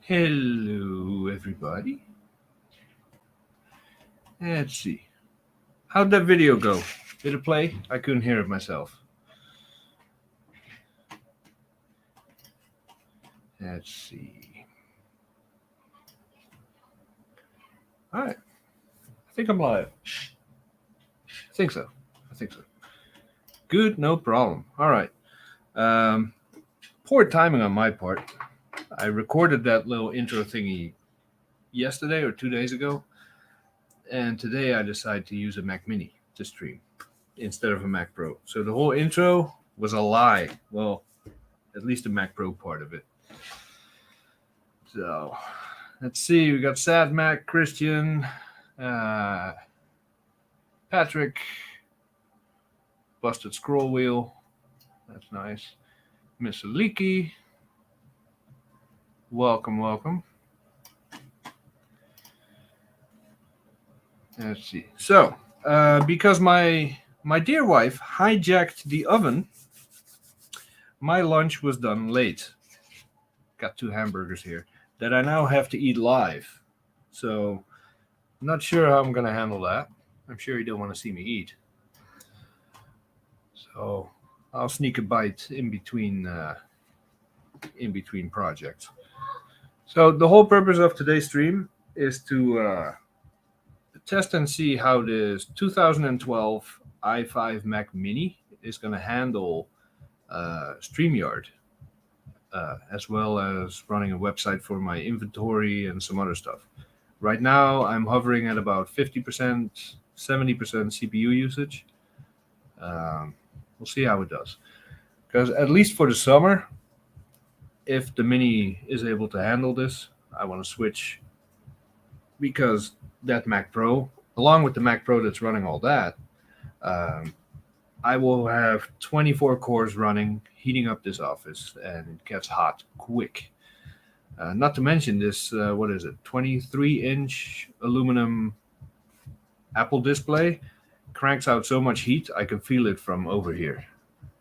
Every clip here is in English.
Hello, everybody. Let's see. How'd that video go? Did it play? I couldn't hear it myself. Let's see. All right. I think I'm live. I think so. Good, no problem. All right. Poor timing on my part. I recorded that little intro thingy yesterday or 2 days ago. And today I decided to use a Mac Mini to stream instead of a Mac Pro. So the whole intro was a lie. Well, at least the Mac Pro part of it. So let's see. We got Sad Mac, Christian, Patrick, Busted Scroll Wheel. That's nice. Miss Leaky. Welcome. Let's see. So, because my dear wife hijacked the oven, my lunch was done late. Got 2 hamburgers here that I now have to eat live. So, I'm not sure how I'm going to handle that. I'm sure you don't want to see me eat. So, I'll sneak a bite in between projects. So, the whole purpose of today's stream is to test and see how this 2012 i5 Mac Mini is going to handle StreamYard, as well as running a website for my inventory and some other stuff. Right now, I'm hovering at about 50%, 70% CPU usage. We'll see how it does. Because at least for the summer, if the Mini is able to handle this, I want to switch, because that Mac Pro, along with the Mac Pro that's running all that, I will have 24 cores running, heating up this office, and it gets hot quick. Not to mention this, 23-inch aluminum Apple display cranks out so much heat, I can feel it from over here.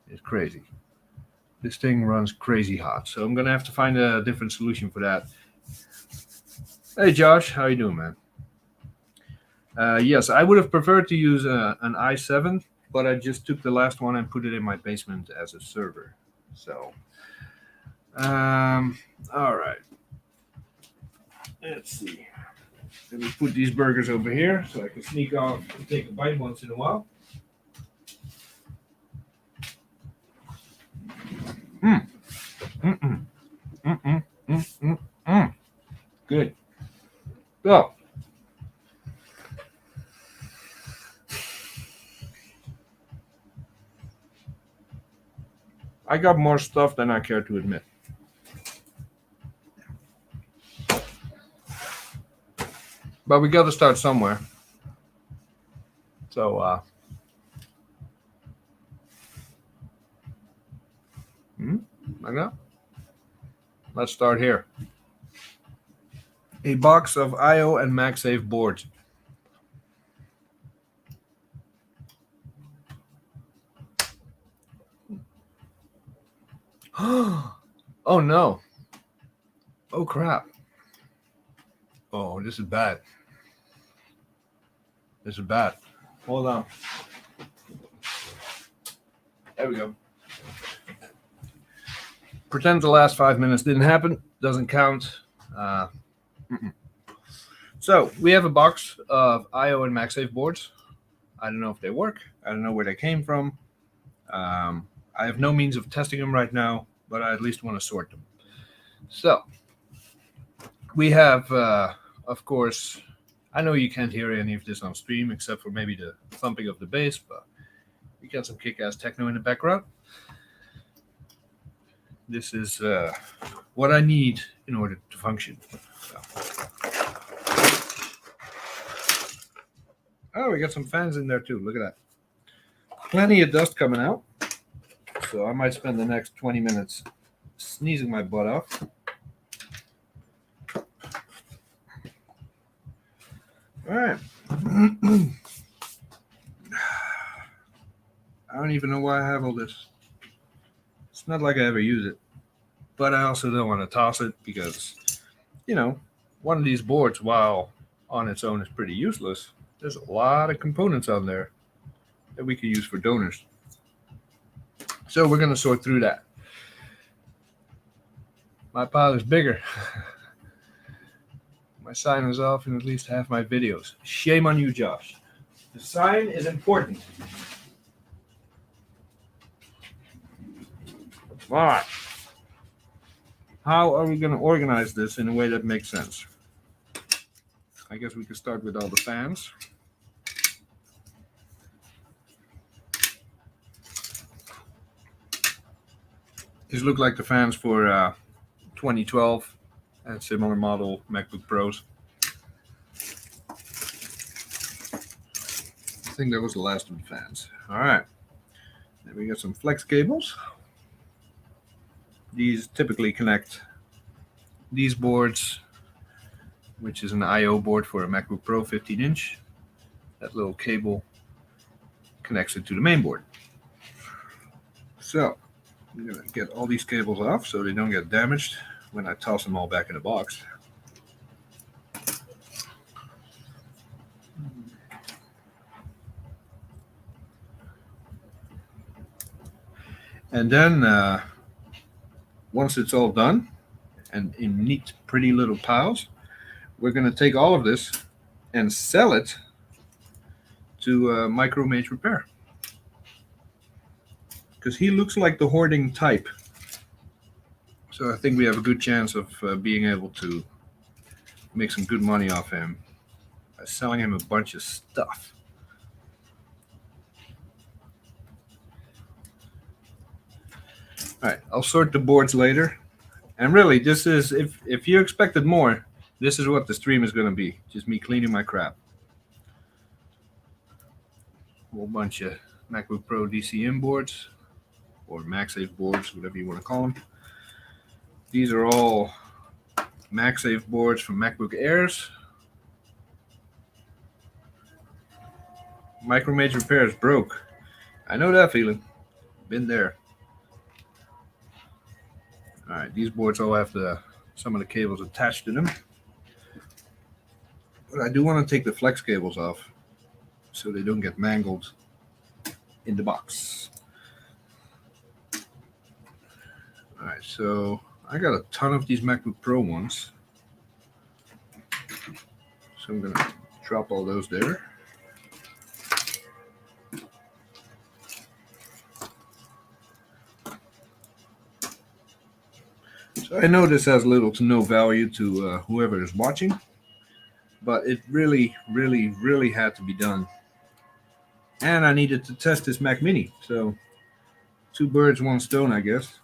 It's crazy. This thing runs crazy hot, so I'm going to have to find a different solution for that. Hey, Josh, how you doing, man? Yes, I would have preferred to use an i7, but I just took the last one and put it in my basement as a server. So, all right. Let's see. Let me put these burgers over here so I can sneak off and take a bite once in a while. Good. So, I got more stuff than I care to admit. But we got to start somewhere. So, like that. Let's start here. A box of IO and MagSafe boards. Oh no. Oh crap. Oh, this is bad. This is bad. Hold on. There we go. Pretend the last 5 minutes didn't happen. Doesn't count. So we have a box of IO and MagSafe boards. I don't know if they work. I don't know where they came from. I have no means of testing them right now, but I at least want to sort them. So we have, of course, I know you can't hear any of this on stream except for maybe the thumping of the bass, but we got some kick-ass techno in the background. This is what I need in order to function. So. Oh, we got some fans in there too. Look at that. Plenty of dust coming out. So I might spend the next 20 minutes sneezing my butt off. All right. I don't even know why I have all this. It's not like I ever use it. But I also don't want to toss it because, you know, one of these boards, while on its own is pretty useless, there's a lot of components on there that we can use for donors. So we're going to sort through that. My pile is bigger. My sign was off in at least half my videos. Shame on you, Josh. The sign is important. All right. How are we going to organize this in a way that makes sense? I guess we could start with all the fans. These look like the fans for 2012 and similar model MacBook Pros. I think that was the last of the fans. All right. Then we got some flex cables. These typically connect these boards, which is an IO board for a MacBook Pro 15-inch. That little cable connects it to the main board. So I'm going to get all these cables off so they don't get damaged when I toss them all back in the box. And then once it's all done and in neat, pretty little piles, we're going to take all of this and sell it to Micro Mage Repair. Because he looks like the hoarding type. So I think we have a good chance of being able to make some good money off him by selling him a bunch of stuff. All right, I'll sort the boards later. And really, this is, if you expected more, this is what the stream is going to be. Just me cleaning my crap. A whole bunch of MacBook Pro DCM boards, or MagSafe boards, whatever you want to call them. These are all MagSafe boards from MacBook Airs. Micro Mage Repair is broke. I know that feeling. Been there. All right, these boards all have some of the cables attached to them. But I do want to take the flex cables off so they don't get mangled in the box. All right, so I got a ton of these MacBook Pro ones. So I'm going to drop all those there. So I know this has little to no value to whoever is watching, but it really, really, really had to be done. And I needed to test this Mac Mini, so 2 birds, 1 stone, I guess.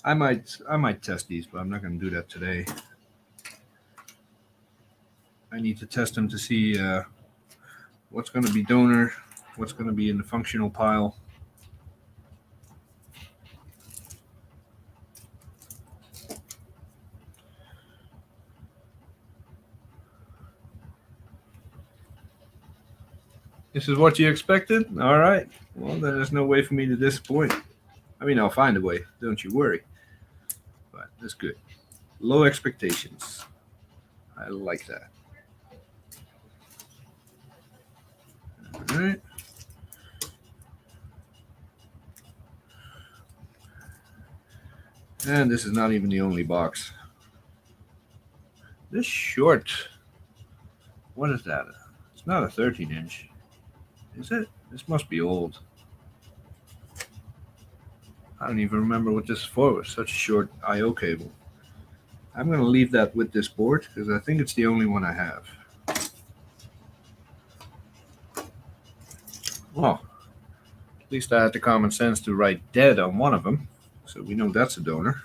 I might test these, but I'm not going to do that today. I need to test them to see what's going to be donor, what's going to be in the functional pile. This is what you expected? All right. Well, then there's no way for me to disappoint. I mean, I'll find a way. Don't you worry. But that's good. Low expectations. I like that. All right. And this is not even the only box. This short. What is that? It's not a 13-inch. Is it? This must be old. I don't even remember what this is for. It's such a short I/O cable. I'm going to leave that with this board because I think it's the only one I have. Well, at least I had the common sense to write dead on one of them, so we know that's a donor.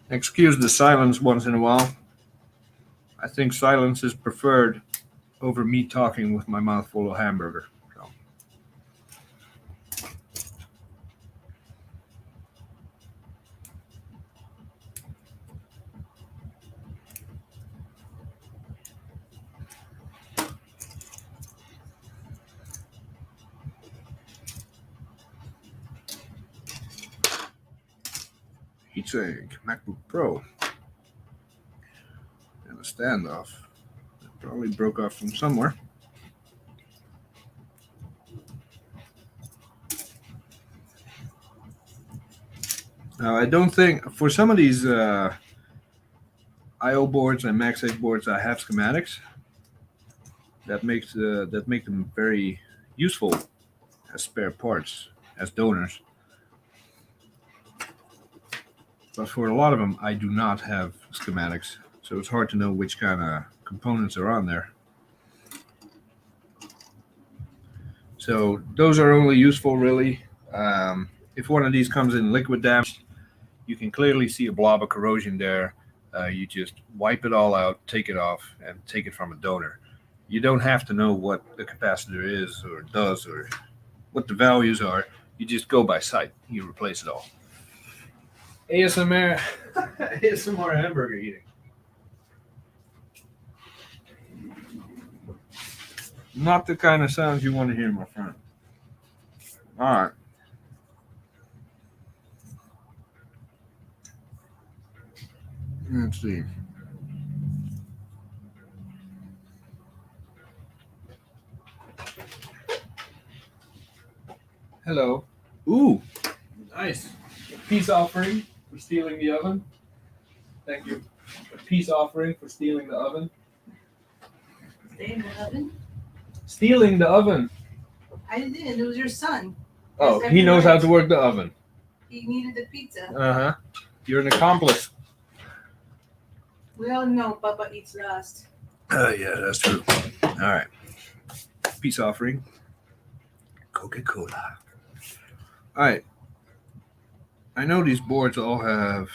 Excuse the silence once in a while. I think silence is preferred over me talking with my mouth full of hamburger. So. Heatsink, MacBook Pro, and a standoff. It probably broke off from somewhere. Now, I don't think for some of these I/O boards and MagSafe boards, I have schematics. That make them very useful as spare parts, as donors. But for a lot of them, I do not have schematics, so it's hard to know which kind of components are on there. So those are only useful, really. If one of these comes in liquid damage, you can clearly see a blob of corrosion there. You just wipe it all out, take it off, and take it from a donor. You don't have to know what the capacitor is or does or what the values are. You just go by sight. You replace it all. ASMR, ASMR hamburger eating. Not the kind of sounds you want to hear, my friend. All right. Let's see. Hello. Ooh, nice. A peace offering for stealing the oven. Thank you. A peace offering for stealing the oven. Stay in the oven? Stealing the oven. I didn't. It was your son. Oh, he knows how to work the oven. He needed the pizza. Uh-huh. You're an accomplice. We all know Papa eats last. Yeah, that's true. All right. Peace offering. Coca-Cola. All right. I know these boards all have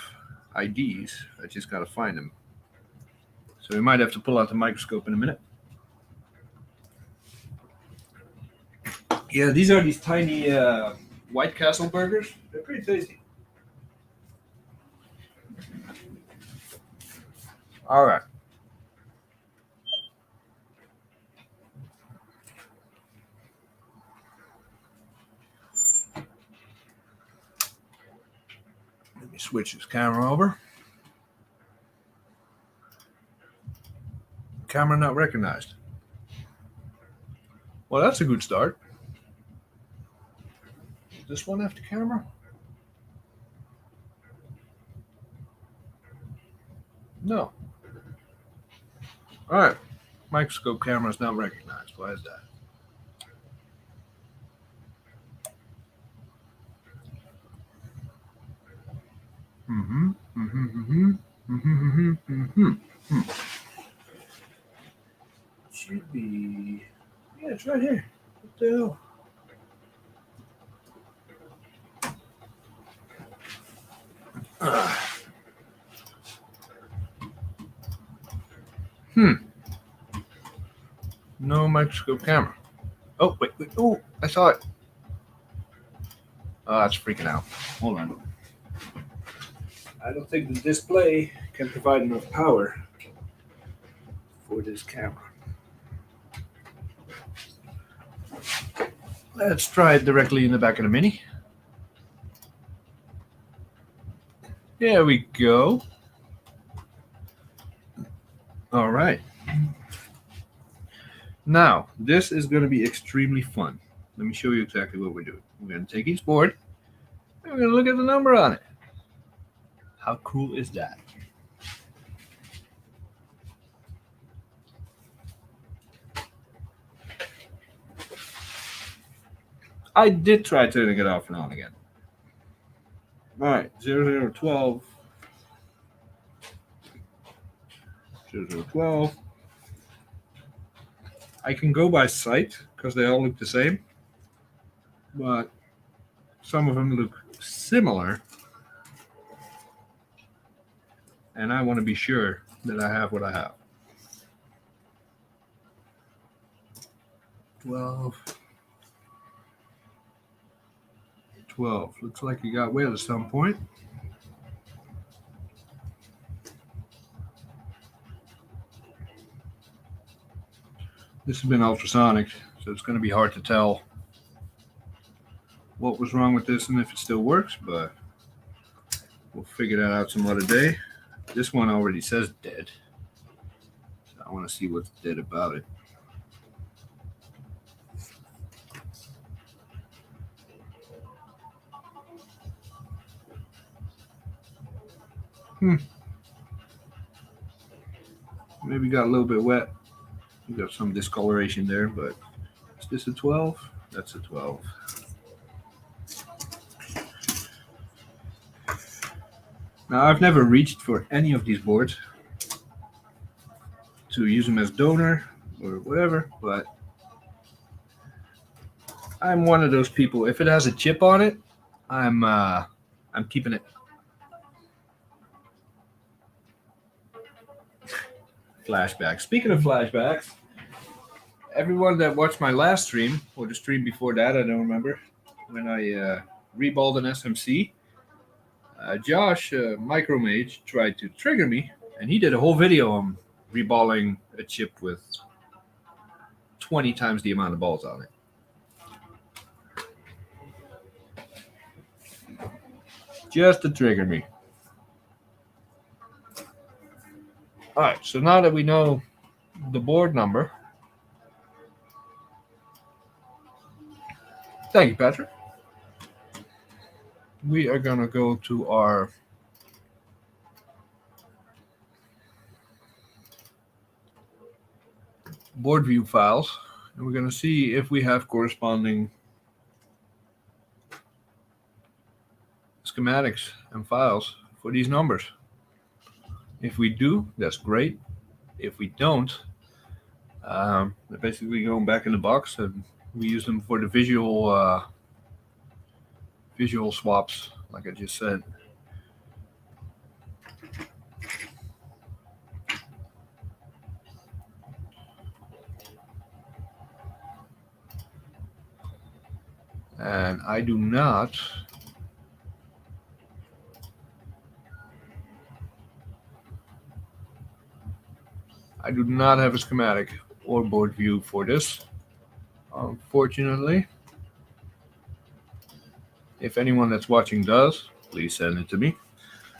IDs. I just got to find them. So we might have to pull out the microscope in a minute. Yeah, these are these tiny White Castle burgers. They're pretty tasty. All right. Let me switch this camera over. Camera not recognized. Well, that's a good start. Does this one have the camera? No. All right. Microscope camera is not recognized. Why is that? Should be. Yeah, it's right here. What the hell? No microscope camera. Oh, wait. Oh, I saw it. Oh, it's freaking out. Hold on. I don't think the display can provide enough power for this camera. Let's try it directly in the back of the Mini. There we go. All right. Now, this is going to be extremely fun. Let me show you exactly what we're doing. We're going to take each board and we're going to look at the number on it. How cool is that? I did try turning it off and on again. All right, 0012. 0012. I can go by sight because they all look the same, but some of them look similar, and I want to be sure that I have what I have. 12. 12. Looks like you got wet at some point. This has been ultrasonic, so it's going to be hard to tell what was wrong with this and if it still works, but we'll figure that out some other day. This one already says dead, so I want to see what's dead about it. Maybe got a little bit wet. We got some discoloration there, but is this a 12? That's a 12. Now, I've never reached for any of these boards to use them as donor or whatever, but I'm one of those people. If it has a chip on it, I'm keeping it. Flashbacks. Speaking of flashbacks, everyone that watched my last stream or the stream before that, I don't remember, when I reballed an SMC, Josh, Micromage, tried to trigger me, and he did a whole video on reballing a chip with 20 times the amount of balls on it. Just to trigger me. All right, so now that we know the board number, thank you, Patrick. We are going to go to our board view files, and we're going to see if we have corresponding schematics and files for these numbers. If we do, that's great. If we don't, they're basically going back in the box, and we use them for the visual swaps, like I just said. And I do not have a schematic or board view for this, unfortunately. If anyone that's watching does, please send it to me.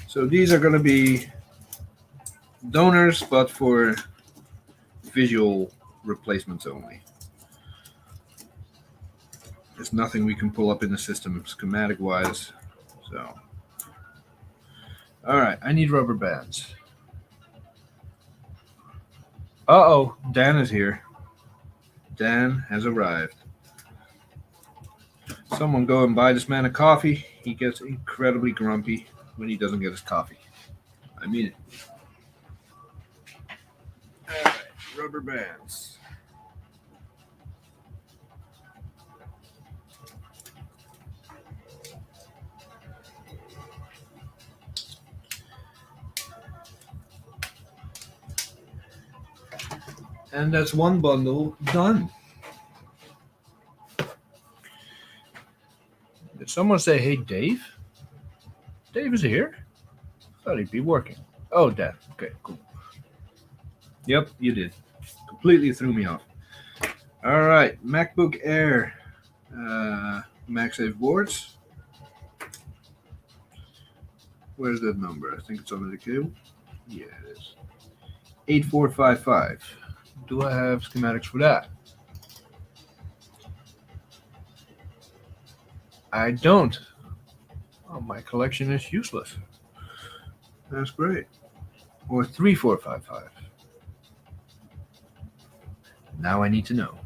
So these are going to be donors, but for visual replacements only. There's nothing we can pull up in the system schematic wise. So, all right, I need rubber bands. Uh-oh, Dan is here. Dan has arrived. Someone go and buy this man a coffee. He gets incredibly grumpy when he doesn't get his coffee. I mean it. All right, rubber bands. And that's one bundle done. Did someone say, hey, Dave? Dave is here? Thought he'd be working. Oh, Dad. Okay, cool. Yep, you did. Completely threw me off. All right, MacBook Air MagSafe boards. Where's that number? I think it's under the cable. Yeah, it is. 8455. Do I have schematics for that? I don't. Oh, my collection is useless. That's great. Or 3455. Now I need to know.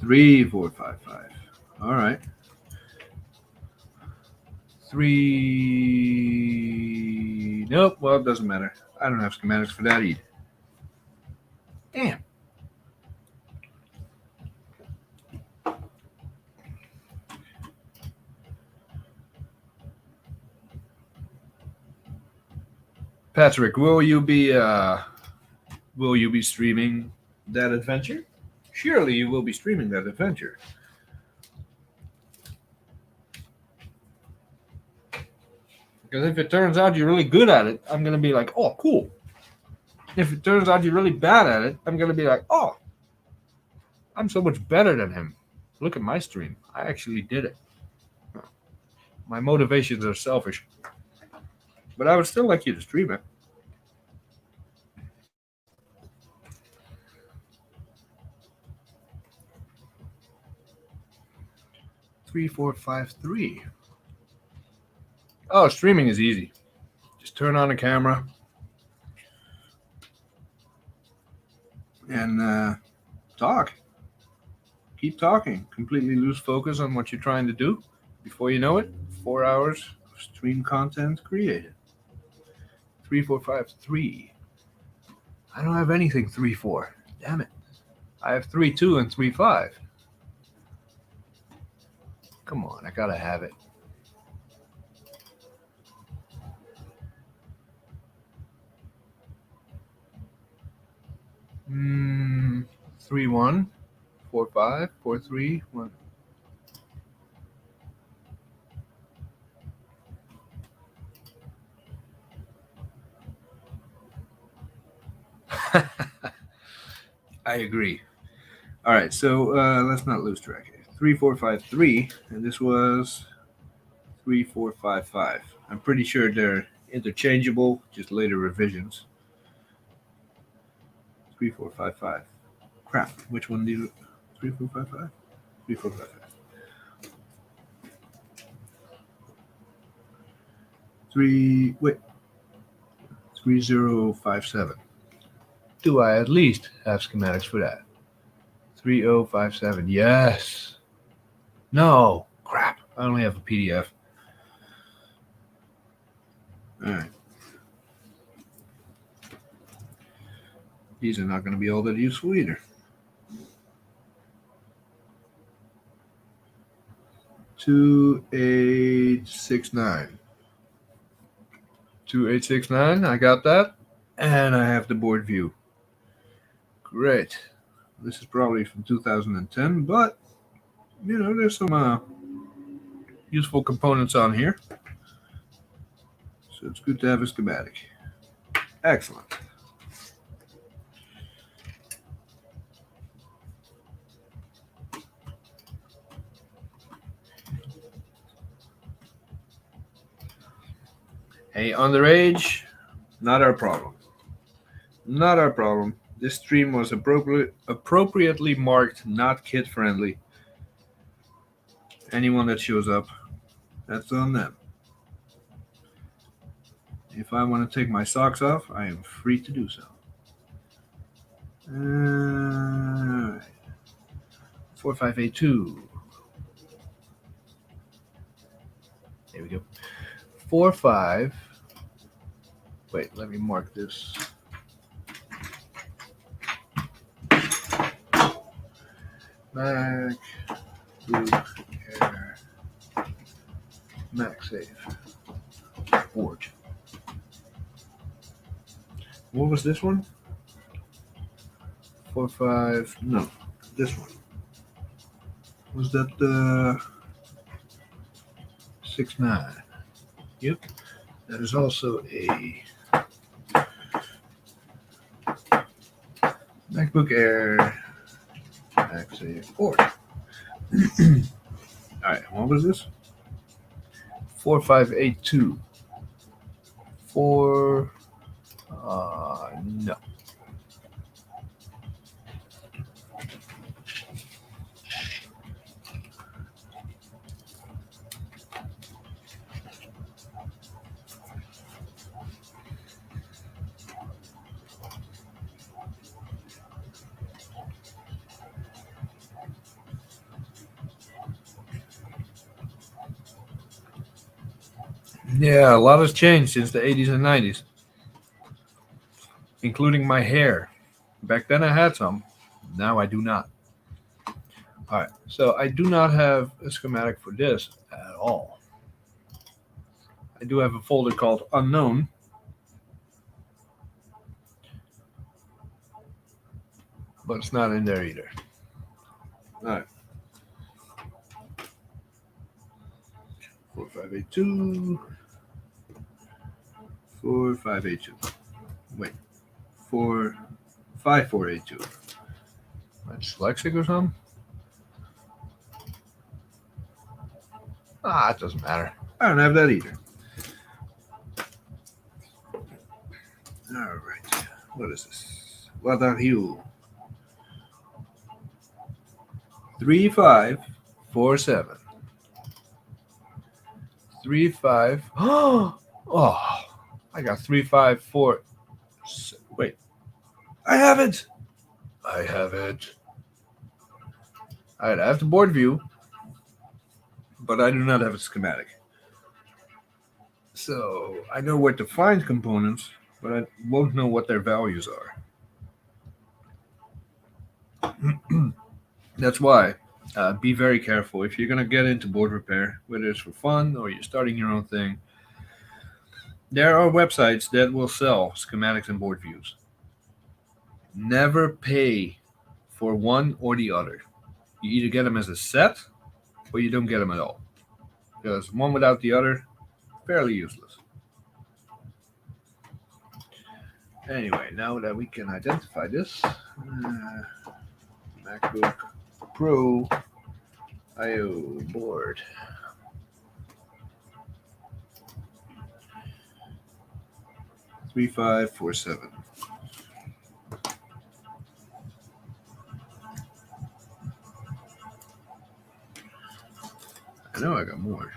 Three, 4, 5, 5. All right. 3. Nope. Well, it doesn't matter. I don't have schematics for that either. Damn. Patrick, will you be streaming that adventure? Surely you will be streaming that adventure. Because if it turns out you're really good at it, I'm gonna be like, oh, cool. If it turns out you're really bad at it, I'm gonna be like, oh, I'm so much better than him. Look at my stream. I actually did it. My motivations are selfish. But I would still like you to stream it. Three, 4, 5, 3. Oh, streaming is easy. Just turn on the camera and talk. Keep talking. Completely lose focus on what you're trying to do. Before you know it, 4 hours of stream content created. 3, 4, 5, 3. I don't have anything 3, 4. Damn it. I have 3, 2, and 3, 5. Come on, I gotta have it. Hmm. 3, 1, 4, 5, 4, 3, 1. I agree. All right, so let's not lose track here. 3, 4, 5, 3, and this was 3, 4, 5, 5. I'm pretty sure they're interchangeable, just later revisions. 3, 4, 5, 5. Crap, which one do you? 3, 4, 5, 5? 3, 4, 5, 5. 3, wait. 3057. Do I at least have schematics for that? 3057. Yes. No. Crap. I only have a PDF. All right. These are not going to be all that useful either. 2869. 2869. I got that. And I have the board view. Great. This is probably from 2010, but you know, there's some useful components on here. So it's good to have a schematic. Excellent. Hey, underage, not our problem. Not our problem. This stream was appropriately marked not kid friendly. Anyone that shows up, that's on them. If I want to take my socks off, I am free to do so. All right. 4582. There we go. 4, 5. Wait, let me mark this. MacBook Air MagSafe. port. What was this one? 4.5. No, this one. Was that the 6.9? Yep. That is also a MacBook Air MagSafe port. Alright, what was this? 4582. 4. No. Yeah, a lot has changed since the 80s and 90s, including my hair. Back then I had some, now I do not. Alright, so I do not have a schematic for this at all. I do have a folder called Unknown. But it's not in there either. Alright. 4582. 4582. Wait. 5482. That's dyslexic or something? It doesn't matter. I don't have that either. Alright. What is this? What are you? 3547. 35. Oh, I got 354. Wait. I have it. I have it. Alright, I have the board view, but I do not have a schematic. So I know where to find components, but I won't know what their values are. That's why be very careful. If you're going to get into board repair, whether it's for fun or you're starting your own thing, there are websites that will sell schematics and board views. Never pay for one or the other. You either get them as a set or you don't get them at all. Because one without the other, fairly useless. Anyway, now that we can identify this, MacBook Pro IO board. $3,547. I know I got more.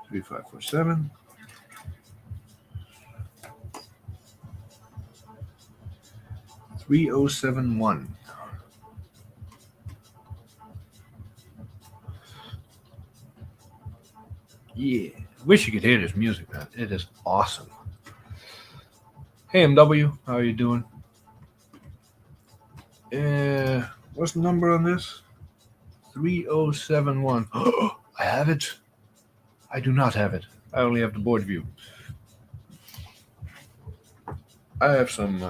3,547. 3071. Yeah, wish you could hear this music, man. It is awesome. Hey MW, how are you doing? What's the number on this? 3071. I have it. I do not have it. I only have the board view. I have some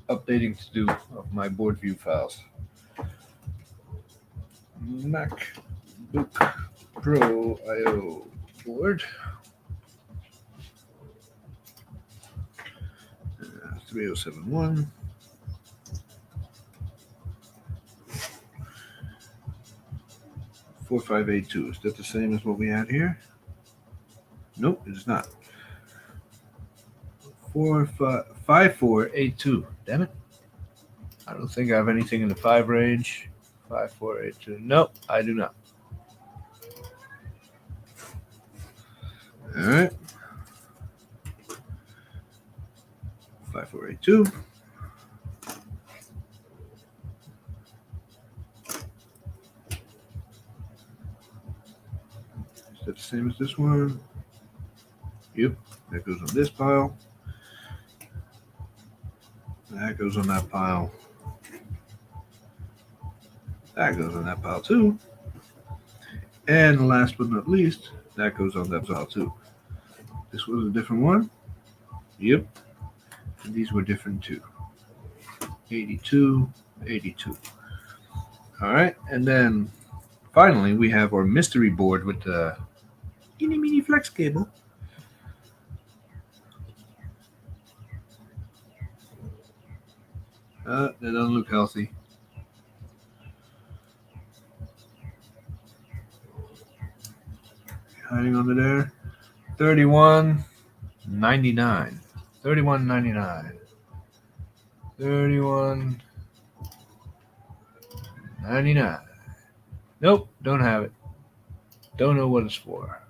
updating to do of my board view files. MacBook Pro IO board. 3071. $4,582. Is that the same as what we had here? Nope, it is not. 5482. Damn it. I don't think I have anything in the 5 range. 5482. Nope, I do not. All right. 5482. Is that the same as this one? Yep, that goes on this pile. That goes on that pile. That goes on that pile too. And last but not least, That goes on that file too. This was a different one. Yep. And these were different too. 82, 82. All right. And then finally, we have our mystery board with the teeny mini flex cable. That doesn't look healthy. Hiding under there. 31.99. 31.99. 31.99. Nope, don't have it. Don't know what it's for.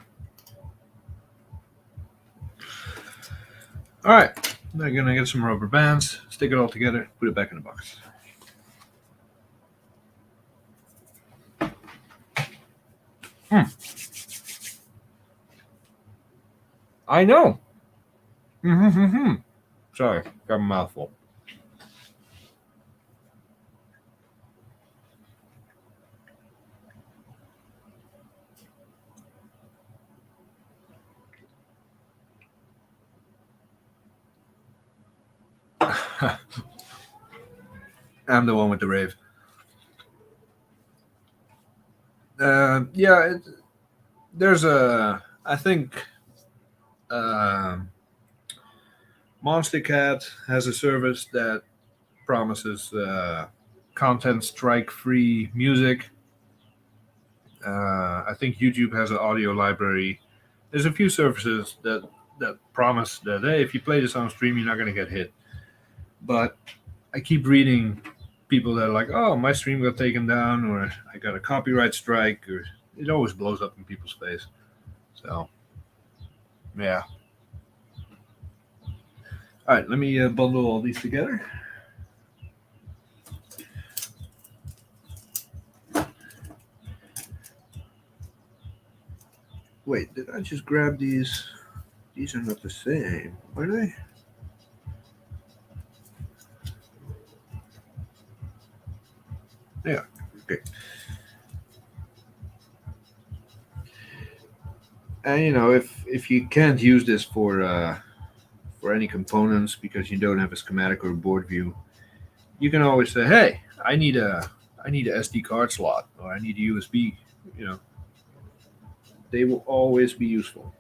All right, I'm gonna get some rubber bands, stick it all together, put it back in the box. I know. Sorry, got a mouthful. I'm the one with the rave. Yeah, there's a, I think, Monster Cat has a service that promises content strike free music. I think YouTube has an audio library. There's a few services that promise that, hey, if you play this on stream, you're not going to get hit. But I keep reading people that are like, oh, my stream got taken down, or I got a copyright strike, or it always blows up in people's face. So, yeah. All right, let me bundle all these together. Wait, did I just grab these? These are not the same, are they? Yeah, okay. And if you can't use this for any components because you don't have a schematic or a board view, you can always say, hey, I need a SD card slot, or I need a USB. They will always be useful.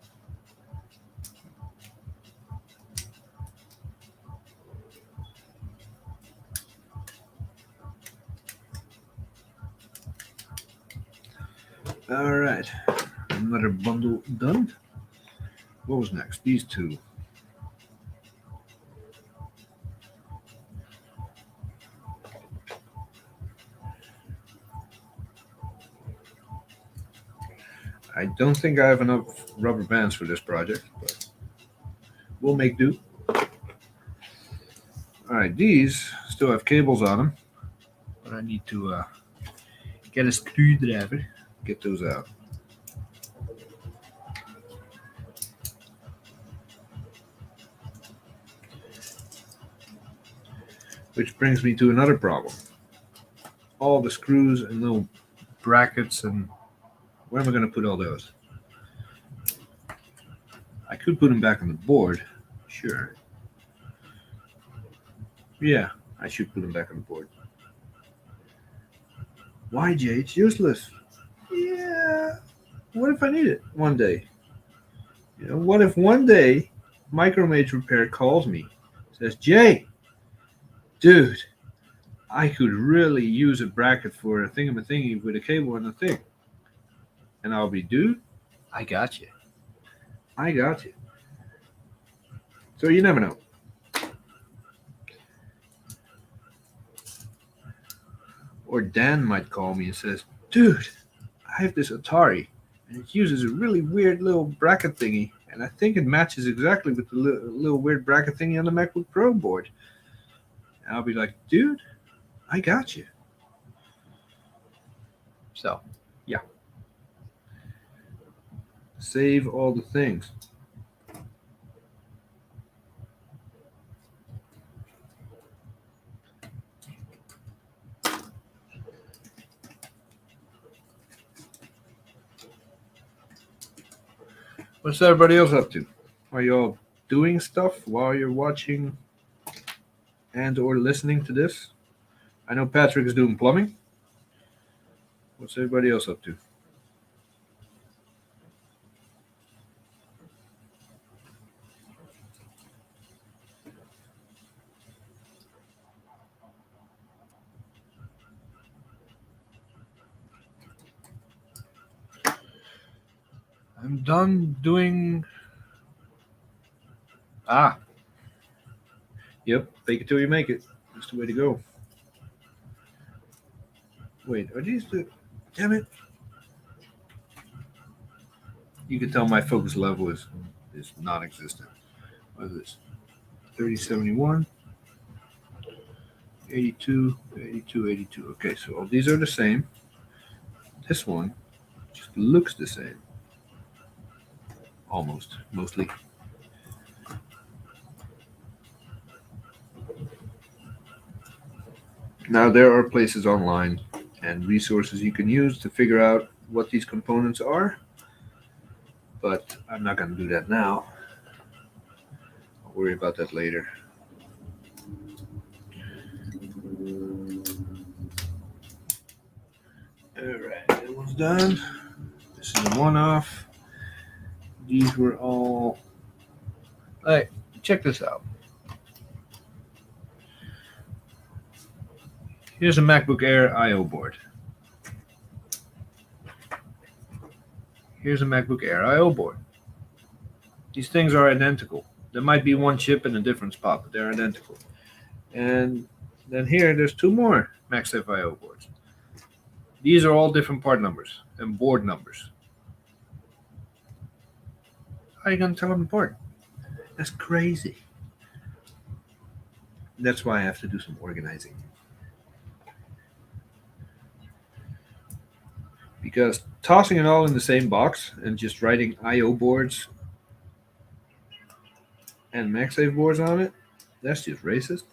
All right, another bundle done. What was next? These two. I don't think I have enough rubber bands for this project, but we'll make do. All right, these still have cables on them, but I need to get a screwdriver, get those out. Which brings me to another problem. All the screws and little brackets, and where am I going to put all those? I could put them back on the board, sure. Yeah, I should put them back on the board. Why, Jay? It's useless. Yeah. What if I need it one day? What if one day Micromage Repair calls me, says, Jay, dude, I could really use a bracket for a thingamathingy with a cable and a thing. And I'll be, dude, I got you. I got you. So you never know. Or Dan might call me and says, dude, I have this Atari, and it uses a really weird little bracket thingy, and I think it matches exactly with the little weird bracket thingy on the MacBook Pro board. And I'll be like, dude, I got you. So, yeah. Save all the things. What's everybody else up to? Are you all doing stuff while you're watching and or listening to this? I know Patrick is doing plumbing. What's everybody else up to? I'm done doing. Ah, yep. Fake it till you make it. That's the way to go. Wait, are these the? Damn it! You can tell my focus level is non-existent. What is this? 3071, 82, 82, 82. Okay, so all these are the same. This one just looks the same. Almost, mostly. Now, there are places online and resources you can use to figure out what these components are, but I'm not going to do that now. I'll worry about that later. Alright, that one's done. This is a one-off. These were all... Hey, check this out. Here's a MacBook Air I/O board. Here's a MacBook Air I/O board. These things are identical. There might be one chip in a different spot, but they're identical. And then here, there's two more MagSafe I/O boards. These are all different part numbers and board numbers. How are you going to tell them apart? That's crazy. That's why I have to do some organizing. Because tossing it all in the same box and just writing I/O boards and MagSafe boards on it, that's just racist.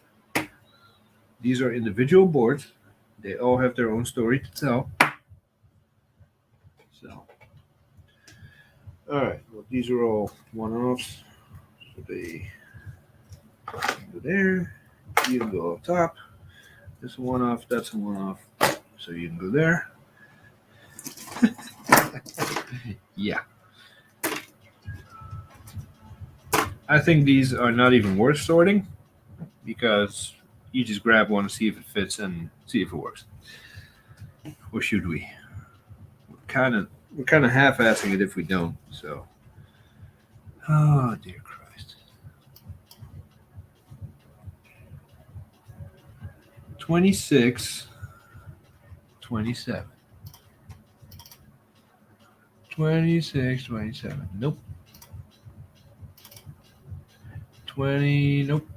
These are individual boards. They all have their own story to tell. So, all right. Well, these are all one-offs. So they go there. You can go up top. This is a one-off. That's a one-off. So you can go there. Yeah. I think these are not even worth sorting because you just grab one, see if it fits, and see if it works. Or should we? We're kind of half-assing it if we don't. So, oh dear Christ. 26, 27. 26, 27. Nope. 20. Nope.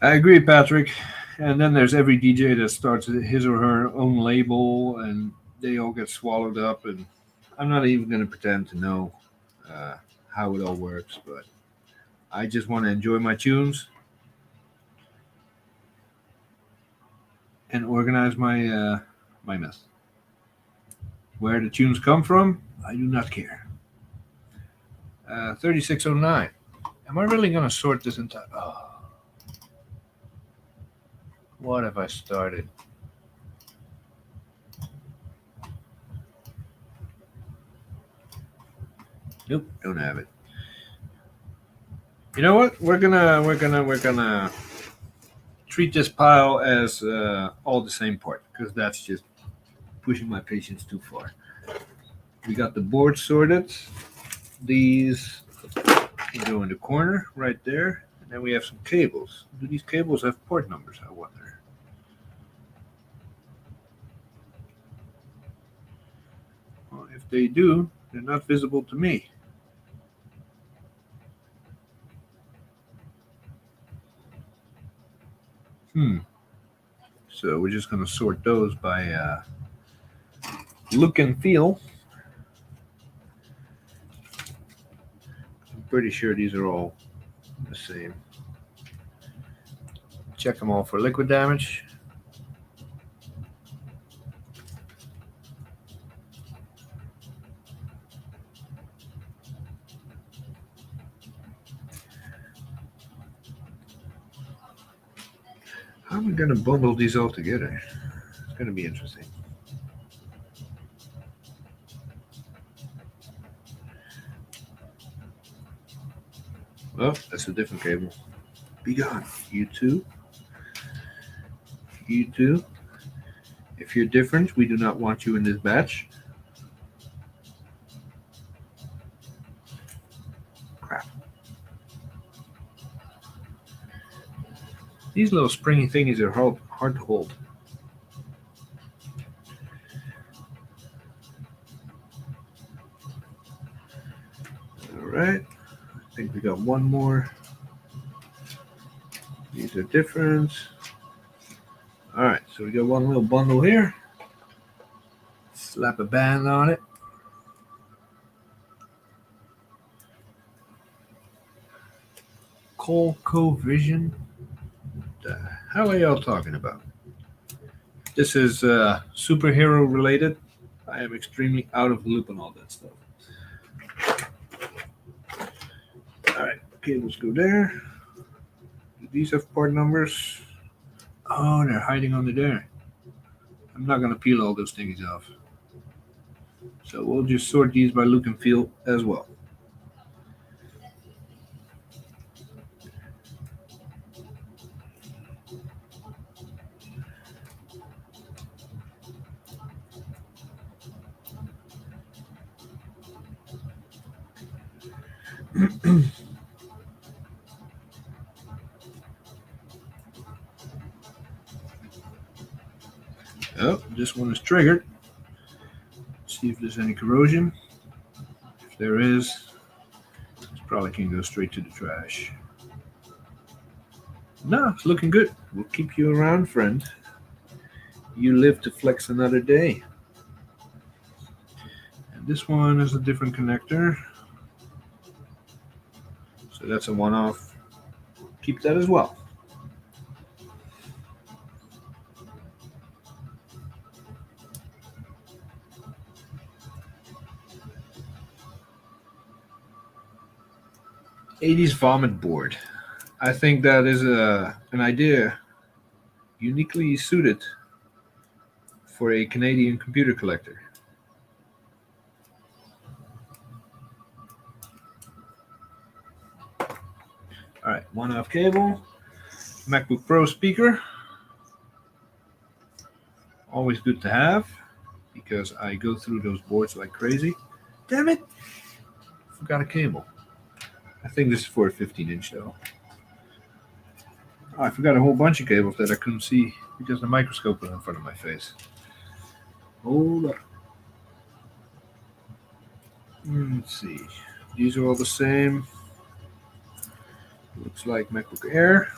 I agree, Patrick. And then there's every DJ that starts his or her own label, and they all get swallowed up. And I'm not even going to pretend to know how it all works, but I just want to enjoy my tunes and organize my my mess. Where the tunes come from, I do not care. 3609. Am I really going to sort this entire... Oh. What have I started? Nope, don't have it. You know what? We're gonna treat this pile as all the same part because that's just pushing my patience too far. We got the board sorted. These can go in the corner right there, and then we have some cables. Do these cables have port numbers? I wonder. Well, if they do, they're not visible to me. So we're just going to sort those by look and feel. pretty sure these are all the same. Check them all for liquid damage. How am I going to bundle these all together? It's going to be interesting. Oh, that's a different cable. Be gone. You too. You too. If you're different, we do not want you in this batch. Crap. These little springy thingies are hard to hold. Alright. I think we got one more. These are different. Alright, so we got one little bundle here. Slap a band on it. Colco Vision. What the hell are y'all talking about? This is superhero related. I am extremely out of the loop on all that stuff. Alright, cables go there. Do these have part numbers? Oh, they're hiding under there. I'm not going to peel all those things off. So we'll just sort these by look and feel as well. Oh, this one is triggered. Let's see if there's any corrosion. If there is, it probably can go straight to the trash. No, it's looking good. We'll keep you around, friend. You live to flex another day. And this one is a different connector. So that's a one-off. Keep that as well. '80s vomit board. I think that is an idea uniquely suited for a Canadian computer collector. All right, one-off cable, MacBook Pro speaker. Always good to have because I go through those boards like crazy. Damn it! Forgot a cable. I think this is for a 15-inch though. Oh, I forgot a whole bunch of cables that I couldn't see because the microscope was in front of my face. Hold up. Let's see. These are all the same. Looks like MacBook Air.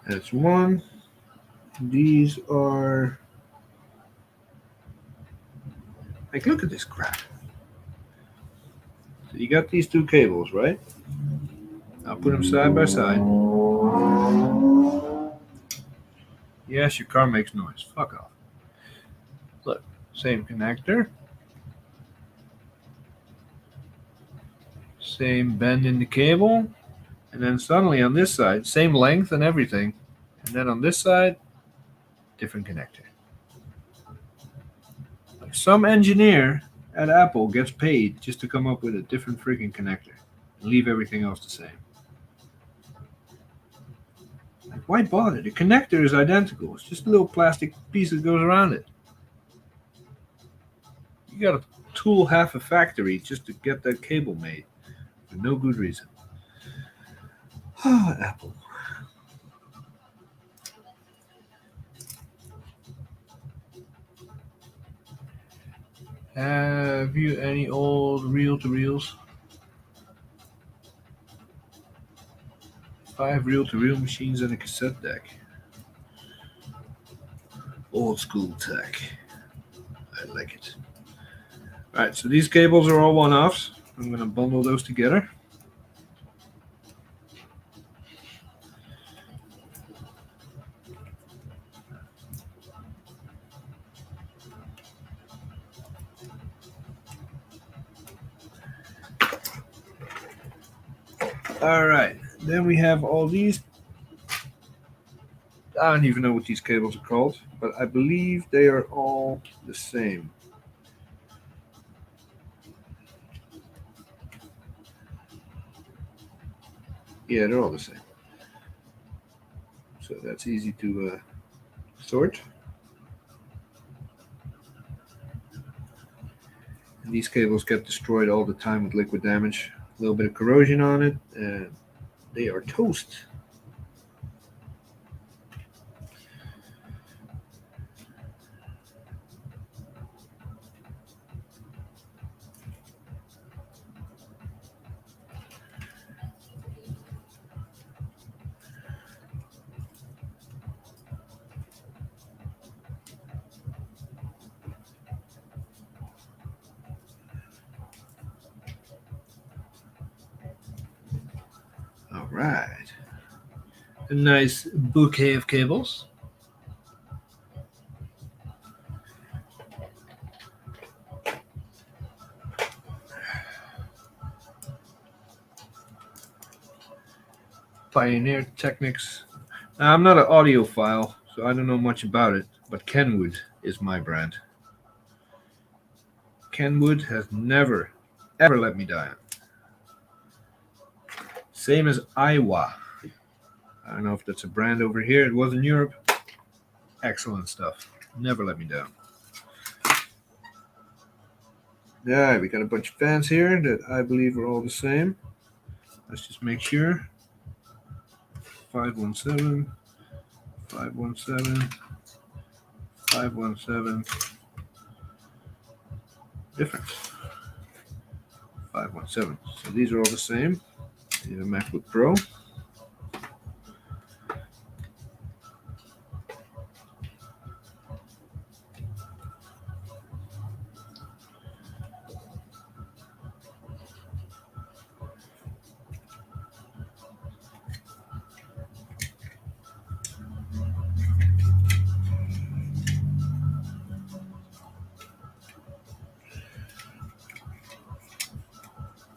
That's one. These are... Like, look at this crap. So you got these two cables, right? I'll put them side by side. Yes, your car makes noise. Fuck off. Look, same connector. Same bend in the cable. And then suddenly on this side, same length and everything. And then on this side, different connector. Like some engineer at Apple gets paid just to come up with a different freaking connector and leave everything else the same. Like, why bother? The connector is identical. It's just a little plastic piece that goes around it. You got to tool half a factory just to get that cable made for no good reason. Apple. Have you any old reel-to-reels? 5 reel-to-reel machines and a cassette deck. Old school tech. I like it. Alright, so these cables are all one-offs. I'm going to bundle those together. Alright, then we have all these. I don't even know what these cables are called, but I believe they are all the same. Yeah, they're all the same. So that's easy to sort. And these cables get destroyed all the time with liquid damage. A little bit of corrosion on it, and they are toast. All right. A nice bouquet of cables. Pioneer Technics. Now, I'm not an audiophile, so I don't know much about it, but Kenwood is my brand. Kenwood has never, ever let me down. Same as Iowa. I don't know if that's a brand over here. It was in Europe. Excellent stuff. Never let me down. Yeah, we got a bunch of fans here that I believe are all the same. Let's just make sure. 517, 517, 517. Different. 517. So these are all the same. These are MacBook Pro.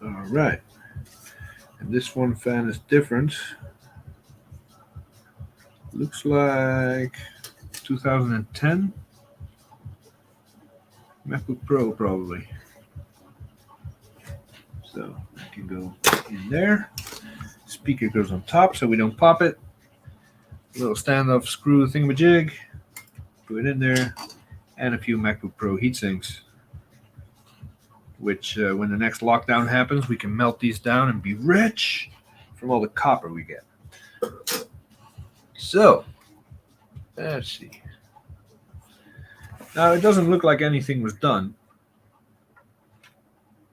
All right. And this one fan is different. Looks like 2010 MacBook Pro probably. So that can go in there. Speaker goes on top so we don't pop it. Little standoff screw thingamajig. Put it in there. And a few MacBook Pro heatsinks. Which when the next lockdown happens, we can melt these down and be rich from all the copper we get. So, let's see. Now, it doesn't look like anything was done,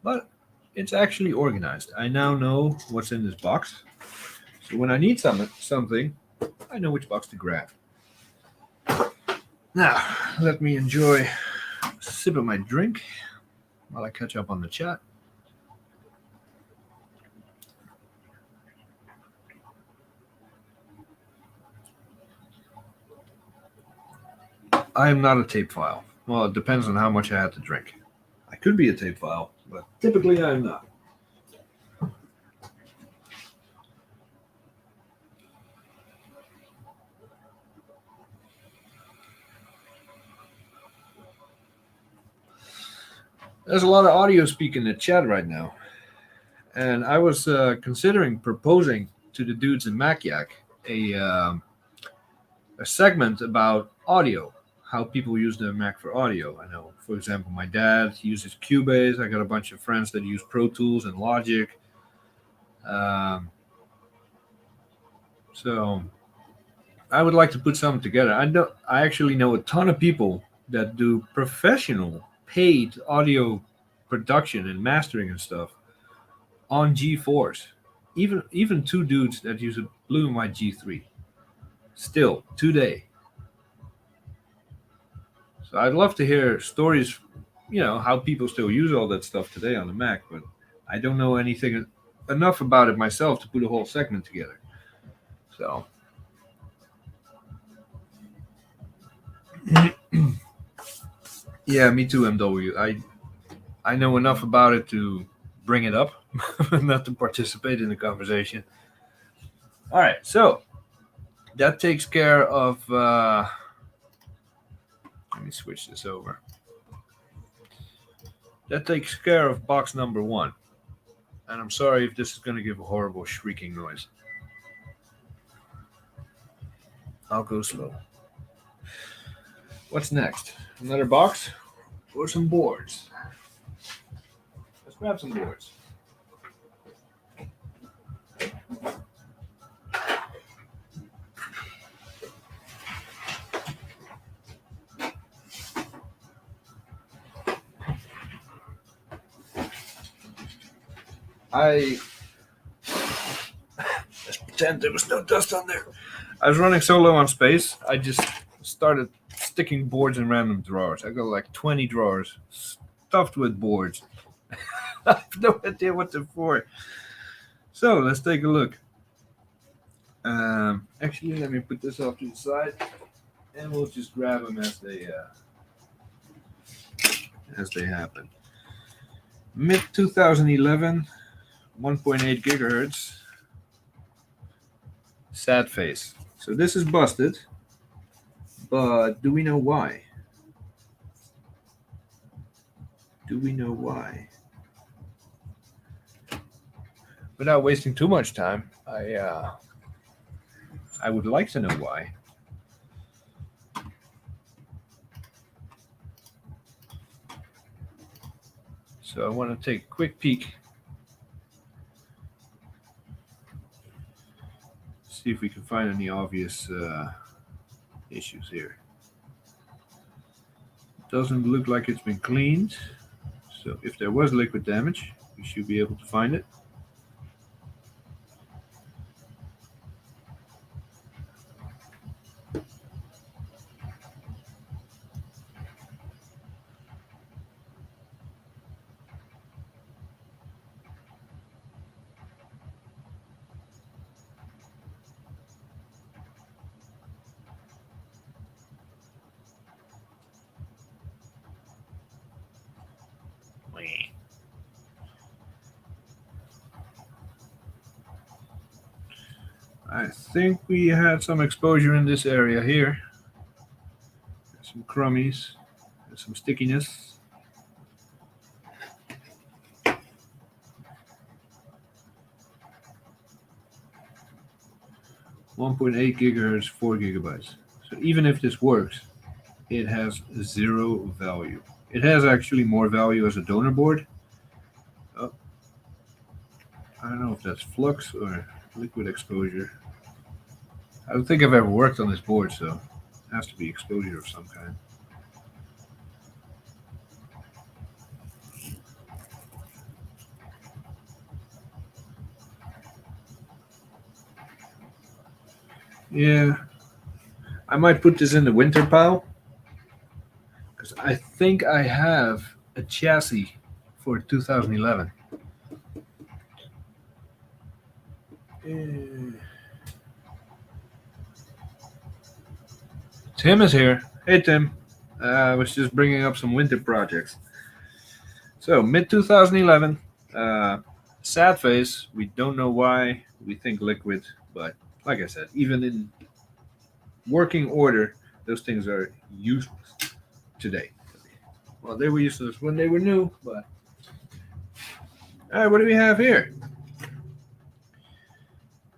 but it's actually organized. I now know what's in this box. So when I need something, I know which box to grab. Now, let me enjoy a sip of my drink while I catch up on the chat. I am not a tape file. Well, it depends on how much I had to drink. I could be a tape file, but typically I am not. There's a lot of audio speak in the chat right now. And I was considering proposing to the dudes in MacYak a segment about audio, how people use their Mac for audio. I know, for example, my dad uses Cubase. I got a bunch of friends that use Pro Tools and Logic. So I would like to put something together. I actually know a ton of people that do professional paid audio production and mastering and stuff on G4s even two dudes that use a blue and white G3. Still today. So I'd love to hear stories, how people still use all that stuff today on the Mac, but I don't know anything enough about it myself to put a whole segment together. So yeah, me too, MW. I know enough about it to bring it up, not to participate in the conversation. All right, so that takes care of. Let me switch this over. That takes care of box number 1. And I'm sorry if this is going to give a horrible shrieking noise. I'll go slow. What's next? Another box or some boards? Let's grab some boards. Let's pretend there was no dust on there. I was running so low on space, I just started sticking boards in random drawers. I got like 20 drawers stuffed with boards. I have no idea what they're for. So let's take a look. Actually, let me put this off to the side, and we'll just grab them as they happen. Mid 2011, 1.8 gigahertz. Sad face. So this is busted, but do we know why? Do we know why? Without wasting too much time, I would like to know why. So I want to take a quick peek. See if we can find any obvious issues here. Doesn't look like it's been cleaned. So if there was liquid damage, we should be able to find it. I think we had some exposure in this area here. There's some crummies, there's some stickiness. .8 gigahertz, 4 gigabytes. So even if this works, it has 0 value. It has actually more value as a donor board. Oh, I don't know if that's flux or liquid exposure. I don't think I've ever worked on this board, so it has to be exposure of some kind. Yeah, I might put this in the winter pile, because I think I have a chassis for 2011. Tim is here. Hey, Tim. I was just bringing up some winter projects. So, mid 2011, sad face. We don't know why. We think liquid, but like I said, even in working order, those things are useless today. Well, they were useless when they were new, but. All right, what do we have here?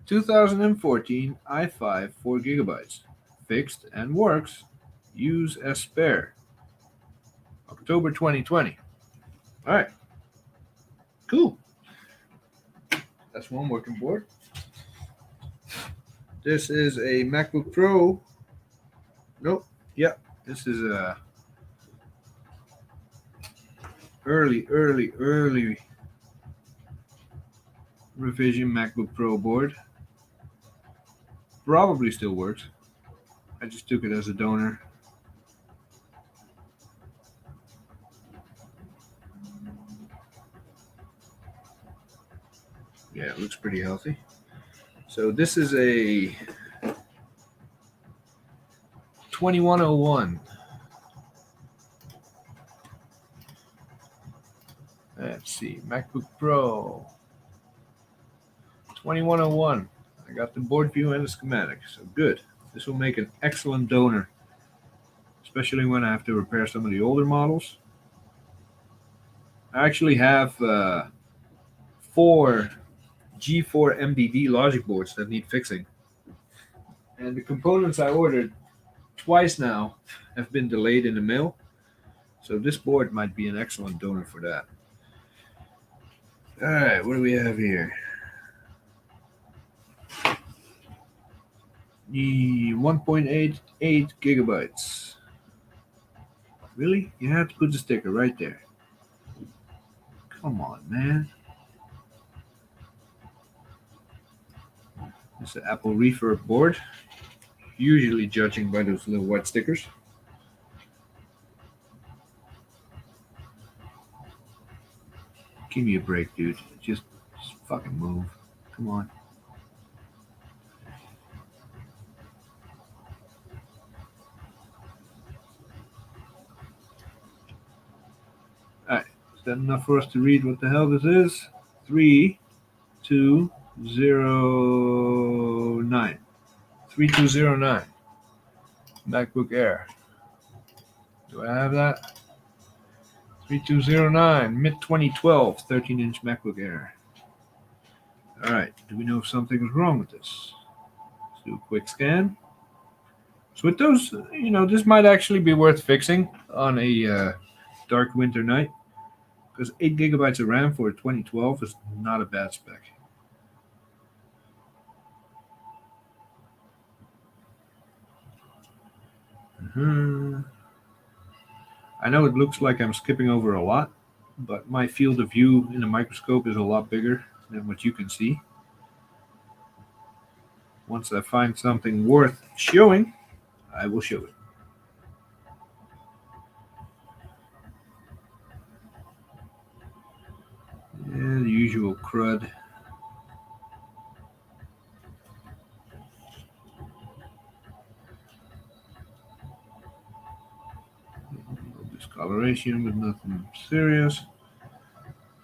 2014 i5 4 gigabytes. Fixed and works. Use as spare. October 2020. All right. Cool. That's one working board. This is a MacBook Pro. Nope. Yeah. This is a early. revision MacBook Pro board. Probably still works. I just took it as a donor. Yeah, it looks pretty healthy. So this is a 2101. Let's see, MacBook Pro 2101. I got the board view and the schematic, so good. This will make an excellent donor, especially when I have to repair some of the older models. I actually have 4 G4 MDD logic boards that need fixing. And the components I ordered twice now have been delayed in the mail. So this board might be an excellent donor for that. Alright, what do we have here? The 1.88 gigabytes. Really? You have to put the sticker right there. Come on, man. It's an Apple Refurb board. Usually judging by those little white stickers. Give me a break, dude. Just fucking move. Come on. Alright. Is that enough for us to read what the hell this is? 3209. 3209. MacBook Air. Do I have that? 3209. Mid 2012. 13-inch MacBook Air. Alright. Do we know if something is wrong with this? Let's do a quick scan. So with those, this might actually be worth fixing on a dark winter night. Because 8 gigabytes of RAM for 2012 is not a bad spec. I know it looks like I'm skipping over a lot, but my field of view in the microscope is a lot bigger than what you can see. Once I find something worth showing, I will show it. Yeah, the usual crud. Discoloration, but nothing serious.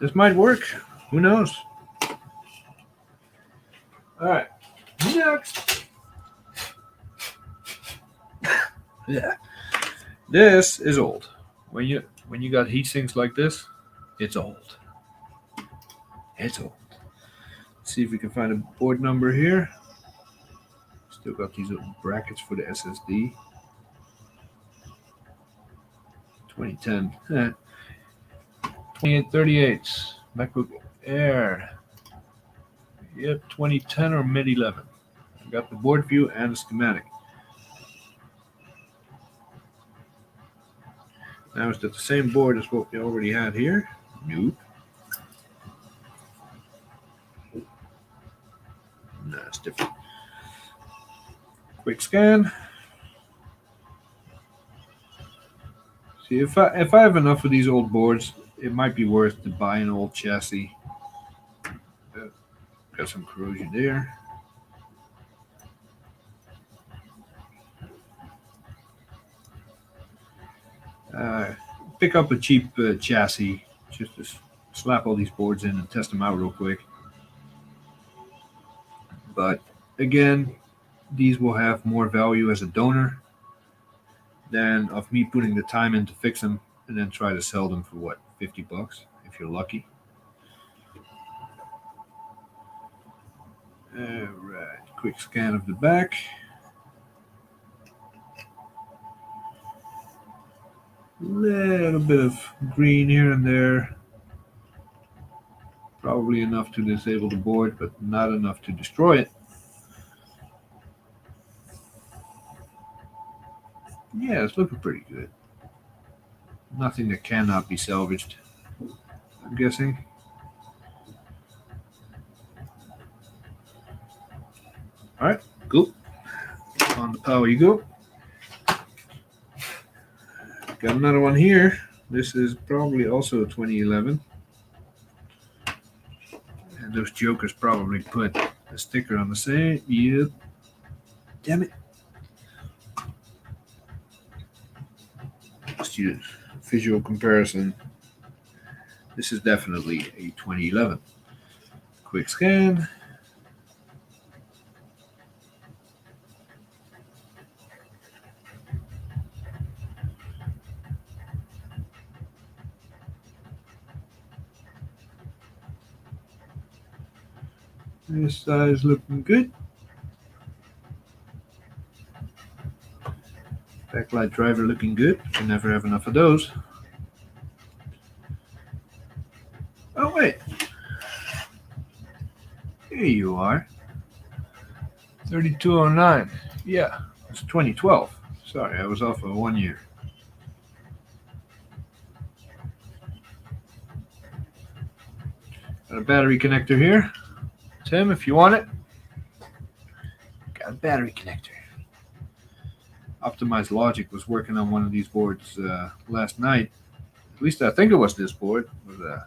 This might work. Who knows? All right. Next. Yeah. This is old. When you got heat sinks like this, it's old. It's old. Let's see if we can find a board number here. Still got these little brackets for the SSD. 2010. 2838. MacBook Air. Yep, 2010 or mid 11. I got the board view and the schematic. Now, is that the same board as what we already had here? Nope. No, it's different. Quick scan. See, if I have enough of these old boards, it might be worth to buy an old chassis. Got some corrosion there. Pick up a cheap chassis just to slap all these boards in and test them out real quick. But again, these will have more value as a donor than of me putting the time in to fix them and then try to sell them for what, $50 if you're lucky. Alright, quick scan of the back. Little bit of green here and there. Probably enough to disable the board, but not enough to destroy it. Yeah, it's looking pretty good. Nothing that cannot be salvaged, I'm guessing. All right, cool. On the power you go. Got another one here. This is probably also 2011. And those jokers probably put a sticker on the same. Yep. Damn it. Let's do visual comparison. This is definitely a 2011. Quick scan. This side is looking good. Backlight driver looking good. Can never have enough of those. Oh wait. Here you are. 3209. Yeah, it's 2012. Sorry, I was off for 1 year. Got a battery connector here. Tim, if you want it. Got a battery connector. Optimized Logic was working on one of these boards last night. At least I think it was this board. It was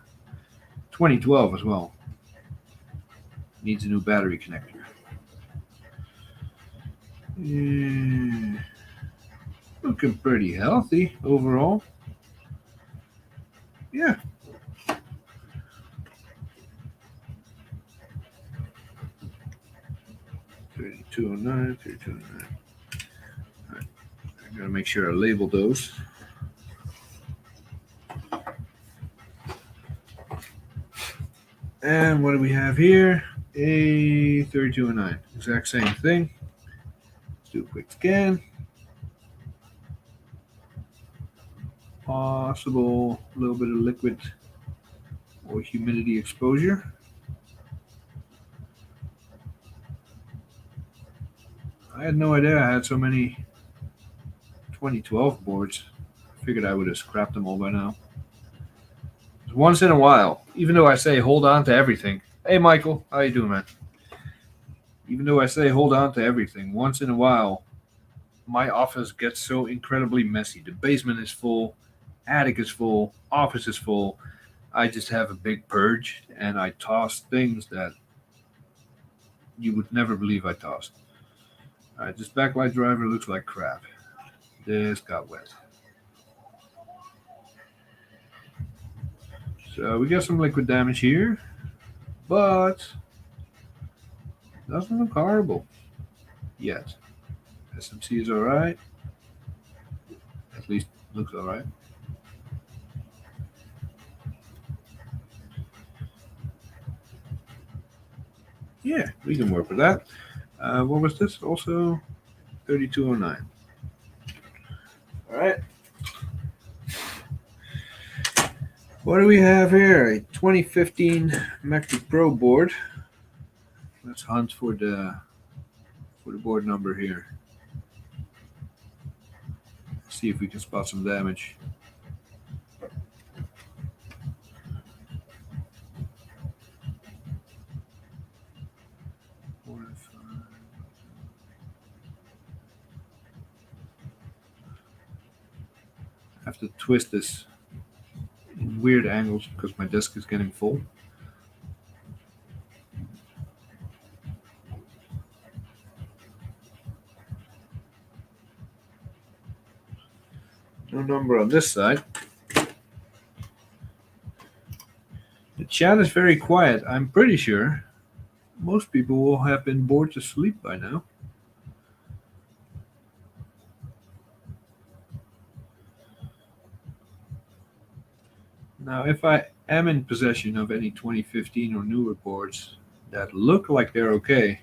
2012 as well. Needs a new battery connector. Yeah. Looking pretty healthy overall. Yeah. $32.09, $32.09. All right. I gotta make sure I label those. And what do we have here? A 3209. Exact same thing. Let's do a quick scan. Possible little bit of liquid or humidity exposure. I had no idea I had so many 2012 boards. I figured I would have scrapped them all by now. Once in a while, even though I say hold on to everything. Hey Michael, how you doing, man? Even though I say hold on to everything, once in a while my office gets so incredibly messy. The basement is full, attic is full, office is full. I just have a big purge and I toss things that you would never believe I tossed. Alright, this backlight driver looks like crap. This got wet. So we got some liquid damage here, but doesn't look horrible yet. SMC is alright. At least looks alright. Yeah, we can work with that. What was this? Also 3209. Alright. What do we have here? A 2015 MacBook Pro board. Let's hunt for the board number here. See if we can spot some damage. I have to twist this in weird angles because my desk is getting full. No number on this side. The chat is very quiet. I'm pretty sure most people will have been bored to sleep by now. Now, if I am in possession of any 2015 or newer boards that look like they're okay,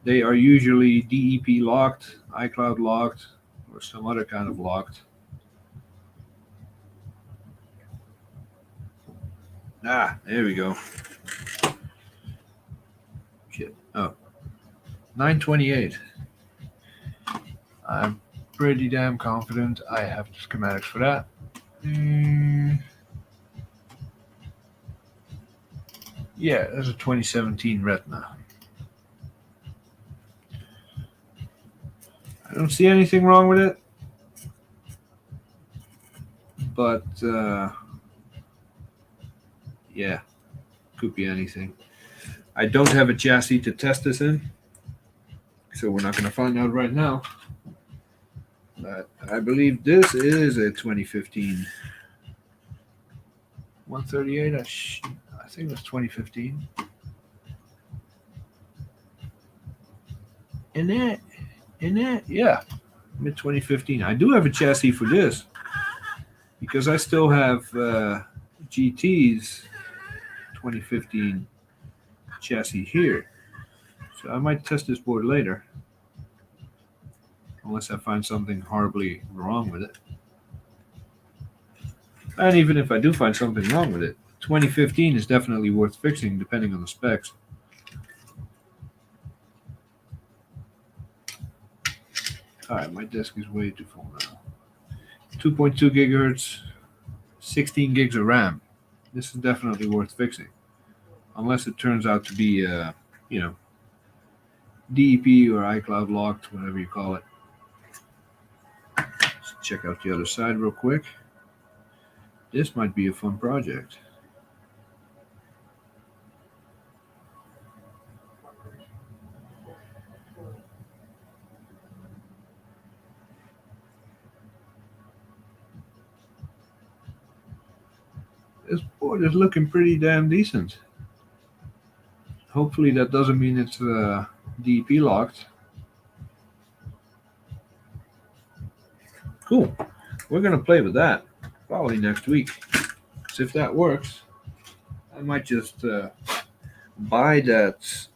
they are usually DEP locked, iCloud locked, or some other kind of locked. Ah, there we go. Shit. Oh. 928. I'm pretty damn confident I have the schematics for that. Yeah, that's a 2017 Retina. I don't see anything wrong with it, but yeah, could be anything. I don't have a chassis to test this in, so we're not going to find out right now. But I believe this is a 2015 138. I think it's 2015. In that, yeah, mid 2015. I do have a chassis for this because I still have GT's 2015 chassis here. So I might test this board later, unless I find something horribly wrong with it. And even if I do find something wrong with it, 2015 is definitely worth fixing depending on the specs. Alright, my desk is way too full now. 2.2 gigahertz, 16 gigs of RAM. This is definitely worth fixing. Unless it turns out to be, DEP or iCloud locked, whatever you call it. Let's check out the other side real quick. This might be a fun project. This board is looking pretty damn decent. Hopefully that doesn't mean it's DEP locked. Cool. We're going to play with that probably next week. Because if that works, I might just buy that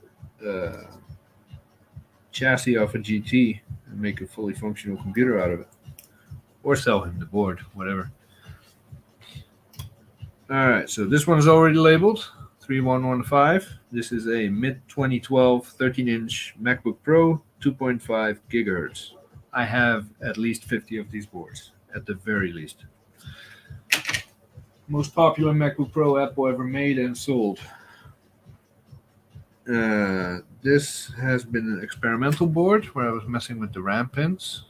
chassis off a GT and make a fully functional computer out of it. Or sell him the board, whatever. Alright, so this one's already labeled 3115. This is a mid 2012 13-inch MacBook Pro, 2.5 gigahertz. I have at least 50 of these boards, at the very least. Most popular MacBook Pro Apple ever made and sold. This has been an experimental board where I was messing with the RAM pins,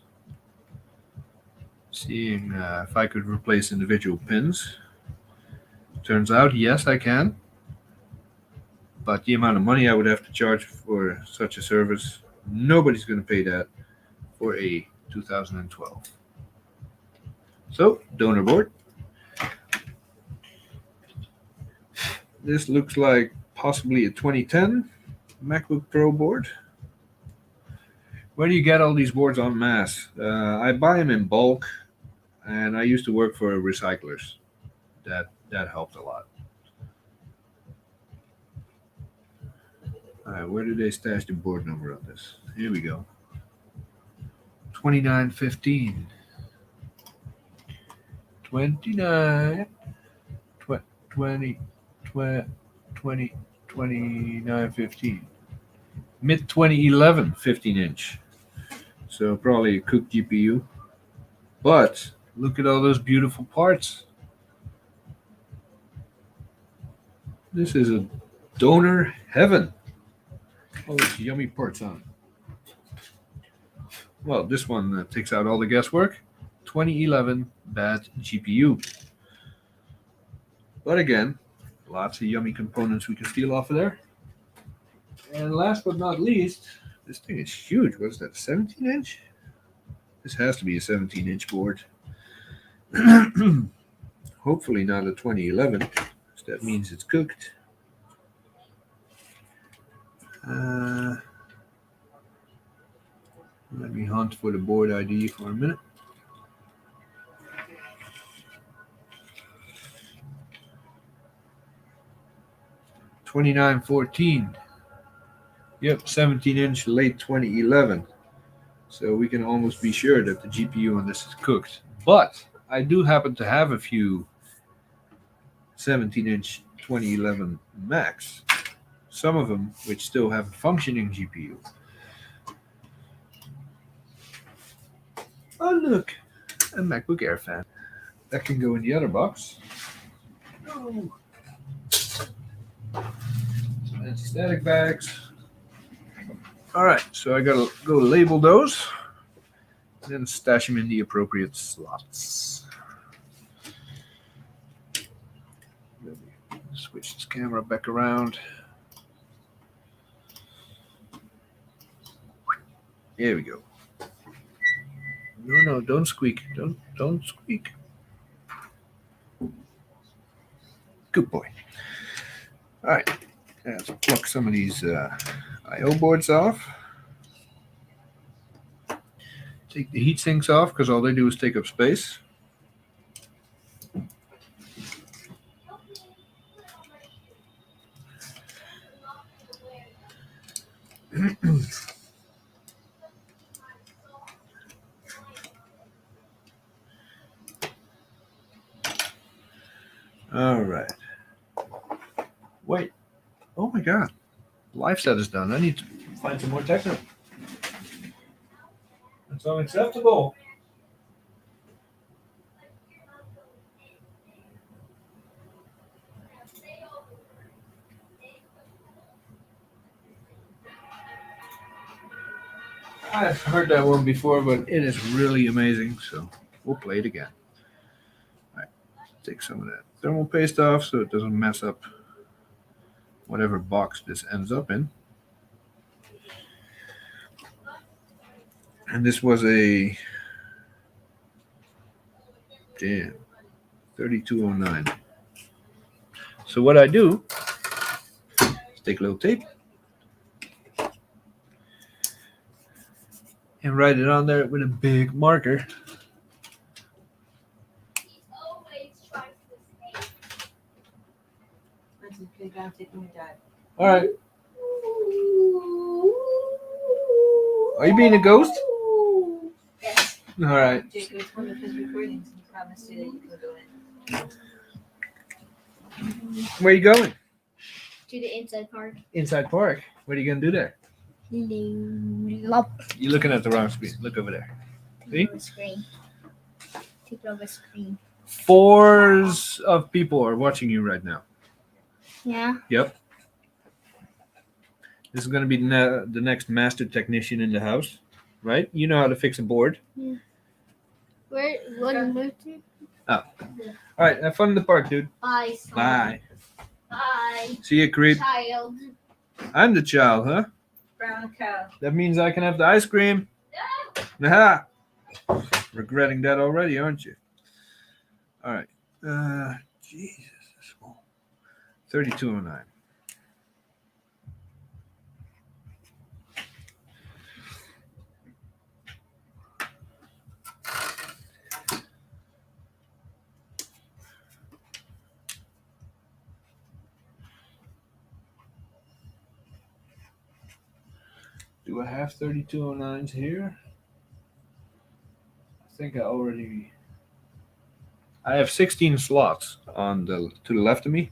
seeing if I could replace individual pins. Turns out, yes, I can. But the amount of money I would have to charge for such a service, nobody's going to pay that for a 2012. So, donor board. This looks like possibly a 2010 MacBook Pro board. Where do you get all these boards en masse? I buy them in bulk, and I used to work for recyclers. That helped a lot. All right, where did they stash the board number on this? Here we go. 2915. 29. 20. 2915. Mid 2011 15-inch. So probably a cooked GPU. But look at all those beautiful parts. This is a donor heaven. All those yummy parts on. Well, this one takes out all the guesswork. 2011 bad GPU. But again, lots of yummy components we can steal off of there. And last but not least, this thing is huge. What is that, a 17-inch? This has to be a 17-inch board. Hopefully not a 2011, because that means it's cooked. Let me hunt for the board ID for a minute. $29.14. Yep, 17-inch, late 2011. So we can almost be sure that the GPU on this is cooked. But I do happen to have a few 17-inch 2011 Macs. Some of them which still have a functioning GPU. Oh, look, a MacBook Air fan. That can go in the other box. Oh. And static bags. All right, so I gotta go label those. and stash them in the appropriate slots. Let me switch this camera back around. There we go. No, don't squeak. Don't squeak. Good boy. All right, let's pluck some of these I/O boards off. Take the heat sinks off because all they do is take up space. All right. Wait. Oh my God. Live set is done. I need to find some more techno. That's unacceptable. I've heard that one before, but it is really amazing. So we'll play it again. All right. Take some of that thermal paste off so it doesn't mess up whatever box this ends up in. And this was a 3209. So what I do is take a little tape and write it on there with a big marker. I'm taking my dad. All right. Are you being a ghost? Yes. All right. Jake, it was one of his recordings and he promised you that you could go in. Where are you going? To the inside park. Inside park. What are you going to do there? Lop. You're looking at the wrong screen. Look over there. See? Screen. Take over screen. 4s of people are watching you right now. Yeah. Yep. This is going to be the next master technician in the house, right? You know how to fix a board. Yeah. Where? What? To? All right. Have fun in the park, dude. Bye. Son. Bye. Bye. See you, creep. Child. I'm the child, huh? Brown cow. That means I can have the ice cream. Aha! Regretting that already, aren't you? All right. Jesus. 3209. Do I have 3209s here? I think I have 16 slots to the left of me,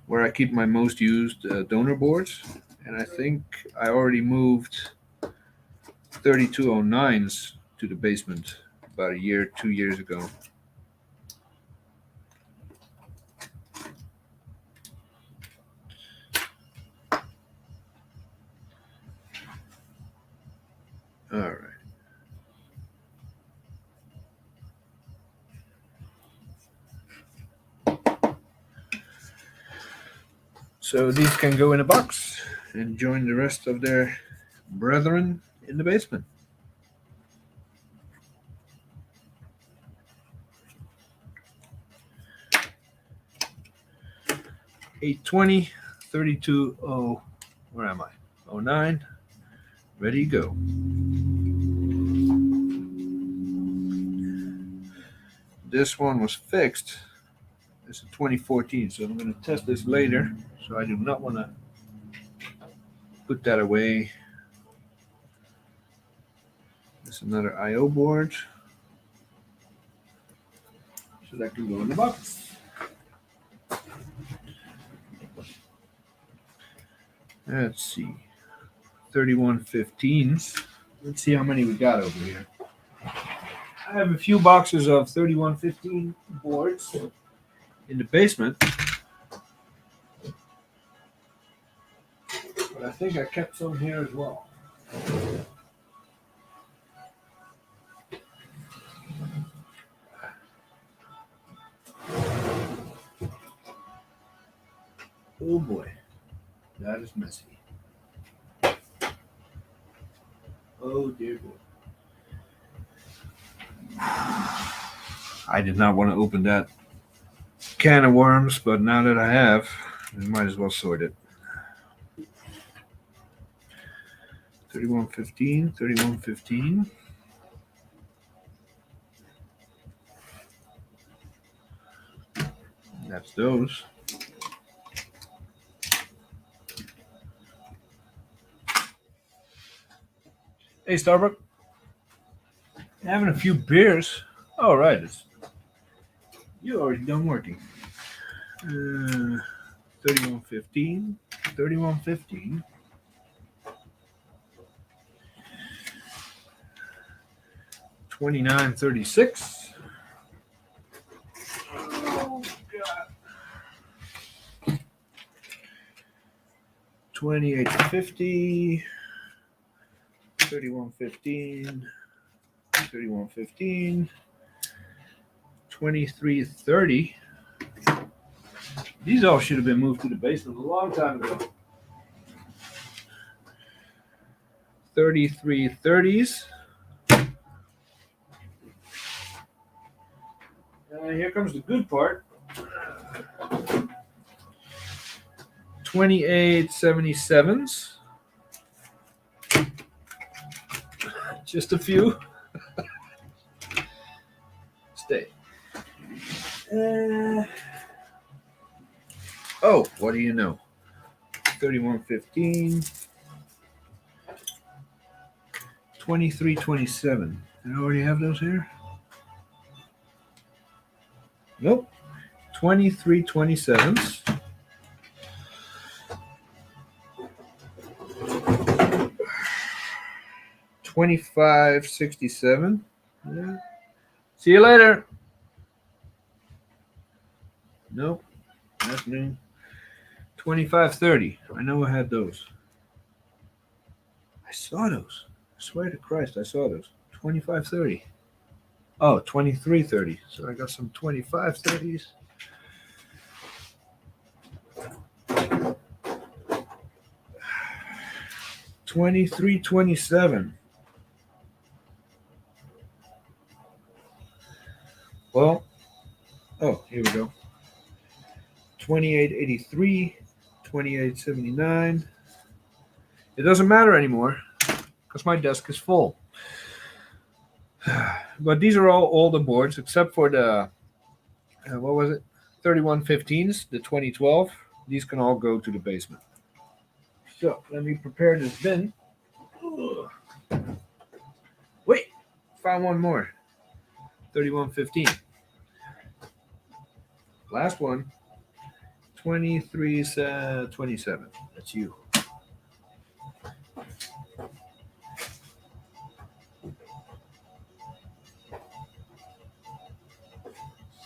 where I keep my most used donor boards, and I think I already moved 3209s to the basement about 2 years ago. All right. So these can go in a box and join the rest of their brethren in the basement. $820, 32, where am I? 09, ready, go. This one was fixed. It's a 2014, so I'm going to test this later. So I do not want to put that away. This is another I/O board. So that can go in the box. Let's see. 3115s. Let's see how many we got over here. I have a few boxes of 3115 boards in the basement. But I think I kept some here as well. Oh boy, that is messy. Oh dear boy. I did not want to open that can of worms, but now that I have, I might as well sort it. 3115, 3115. That's those. Hey, Starbucks. Having a few beers. All right, you already done working. 3115, 3115. 2936. Oh God. 2850. 3115. 3115. 2330. These all should have been moved to the basement a long time ago. 3330s. Here comes the good part. 2877s. Just a few. Stay. Oh, what do you know? 3115. 2327. Did I already have those here? Nope. 2327s. 2567. Yeah. See you later. Nope. That's new. 2530. I know I had those. I saw those. I swear to Christ, I saw those. 2530. Oh, 2330. So I got some 2530s. $23.27. Well, oh, here we go. $28.83, $28.79. It doesn't matter anymore because my desk is full. But these are all older boards except for the, what was it? 3115s, the 2012. These can all go to the basement. So let me prepare this bin. Ugh. Wait, found one more. 3115. Last one. 2327. That's you.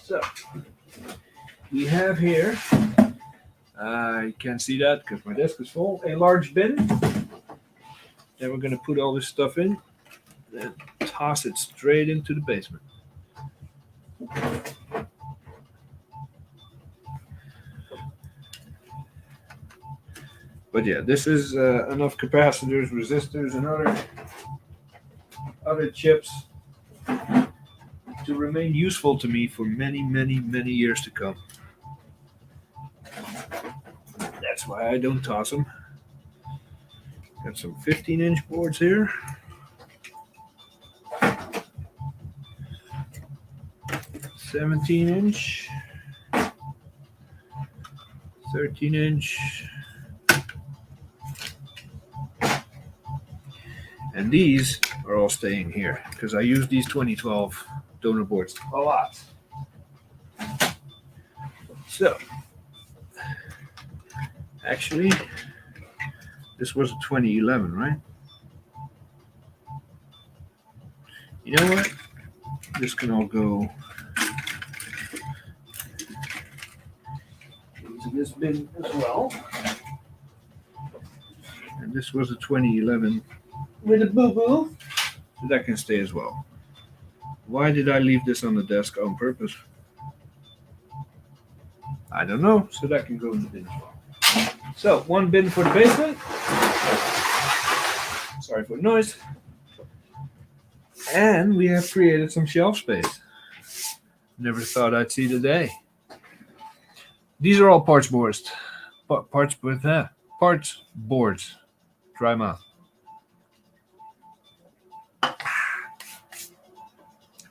So we have here, I can't see that because my desk is full, a large bin. Then we're going to put all this stuff in and toss it straight into the basement. But yeah, this is enough capacitors, resistors, and other chips to remain useful to me for many, many, many years to come. That's why I don't toss them. Got some 15-inch boards here. 17-inch. 13-inch. And these are all staying here because I use these 2012 donor boards a lot. So, actually, this was a 2011, right? You know what? This can all go into this bin as well. And this was a 2011 with a boo-boo. So that can stay as well. Why did I leave this on the desk on purpose? I don't know. So that can go in the bin as well. So, one bin for the basement. Sorry for the noise. And we have created some shelf space. Never thought I'd see the day. These are all parts boards. Parts boards. Dry mouth.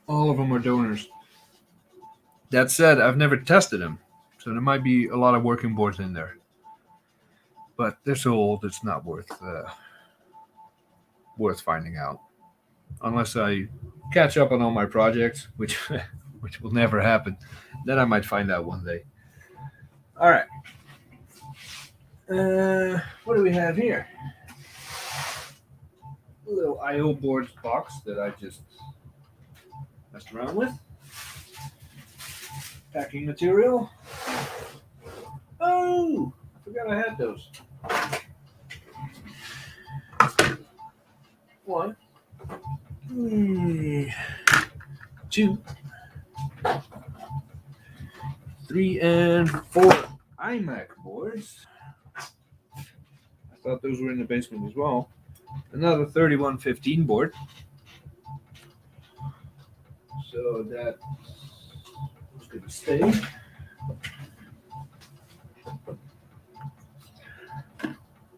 All of them are donors. That said, I've never tested them, so there might be a lot of working boards in there. But they're so old, it's not worth finding out. Unless I catch up on all my projects, which will never happen. Then I might find out one day. All right. What do we have here? A little IO boards box that I just messed around with. Packing material. Oh, I forgot I had those. 1, 2, 3, and 4 iMac boards. I thought those were in the basement as well. Another 3115 board. So that is going to stay.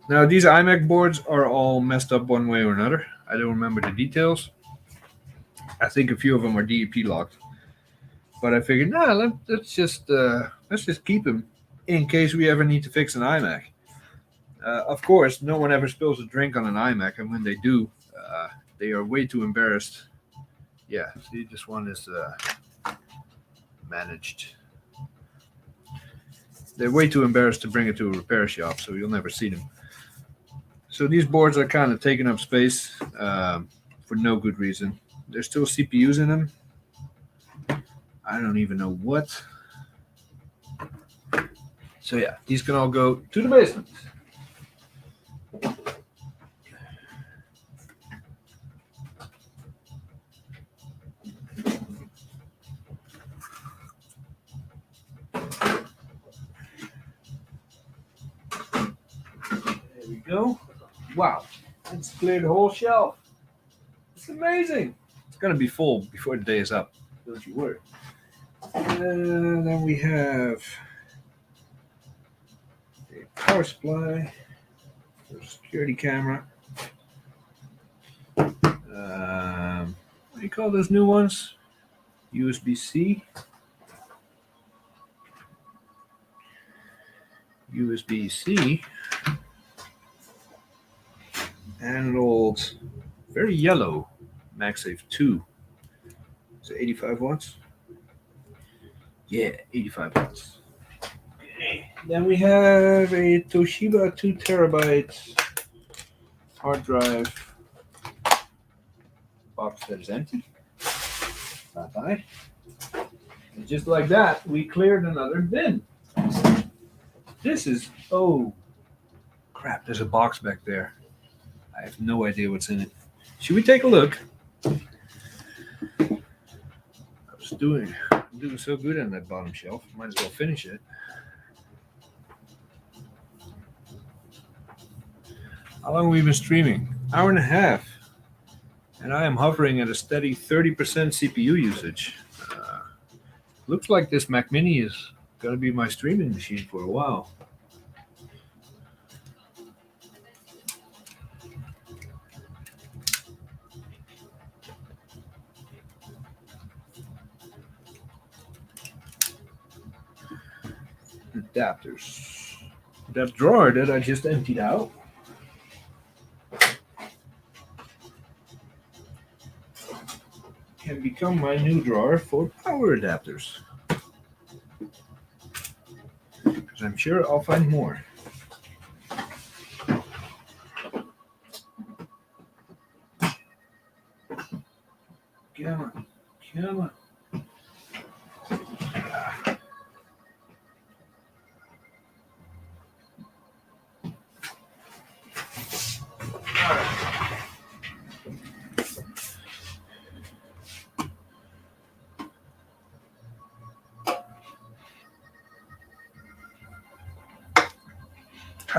Now these iMac boards are all messed up one way or another. I don't remember the details. I think a few of them are DEP locked. But I figured, let's just keep them in case we ever need to fix an iMac. Of course, no one ever spills a drink on an iMac, and when they do, they are way too embarrassed. Yeah, see, this one is managed. They're way too embarrassed to bring it to a repair shop, so you'll never see them. So these boards are kind of taking up space for no good reason. There's still CPUs in them. I don't even know what. So yeah, these can all go to the basement. There we go. Wow, it's cleared the whole shelf. It's amazing. It's gonna be full before the day is up. Don't you worry. And then we have a power supply, a security camera. What do you call those new ones? USB-C. USB-C. And an old, very yellow MagSafe 2. Is it 85 watts? Yeah, 85 watts. Okay. Then we have a Toshiba 2 terabyte hard drive box that is empty. Bye-bye. And just like that, we cleared another bin. This is, oh, crap, there's a box back there. I have no idea what's in it. Should we take a look? I'm doing so good on that bottom shelf. Might as well finish it. How long have we been streaming? Hour and a half. And I am hovering at a steady 30% CPU usage. Looks like this Mac Mini is going to be my streaming machine for a while. Adapters. That drawer that I just emptied out. Can become my new drawer for power adapters. Because I'm sure I'll find more. Come on. Come on.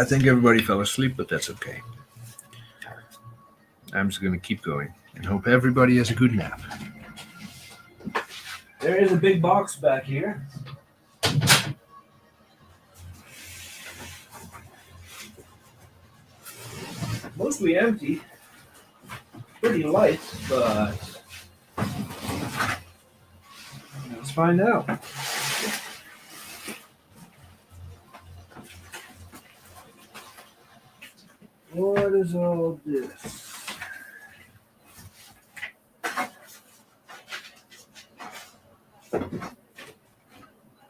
I think everybody fell asleep, but that's okay. I'm just going to keep going and hope everybody has a good nap. There is a big box back here. Mostly empty. Pretty light, but let's find out. What is all this?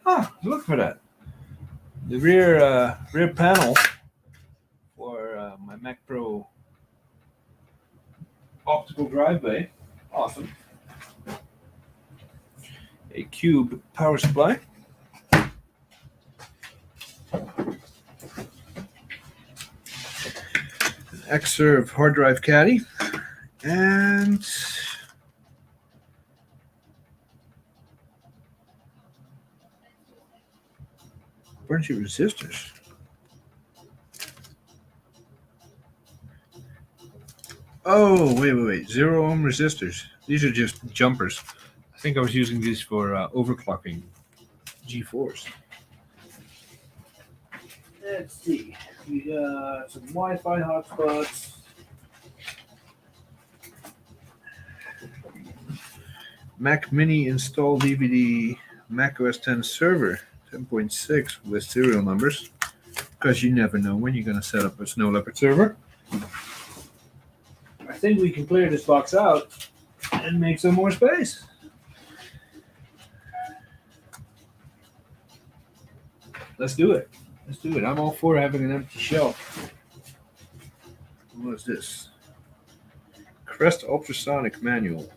Ah, look for that. The rear panel for my Mac Pro optical drive bay. Awesome. A Cube power supply. An Xserve hard drive caddy. And a bunch of resistors. Oh, wait. 0 ohm resistors. These are just jumpers. I think I was using these for overclocking G4s. Let's see. We got some Wi-Fi hotspots. Mac Mini install DVD Mac OS X server 10.6 with serial numbers. Because you never know when you're going to set up a Snow Leopard server. I think we can clear this box out and make some more space. Let's do it. I'm all for having an empty shelf. What is this? Crest ultrasonic manual.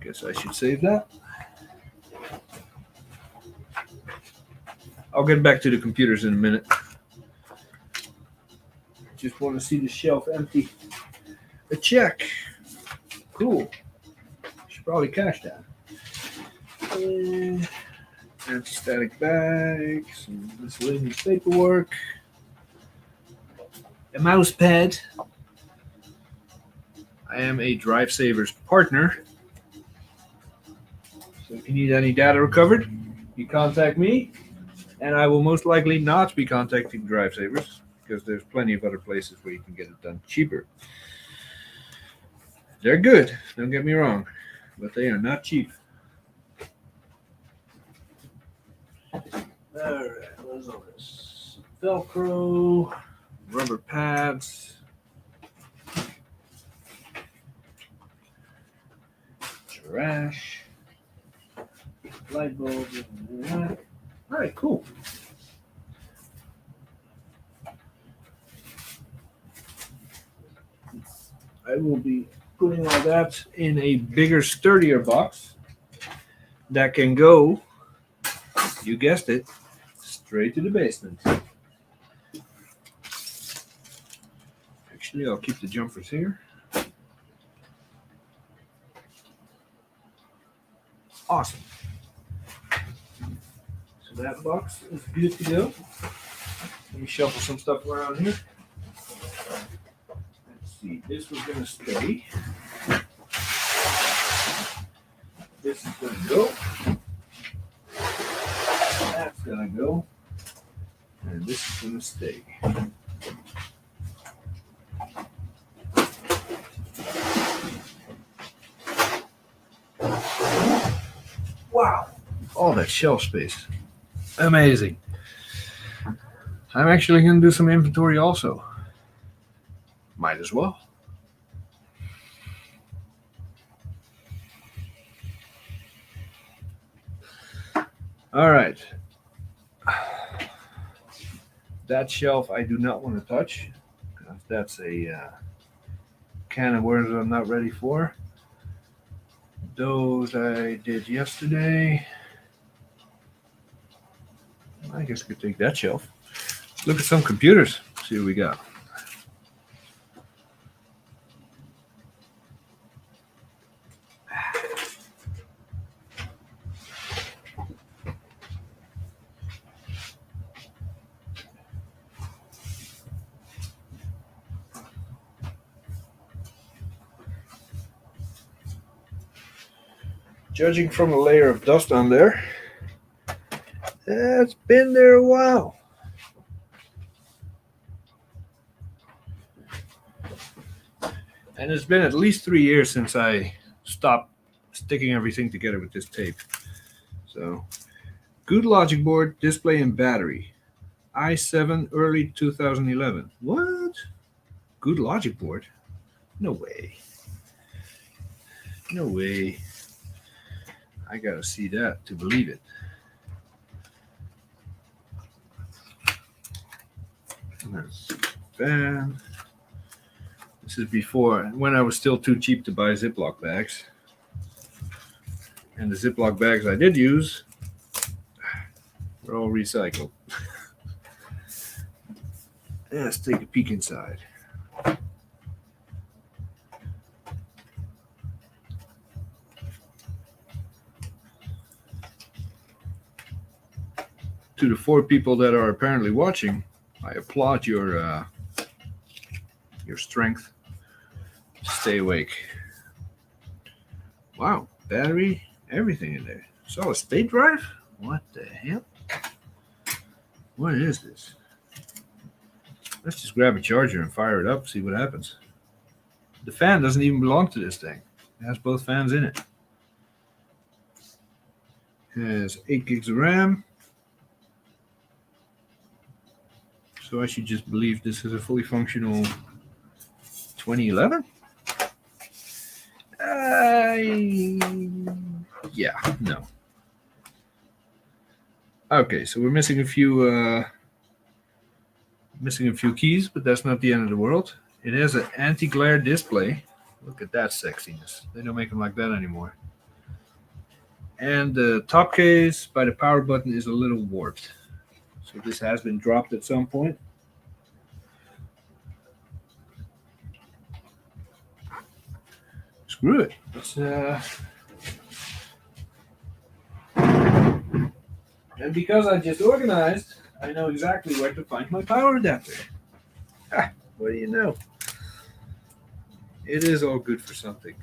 Guess I should save that. I'll get back to the computers in a minute. Just want to see the shelf empty. A check. Cool. Should probably cash that. Anti-static bag. Some miscellaneous paperwork. A mouse pad. I am a Drive Savers partner. So if you need any data recovered, you contact me. And I will most likely not be contacting Drive Savers, because there's plenty of other places where you can get it done cheaper. They're good, don't get me wrong, but they are not cheap. Alright, what is all this? Velcro, rubber pads, trash, light bulbs, alright, cool. I will be putting all that in a bigger, sturdier box that can go, you guessed it, straight to the basement. Actually, I'll keep the jumpers here. Awesome. So that box is good to go. Let me shuffle some stuff around here. See, this was going to stay. This is going to go. That's going to go. And this is going to stay. Wow. All that shelf space. Amazing. I'm actually going to do some inventory also. Might as well. All right. That shelf I do not want to touch. That's a can of worms I'm not ready for. Those I did yesterday. I guess I could take that shelf. Look at some computers. See what we got. Judging from a layer of dust on there, it's been there a while. And it's been at least 3 years since I stopped sticking everything together with this tape. So, good logic board, display, and battery. i7 early 2011. What? Good logic board? No way. No way. I gotta see that to believe it. That's fan. This is before, when I was still too cheap to buy Ziploc bags. And the Ziploc bags I did use were all recycled. Let's take a peek inside. To the 4 people that are apparently watching, I applaud your strength to stay awake. Wow, battery, everything in there. Solid state drive? What the hell? What is this? Let's just grab a charger and fire it up, see what happens. The fan doesn't even belong to this thing. It has both fans in it. It has 8 gigs of RAM. So I should just believe this is a fully functional 2011? Yeah, no. Okay, so we're missing a few keys, but that's not the end of the world. It has an anti-glare display. Look at that sexiness. They don't make them like that anymore. And the top case by the power button is a little warped. So this has been dropped at some point. Screw it. And because I just organized, I know exactly where to find my power adapter. What do you know? It is all good for something.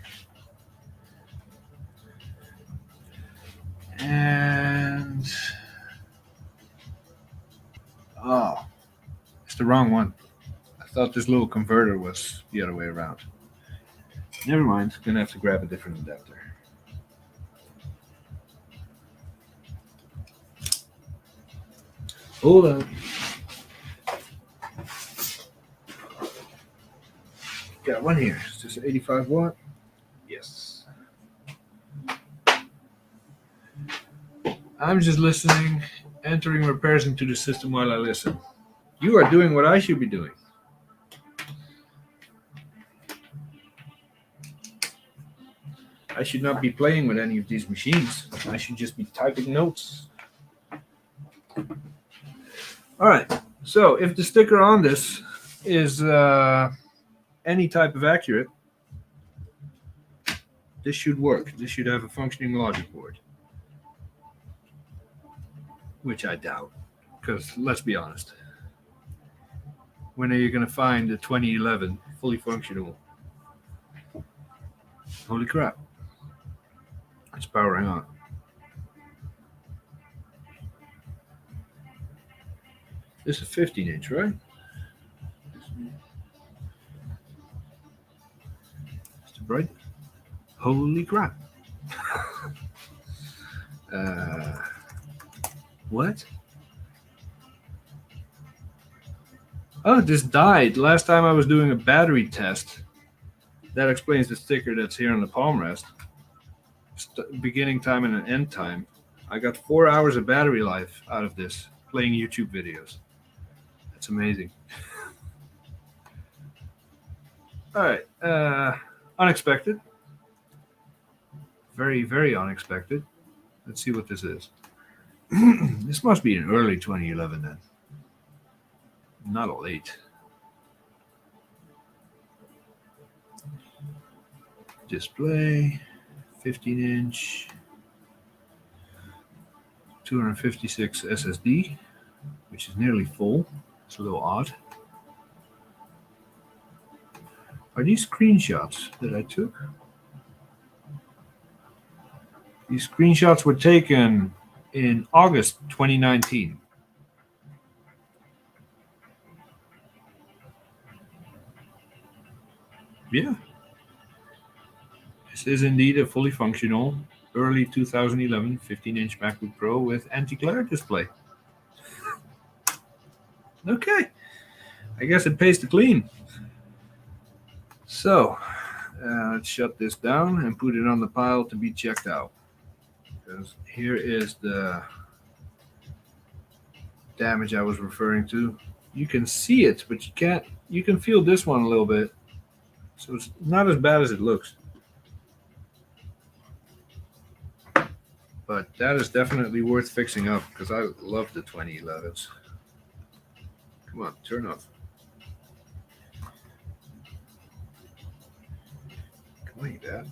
And it's the wrong one. I thought this little converter was the other way around. Never mind, gonna have to grab a different adapter. Hold on. Got one here. Is this 85 watt? Yes. I'm just listening, entering repairs into the system while I listen. You are doing what I should be doing. I should not be playing with any of these machines. I should just be typing notes. All right. So if the sticker on this is any type of accurate, this should work. This should have a functioning logic board. Which I doubt. Because let's be honest. When are you going to find a 2011 fully functional? Holy crap. It's powering on. This is 15-inch, right? Is it bright? Holy crap. What? Oh, this died. Last time I was doing a battery test. That explains the sticker that's here on the palm rest. Beginning time and an end time. I got 4 hours of battery life out of this, playing YouTube videos. That's amazing. All right. Unexpected. Very, very unexpected. Let's see what this is. This must be in early 2011 then. Not a late. Display, 15-inch, 256 SSD, which is nearly full. It's a little odd. Are these screenshots that I took? These screenshots were taken in August 2019. Yeah. This is indeed a fully functional early 2011 15-inch MacBook Pro with anti-glare display. Okay. I guess it pays to clean. So, let's shut this down and put it on the pile to be checked out. Because here is the damage I was referring to. You can see it, but you can't. You can feel this one a little bit. So it's not as bad as it looks. But that is definitely worth fixing up because I love the 2011s. Come on, turn off. Come on, Dad.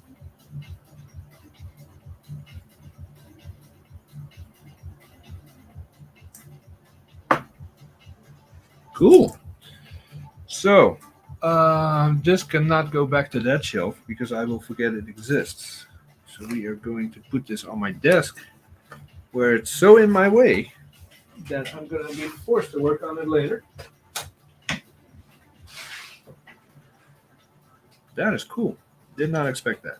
Cool. So, this cannot go back to that shelf because I will forget it exists. So we are going to put this on my desk where it's so in my way that I'm going to be forced to work on it later. That is cool. Did not expect that.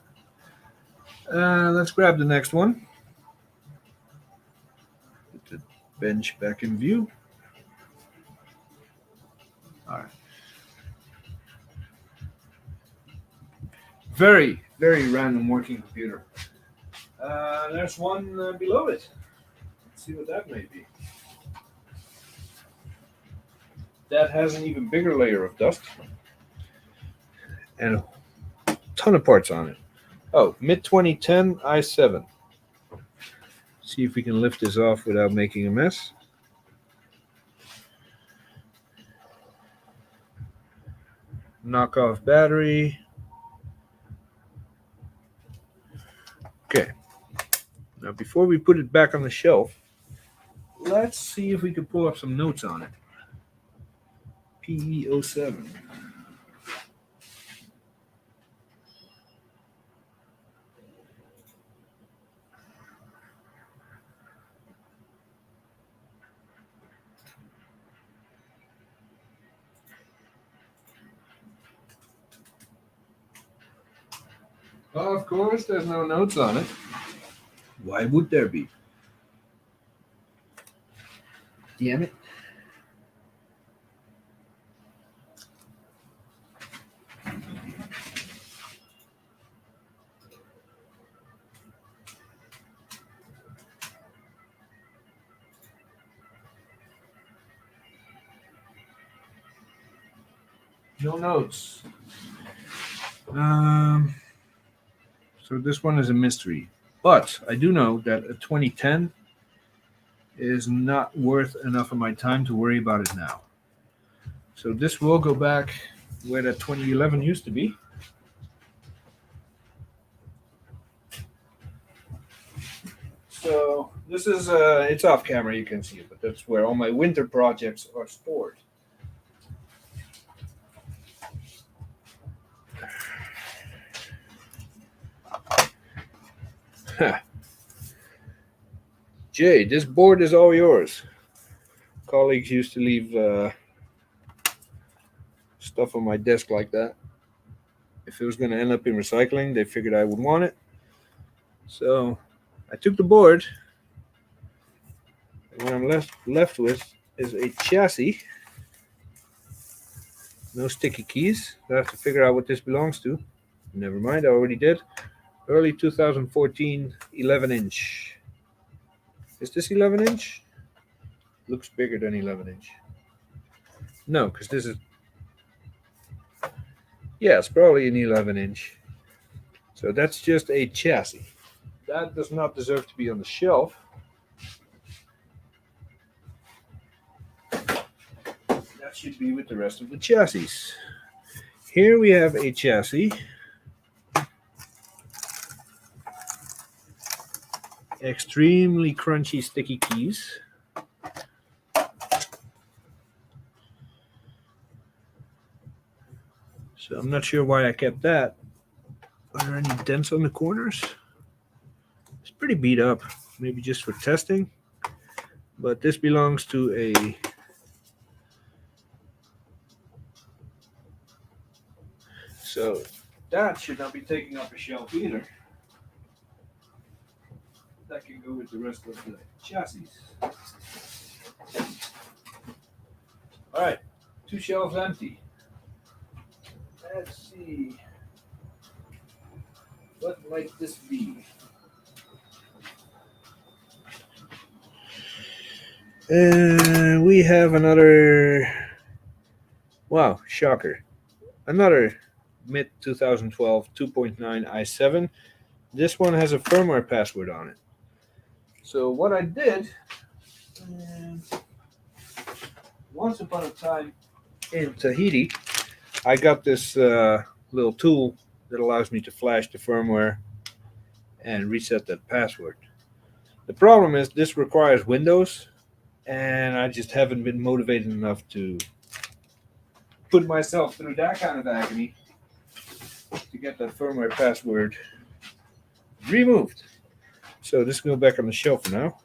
Let's grab the next one. Put the bench back in view. All right. Very, very random working computer. There's one below it. Let's see what that may be. That has an even bigger layer of dust. And a ton of parts on it. Oh, mid-2010 i7. See if we can lift this off without making a mess. Knockoff battery. Okay. Now, before we put it back on the shelf, let's see if we can pull up some notes on it. PE07. Of course, there's no notes on it. Why would there be? Damn it. No notes. So this one is a mystery. But I do know that a 2010 is not worth enough of my time to worry about it now. So this will go back where that 2011 used to be. So this is, it's off camera, you can see it, but that's where all my winter projects are stored. Jay, this board is all yours. Colleagues used to leave stuff on my desk like that. If it was going to end up in recycling, they figured I would want it. So I took the board. And what I'm left with is a chassis. No sticky keys. I have to figure out what this belongs to. Never mind, I already did. Early 2014 11-inch. Is this 11-inch? Looks bigger than 11-inch. No, because this is... Yeah, it's probably an 11-inch. So that's just a chassis. That does not deserve to be on the shelf. That should be with the rest of the chassis. Here we have a chassis. Extremely crunchy sticky keys. So I'm not sure why I kept that. Are there any dents on the corners? It's pretty beat up, maybe just for testing. But this belongs to a so that should not be taking up a shelf either. That can go with the rest of the chassis. All right, 2 shelves empty. Let's see. What might this be? We have another. Wow, shocker. Another mid 2012 2.9 i7. This one has a firmware password on it. So what I did, once upon a time in Tahiti, I got this little tool that allows me to flash the firmware and reset that password. The problem is this requires Windows, and I just haven't been motivated enough to put myself through that kind of agony to get that firmware password removed. So this can go back on the shelf for now.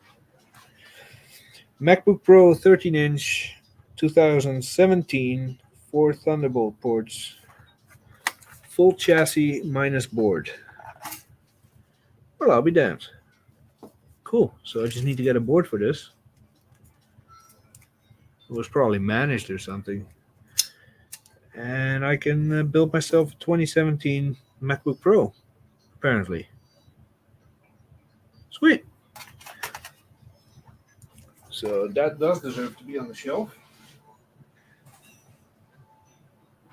MacBook Pro 13-inch 2017, 4 Thunderbolt ports, full chassis minus board. Well, I'll be damned. Cool. So I just need to get a board for this. It was probably managed or something. And I can build myself a 2017 MacBook Pro, apparently. Sweet. So that does deserve to be on the shelf.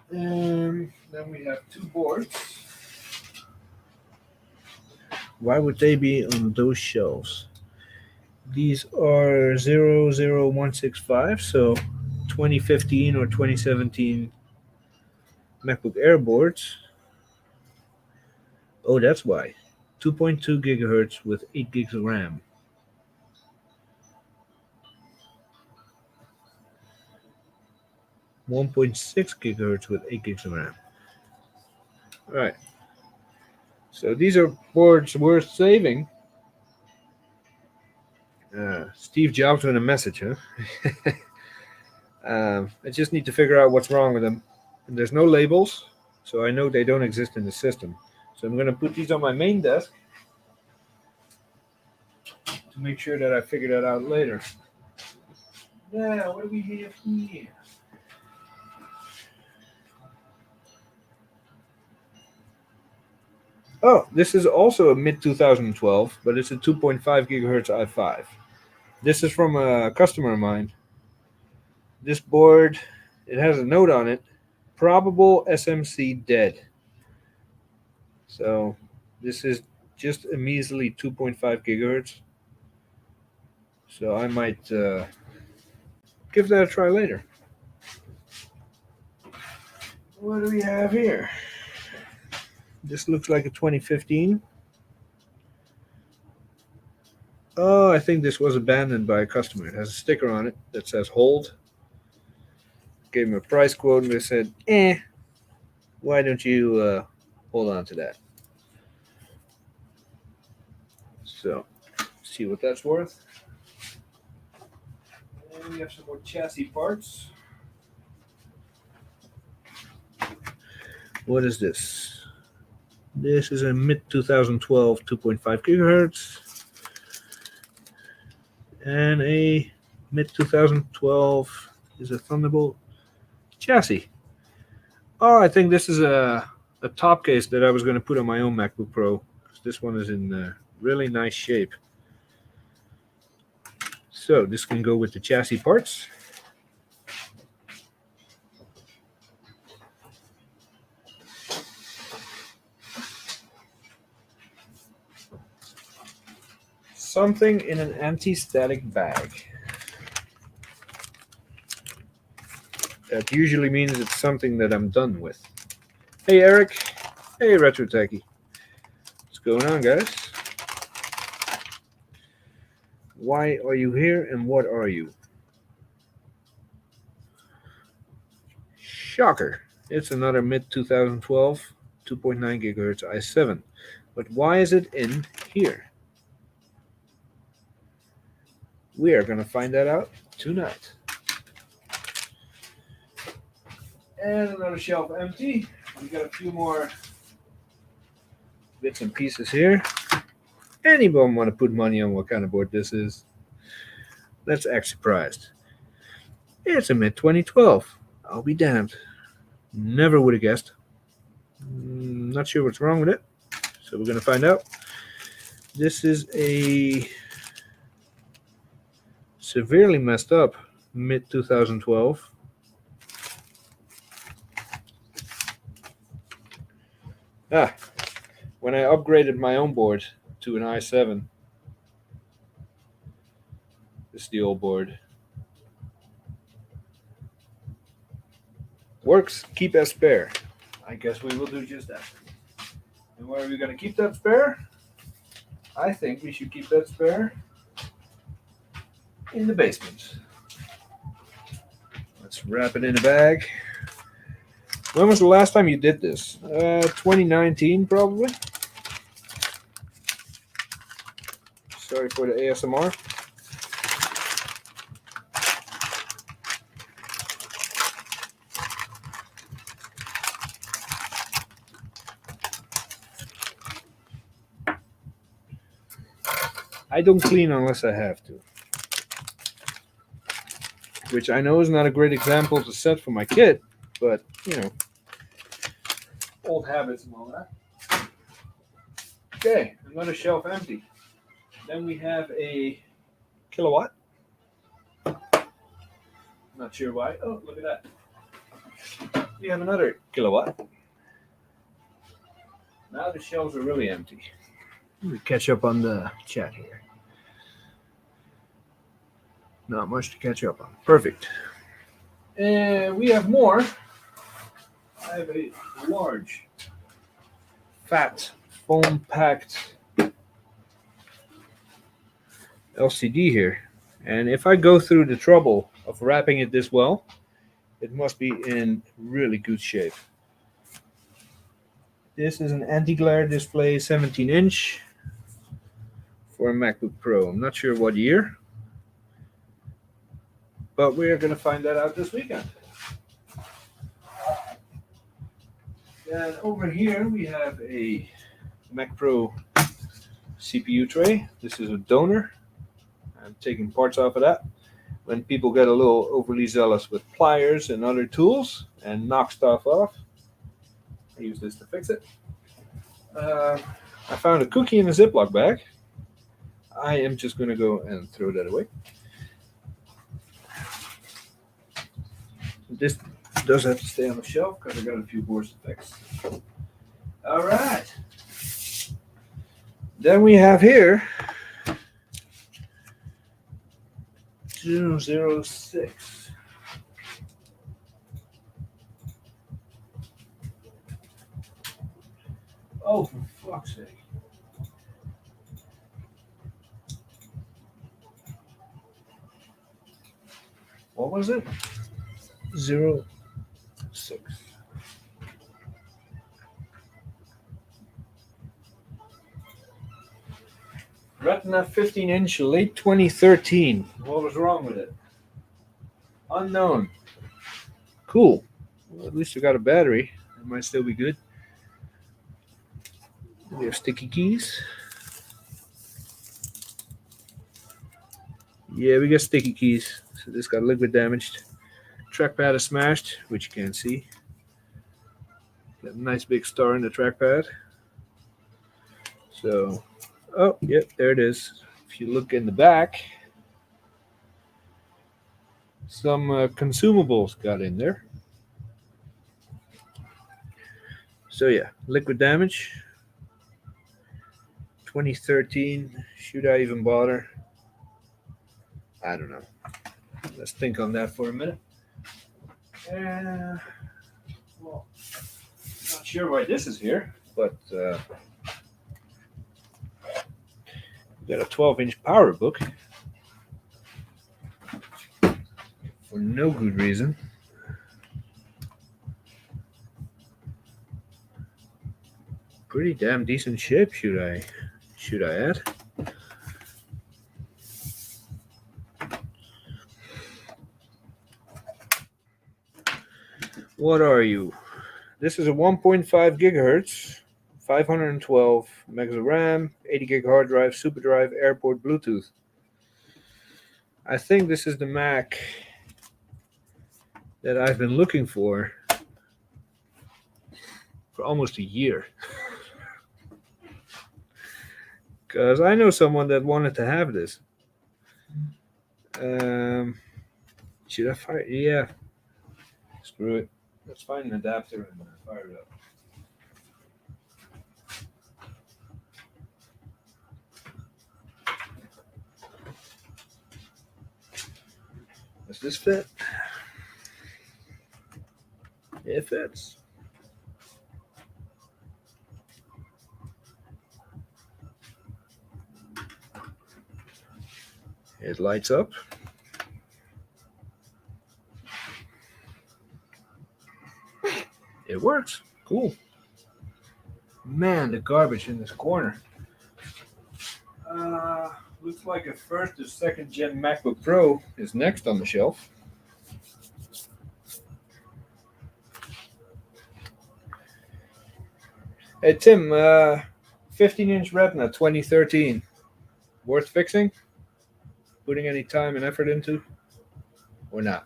And then we have 2 boards. Why would they be on those shelves? These are 00165, so 2015 or 2017 MacBook Air boards. Oh, that's why. 2.2 gigahertz with 8 gigs of RAM. .6 gigahertz with 8 gigs of RAM. All right. So these are boards worth saving. Steve Jobs with a message, huh? I just need to figure out what's wrong with them. And there's no labels, so I know they don't exist in the system. So I'm going to put these on my main desk to make sure that I figure that out later. Yeah, what do we have here? Oh, this is also a mid 2012, but it's a 2.5 gigahertz i5. This is from a customer of mine. This board, it has a note on it, probable SMC dead. So this is just a measly 2.5 gigahertz. So I might give that a try later. What do we have here? This looks like a 2015. Oh, I think this was abandoned by a customer. It has a sticker on it that says hold. Gave him a price quote and they said, why don't you hold on to that? So, see what that's worth. And we have some more chassis parts. What is this? This is a mid 2012 2.5 gigahertz. And a mid 2012 is a Thunderbolt chassis. Oh, I think this is a top case that I was going to put on my own MacBook Pro. This one is in really nice shape. So this can go with the chassis parts. Something in an anti-static bag. That usually means it's something that I'm done with. Hey Eric. Hey Retro Techie. What's going on, guys? Why are you here and what are you? Shocker. It's another mid 2012 2.9 gigahertz i7. But why is it in here? We are going to find that out tonight. And another shelf empty. We got a few more bits and pieces here. Anyone want to put money on what kind of board this is? Let's act surprised. It's a mid-2012. I'll be damned. Never would have guessed. Not sure what's wrong with it. So we're going to find out. This is a severely messed up mid-2012. When I upgraded my own board to an i7, this is the old board. Works, keep as spare. I guess we will do just that. And where are we going to keep that spare? I think we should keep that spare in the basement. Let's wrap it in a bag. When was the last time you did this? 2019 probably. Sorry for the ASMR. I don't clean unless I have to. Which I know is not a great example to set for my kid, but, you know, old habits and all that. Okay, another shelf empty. Then we have a kilowatt. Not sure why. Oh, look at that. We have another kilowatt. Now the shelves are really empty. Let me catch up on the chat here. Not much to catch up on. Perfect. And we have more. I have a large, fat, foam-packed LCD here. And if I go through the trouble of wrapping it this well, it must be in really good shape. This is an anti-glare display, 17-inch for a MacBook Pro. I'm not sure what year, but we're going to find that out this weekend. And over here we have a Mac Pro CPU tray. This is a donor. I'm taking parts off of that. When people get a little overly zealous with pliers and other tools and knock stuff off, I use this to fix it. I found a cookie in a Ziploc bag. I am just going to go and throw that away. This does have to stay on the shelf because I got a few boards to fix. All right. Then we have here 006. Oh, for fuck's sake. What was it? 06. Retina 15-inch, late 2013. What was wrong with it? Unknown. Cool. Well, at least we got a battery. It might still be good. We have sticky keys. Yeah, we got sticky keys. So this got liquid damaged. Trackpad is smashed, which you can't see. Got a nice big star in the trackpad. So, oh, yep, there it is. If you look in the back, some consumables got in there. So yeah, liquid damage. 2013. Should I even bother? I don't know. Let's think on that for a minute. Well, not sure why this is here, but we got a 12-inch power book for no good reason. Pretty damn decent shape, should I add? What are you? This is a 1.5 gigahertz, 512 megs of RAM, 80 gig hard drive, super drive, airport, Bluetooth. I think this is the Mac that I've been looking for almost a year. Because I know someone that wanted to have this. Should I fire? Yeah. Screw it. Let's find an adapter and fire it up. Does this fit? It fits. It lights up. It works. Cool. Man, the garbage in this corner. Looks like a first or second gen MacBook Pro is next on the shelf. Hey Tim, 15-inch Retina 2013. Worth fixing? Putting any time and effort into? Or not?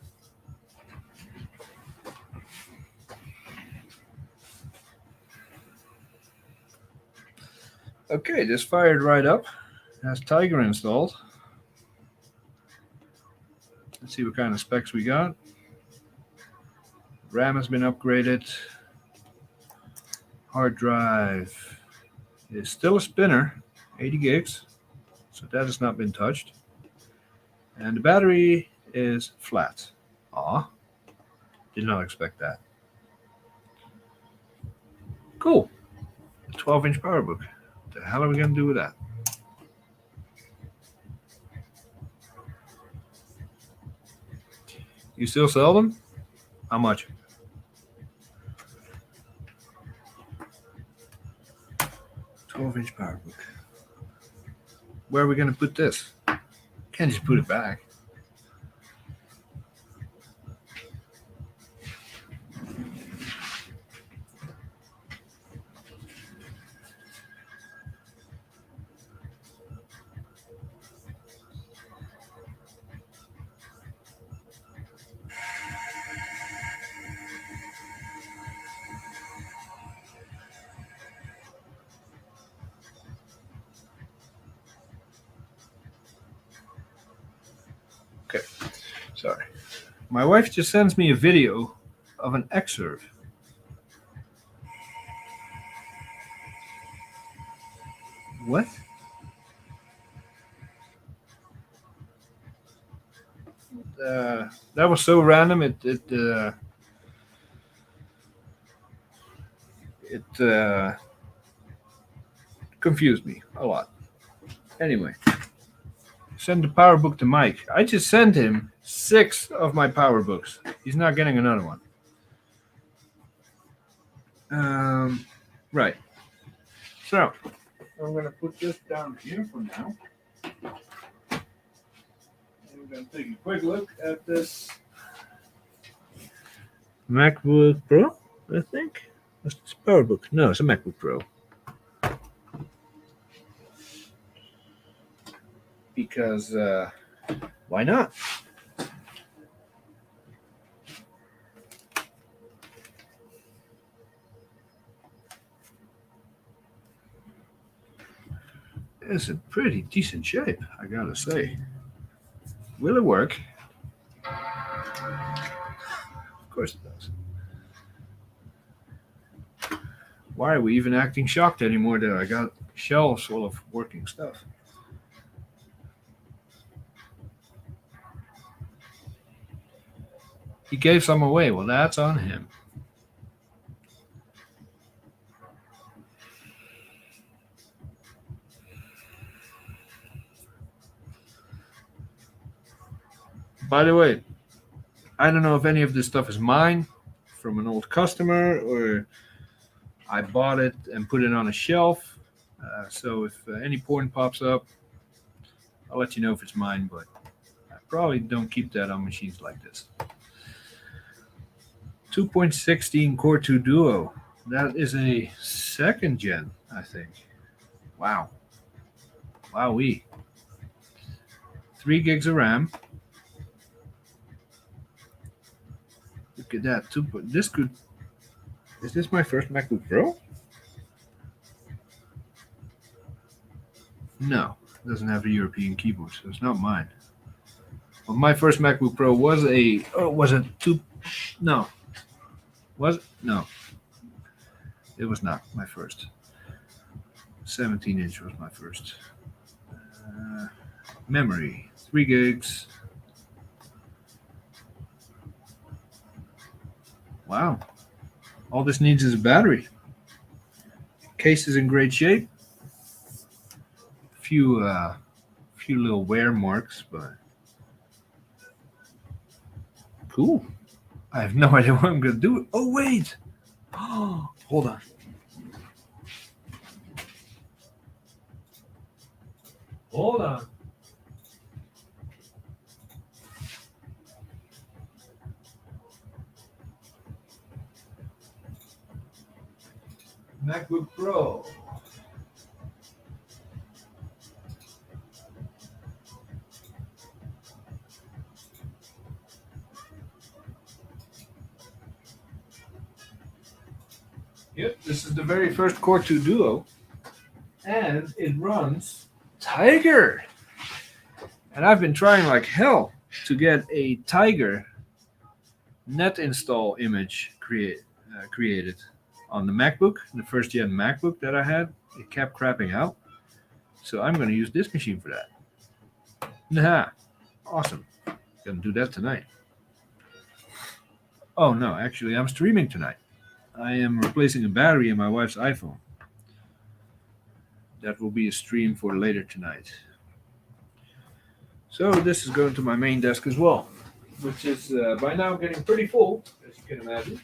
Okay, this fired right up. It has Tiger installed. Let's see what kind of specs we got. RAM has been upgraded. Hard drive is still a spinner, 80 gigs. So that has not been touched. And the battery is flat. Aw, did not expect that. Cool. 12-inch PowerBook. What the hell are we going to do with that? You still sell them? How much? "12-inch PowerBook. Where are we going to put this? Can't just put it back." Okay, sorry. My wife just sends me a video of an Xserve. What? That was so random. It confused me a lot. Anyway, send the PowerBook to Mike. I just sent him 6 of my PowerBooks. He's not getting another one. Right. So, I'm going to put this down here for now. And we're going to take a quick look at this MacBook Pro, I think. What's this PowerBook? No, it's a MacBook Pro. Because, why not? It's in pretty decent shape, I gotta say. Will it work? Of course it does. Why are we even acting shocked anymore that I got shelves full of working stuff? He gave some away. Well, that's on him. By the way, I don't know if any of this stuff is mine from an old customer or I bought it and put it on a shelf. So if any porn pops up, I'll let you know if it's mine, but I probably don't keep that on machines like this. 2.16 Core 2 Duo. That is a second gen, I think. Wow. Wowee. 3 gigs of RAM. Look at that. This could. Is this my first MacBook Pro? No, it doesn't have a European keyboard, so it's not mine. Well, my first MacBook Pro was a. Oh, was it two? No. Was it? No. It was not my first. 17-inch was my first. Memory, 3 gigs. Wow. All this needs is a battery. Case is in great shape. Few little wear marks, but cool. I have no idea what I'm gonna do. Oh wait. Oh, hold on. Hold on. MacBook Pro. Yep, this is the very first Core 2 Duo, and it runs Tiger. And I've been trying like hell to get a Tiger net install image created on the MacBook, the first gen MacBook that I had. It kept crapping out, so I'm going to use this machine for that. Nah, awesome. Gonna do that tonight. Oh no, actually, I'm streaming tonight. I am replacing a battery in my wife's iPhone. That will be a stream for later tonight. So this is going to my main desk as well, which is by now getting pretty full, as you can imagine.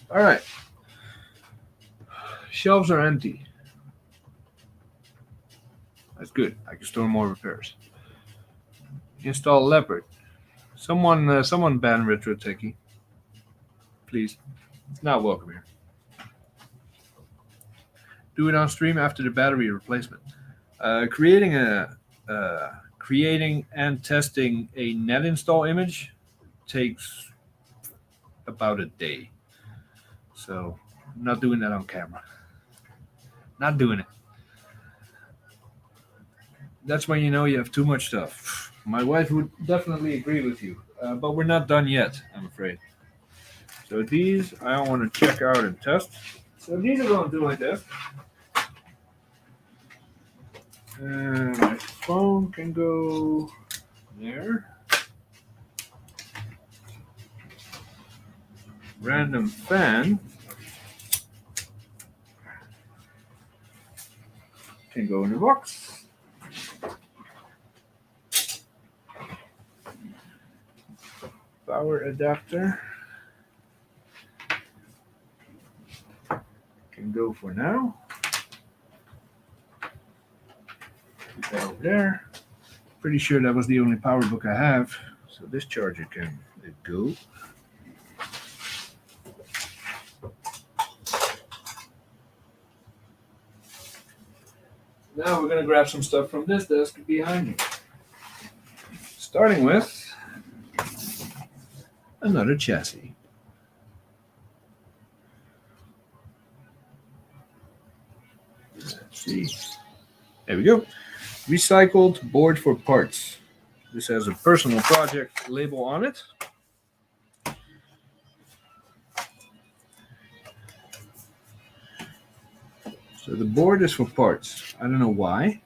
All right. Shelves are empty. That's good. I can store more repairs. Install Leopard. Someone ban Retro Techie. Please. It's not welcome here. Do it on stream after the battery replacement. Creating and testing a net install image takes about a day. So I'm not doing that on camera. Not doing it. That's when you know you have too much stuff. My wife would definitely agree with you, but we're not done yet, I'm afraid. So these I want to check out and test. So these are going to my desk. My phone can go there. Random fan can go in the box. Power adapter can go for now. Put that over there. Pretty sure that was the only power book I have, so this charger can go. Now we're going to grab some stuff from this desk behind me. Starting with another chassis. Let's see. There we go. Recycled board for parts. This has a personal project label on it. So the board is for parts. I don't know why.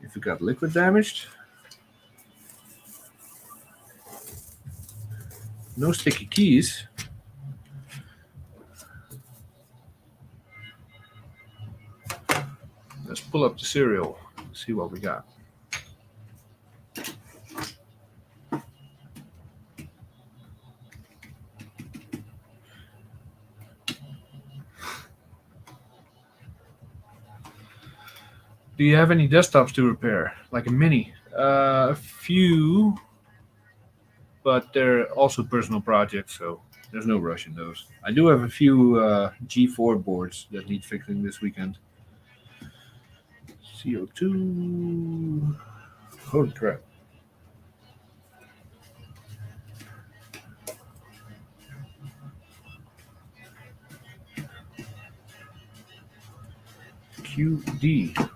If it got liquid damaged. No sticky keys. Let's pull up the serial, see what we got. Do you have any desktops to repair, like a mini? A few but they're also personal projects, so there's no rush in those. I do have a few G4 boards that need fixing this weekend. CO2. Holy crap. QD.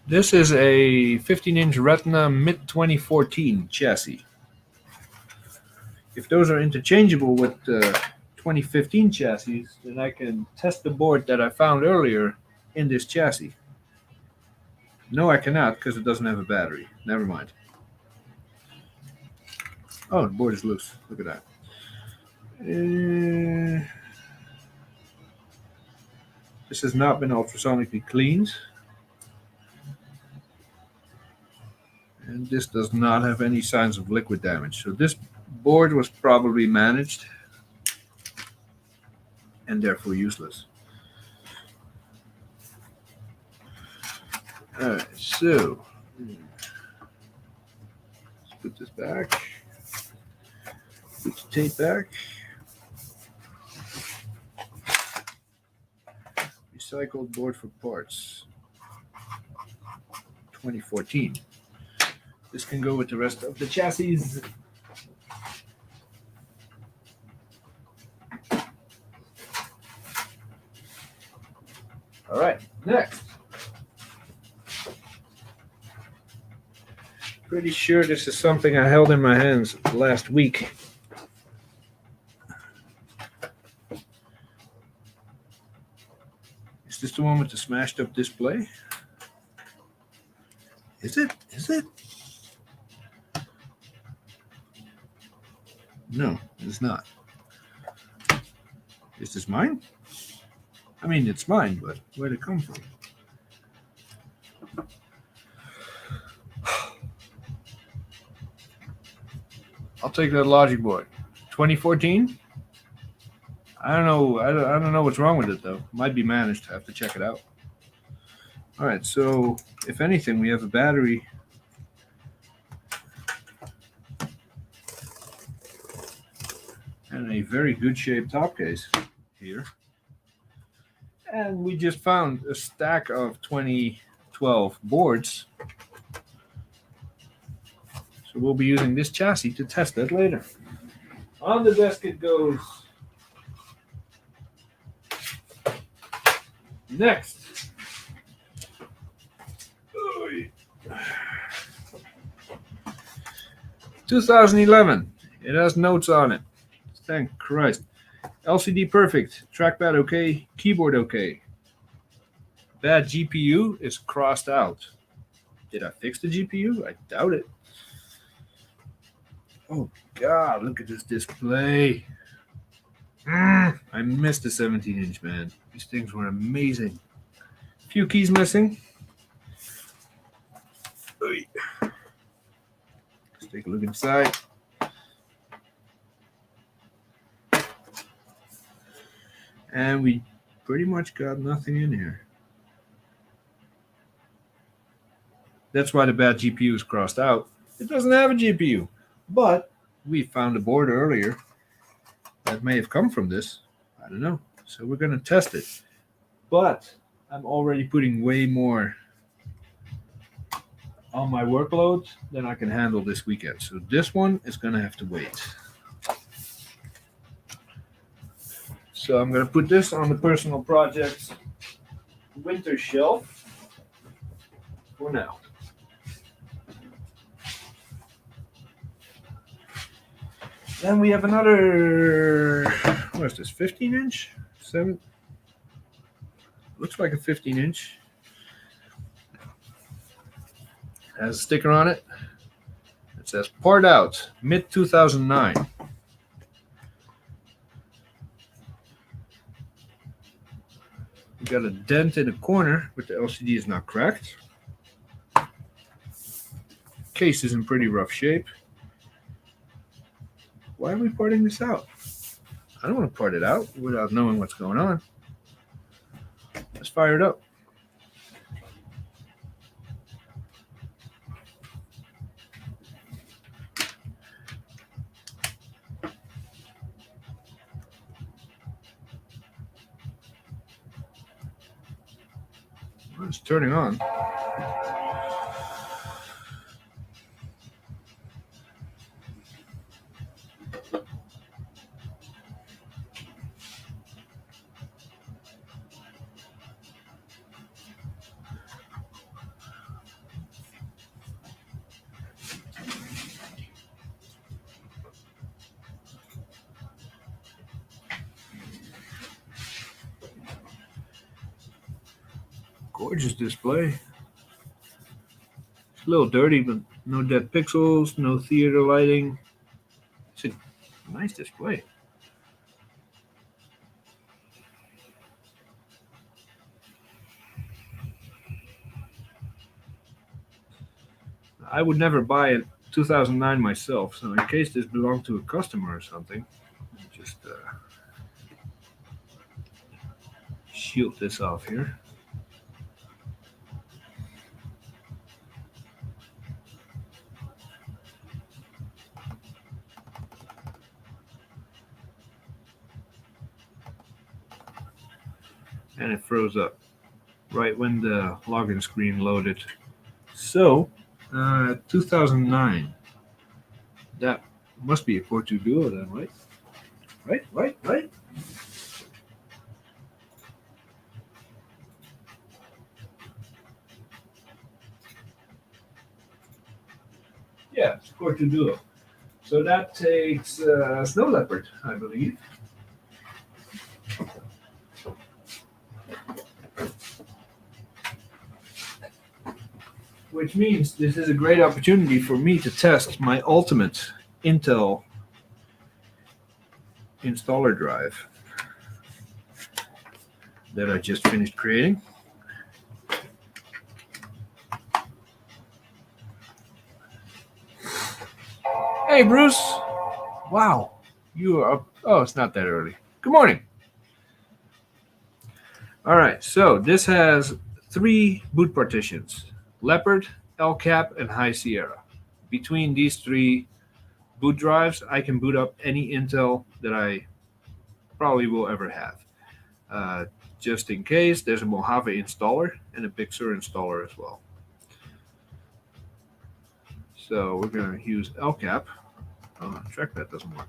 This is a 15-inch Retina mid-2014 chassis. If those are interchangeable with the 2015 chassis, then I can test the board that I found earlier in this chassis. No, I cannot because it doesn't have a battery. Never mind. Oh, the board is loose. Look at that. This has not been ultrasonically cleaned. And this does not have any signs of liquid damage. So this board was probably managed and therefore useless. Alright, so let's put this back. Put the tape back. Recycled board for parts. 2014. This can go with the rest of the chassis. All right, next. Pretty sure this is something I held in my hands last week. Is this the one with the smashed up display? Is it? Is it? No, it's not. Is this mine? I mean, it's mine, but where'd it come from? I'll take that logic board. 2014? I don't know. I don't know what's wrong with it, though. Might be managed. I have to check it out. All right, so if anything, we have a battery. And a very good shaped top case here. And we just found a stack of 2012 boards. So we'll be using this chassis to test it later. On the desk it goes. Next. 2011. It has notes on it. Thank Christ. LCD perfect. Trackpad okay. Keyboard okay. Bad GPU is crossed out. Did I fix the GPU? I doubt it. Oh God, look at this display. I missed the 17-inch, man. These things were amazing. A few keys missing. Let's take a look inside. And we pretty much got nothing in here. That's why the bad GPU is crossed out. It doesn't have a GPU. But we found a board earlier that may have come from this. I don't know. So we're going to test it. But I'm already putting way more on my workload than I can handle this weekend. So this one is going to have to wait. So I'm going to put this on the personal projects winter shelf for now. Then we have another, what is this, 15-inch? 7? Looks like a 15-inch. Has a sticker on it. It says poured out, mid-2009. We got a dent in the corner, but the LCD is not cracked. Case is in pretty rough shape. Why are we parting this out? I don't want to part it out without knowing what's going on. Let's fire it up. It's turning on. Gorgeous display. It's a little dirty, but no dead pixels, no theater lighting. It's a nice display. I would never buy a 2009 myself, so in case this belonged to a customer or something, just shield this off here. And it froze up right when the login screen loaded. So, 2009. That must be a Core 2 Duo then, right? Right? Yeah, it's a Core 2 Duo. So that takes Snow Leopard, I believe. Which means this is a great opportunity for me to test my ultimate Intel installer drive that I just finished creating. Hey, Bruce. Wow. You are up. Oh, it's not that early. Good morning. All right. So this has 3 boot partitions: Leopard, El Cap, and High Sierra. Between these 3 boot drives, I can boot up any Intel that I probably will ever have. Just in case, there's a Mojave installer and a Big Sur installer as well. So we're going to use El Cap. Oh, trackpad doesn't work.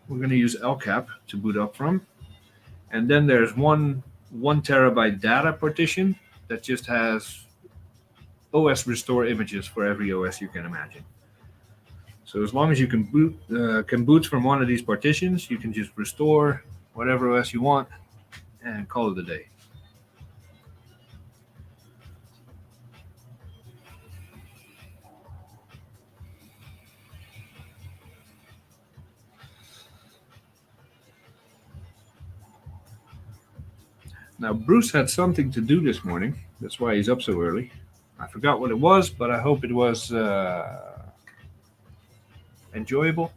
We're going to use El Cap to boot up from. And then there's one terabyte data partition that just has OS restore images for every OS you can imagine. So as long as you can boot from one of these partitions, you can just restore whatever OS you want and call it a day. Now, Bruce had something to do this morning. That's why he's up so early. I forgot what it was, but I hope it was enjoyable.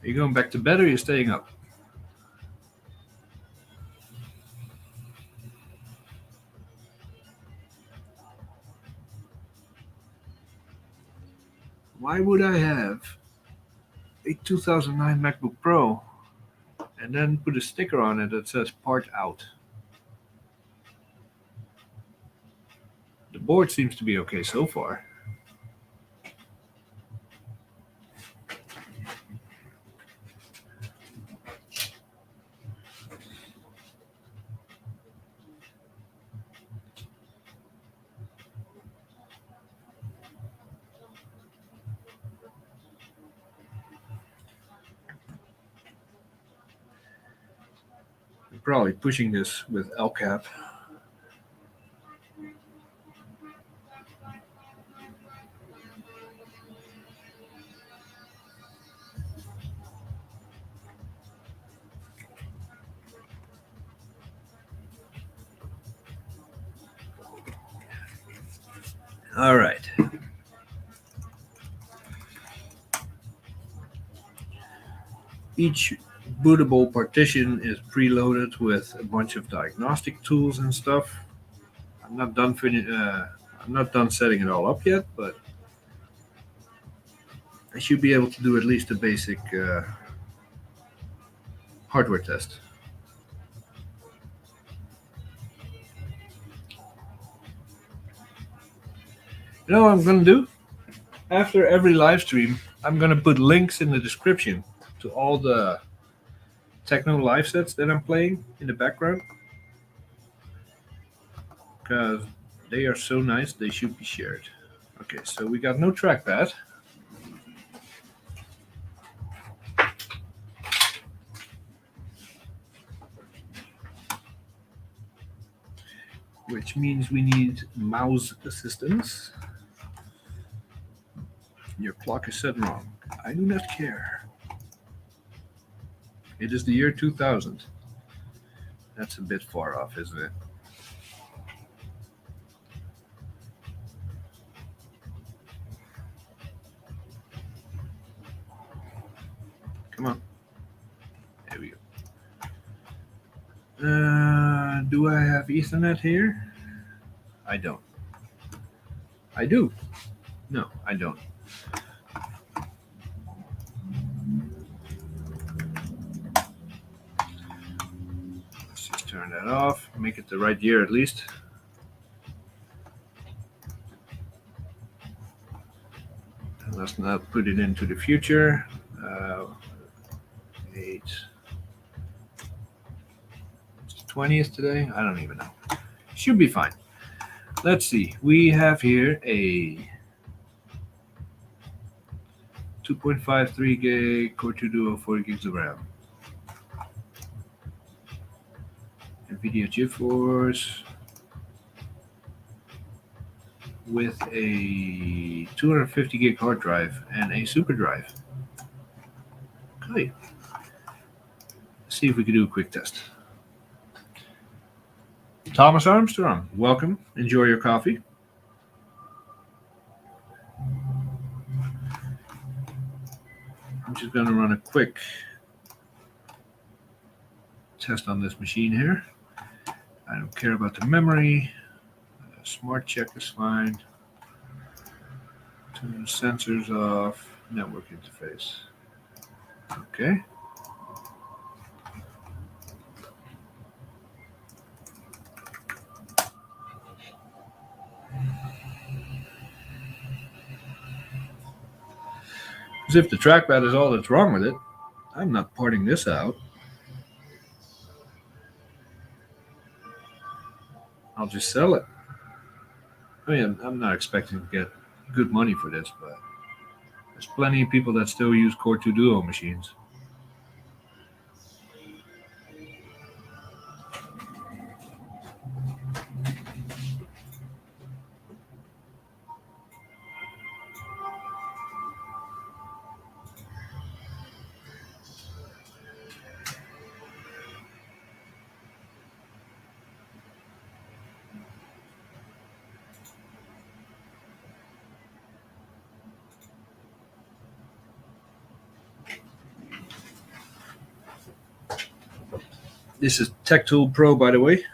Are you going back to bed or are you staying up? Why would I have a 2009 MacBook Pro and then put a sticker on it that says part out? The board seems to be okay so far. I'm probably pushing this with El Cap. All right. Each bootable partition is preloaded with a bunch of diagnostic tools and stuff. I'm not done setting it all up yet, but I should be able to do at least a basic hardware test. You know what I'm going to do? After every live stream, I'm going to put links in the description to all the techno live sets that I'm playing in the background. Because they are so nice, they should be shared. Okay, so we got no trackpad. Which means we need mouse assistance. Your clock is set wrong. I do not care. It is the year 2000. That's a bit far off, isn't it? Come on. There we go. Do I have Ethernet here? I don't. I do. No, I don't. Let's just turn that off. Make it the right year at least. And let's not put it into the future. 8. It's the 20th today. I don't even know. Should be fine. Let's see. We have here a 2.53 gig Core 2 Duo 4 gigs of RAM. NVIDIA GeForce with a 250 gig hard drive and a super drive. Okay. Let's see if we can do a quick test. Thomas Armstrong, welcome. Enjoy your coffee. I'm just going to run a quick test on this machine here. I don't care about the memory. Smart check is fine. Turn the sensors off. Network interface. Okay. As if the trackpad is all that's wrong with it, I'm not porting this out. I'll just sell it. I mean, I'm not expecting to get good money for this, but there's plenty of people that still use Core 2 Duo machines. This is Tech Tool Pro, by the way.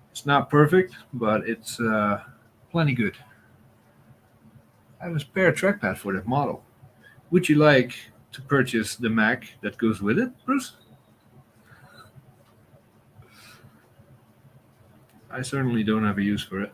It's not perfect, but it's plenty good. I have a spare trackpad for that model. Would you like to purchase the Mac that goes with it, Bruce? I certainly don't have a use for it.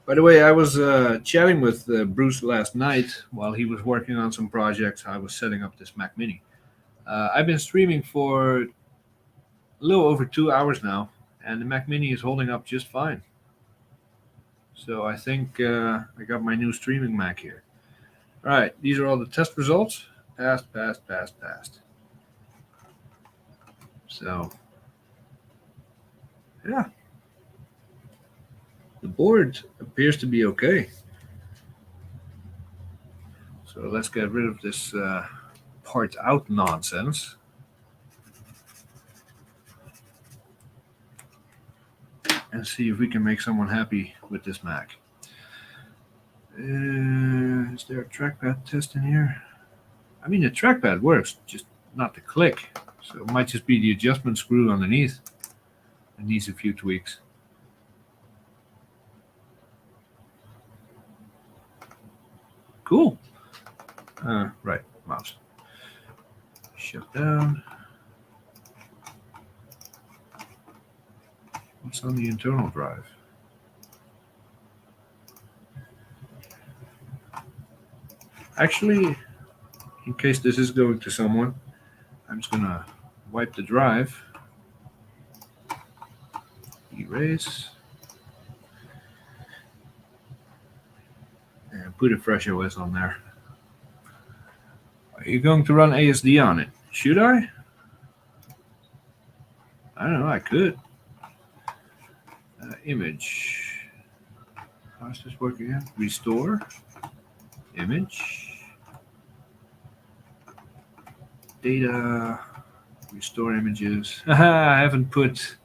By the way, I was chatting with Bruce last night while he was working on some projects. I was setting up this Mac Mini. I've been streaming for a little over 2 hours now, and the Mac Mini is holding up just fine. So I think I got my new streaming Mac here. All right, these are all the test results. Passed, passed, passed, passed. So, yeah. The board appears to be okay. So let's get rid of this part out nonsense. And see if we can make someone happy with this Mac. Is there a trackpad test in here? I mean, the trackpad works, just not the click. So it might just be the adjustment screw underneath. It needs a few tweaks. Cool. Right. mouse. Shut down. What's on the internal drive? Actually, in case this is going to someone, I'm just gonna wipe the drive. Erase. And put a fresh OS on there. Are you going to run ASD on it? Should I? I don't know, I could. Image. How does this work again? Restore. Image. Data. Restore images. I haven't put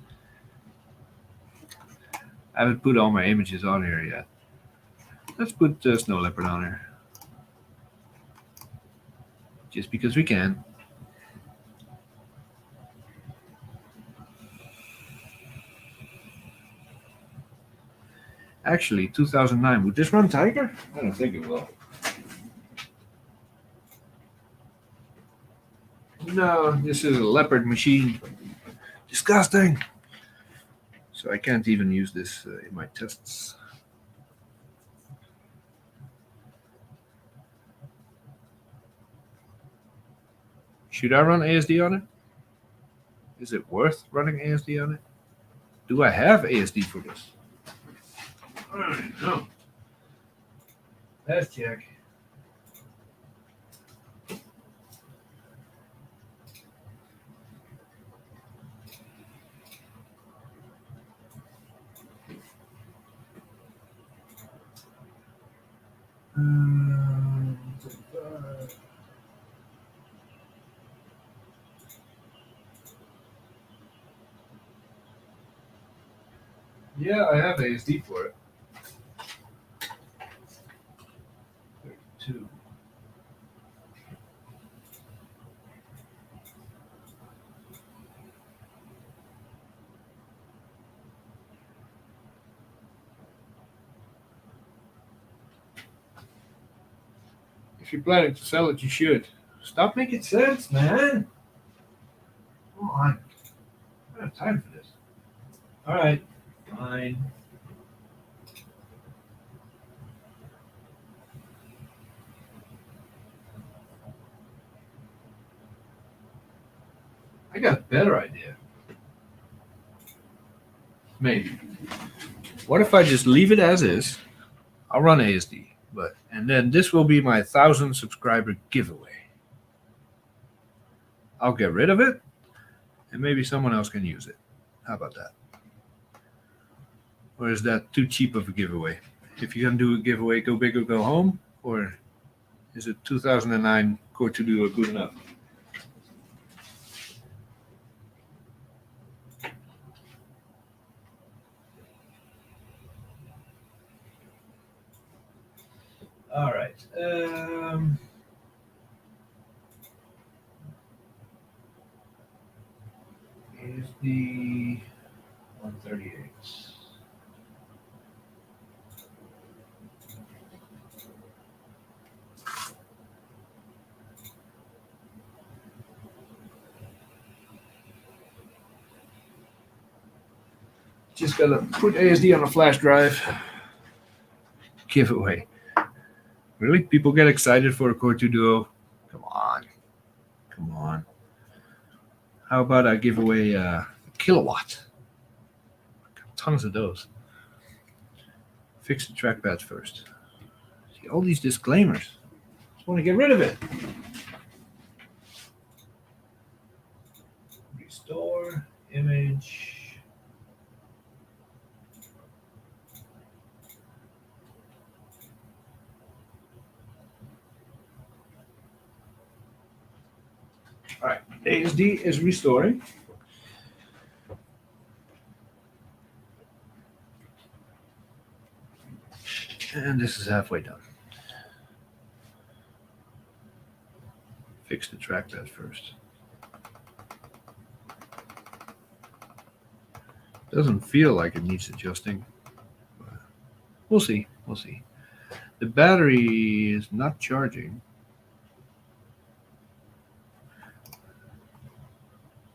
all my images on here yet. Let's put Snow Leopard on here. Just because we can. Actually, 2009. Would this run Tiger? I don't think it will. No, this is a Leopard machine. Disgusting. So I can't even use this in my tests. Should I run ASD on it? Is it worth running ASD on it? Do I have ASD for this? I don't know. Let's check. Yeah, I have ASD for it. 32. If you're planning to sell it, you should. Stop making sense, man. Come on. I don't have time for this. All right. Fine. I got a better idea. Maybe. What if I just leave it as is? I'll run ASD, and then this will be my 1,000 subscriber giveaway. I'll get rid of it, and maybe someone else can use it. How about that? Or is that too cheap of a giveaway? If you're gonna do a giveaway, go big or go home, or is it 2009 Core 2 Duo good enough? All right. Is the 138. Just gotta put ASD on a flash drive. Giveaway. Really? People get excited for a Core 2 Duo? Come on. Come on. How about I give away a kilowatt? Got tons of those. Fix the trackpad first. See, all these disclaimers. Just want to get rid of it. Restore image. All right, ASD is restoring. And this is halfway done. Fix the trackpad first. Doesn't feel like it needs adjusting. We'll see. We'll see. The battery is not charging.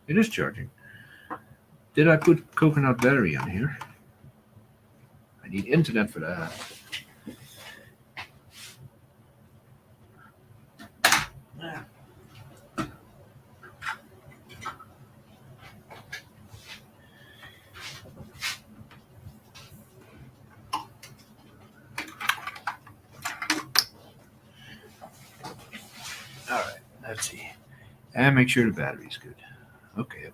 It is charging. Did I put coconut battery on here? I need internet for that. All right, let's see. And make sure the battery's good. Okay.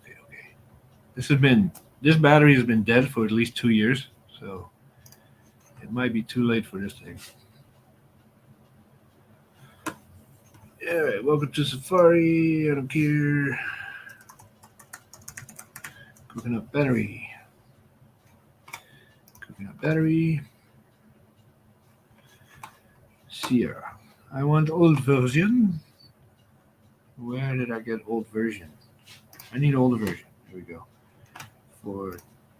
This battery has been dead for at least 2 years, so it might be too late for this thing. All right, welcome to Safari. I don't care. Coconut battery. Sierra. I want old version. Where did I get old version? I need older version. Here we go. For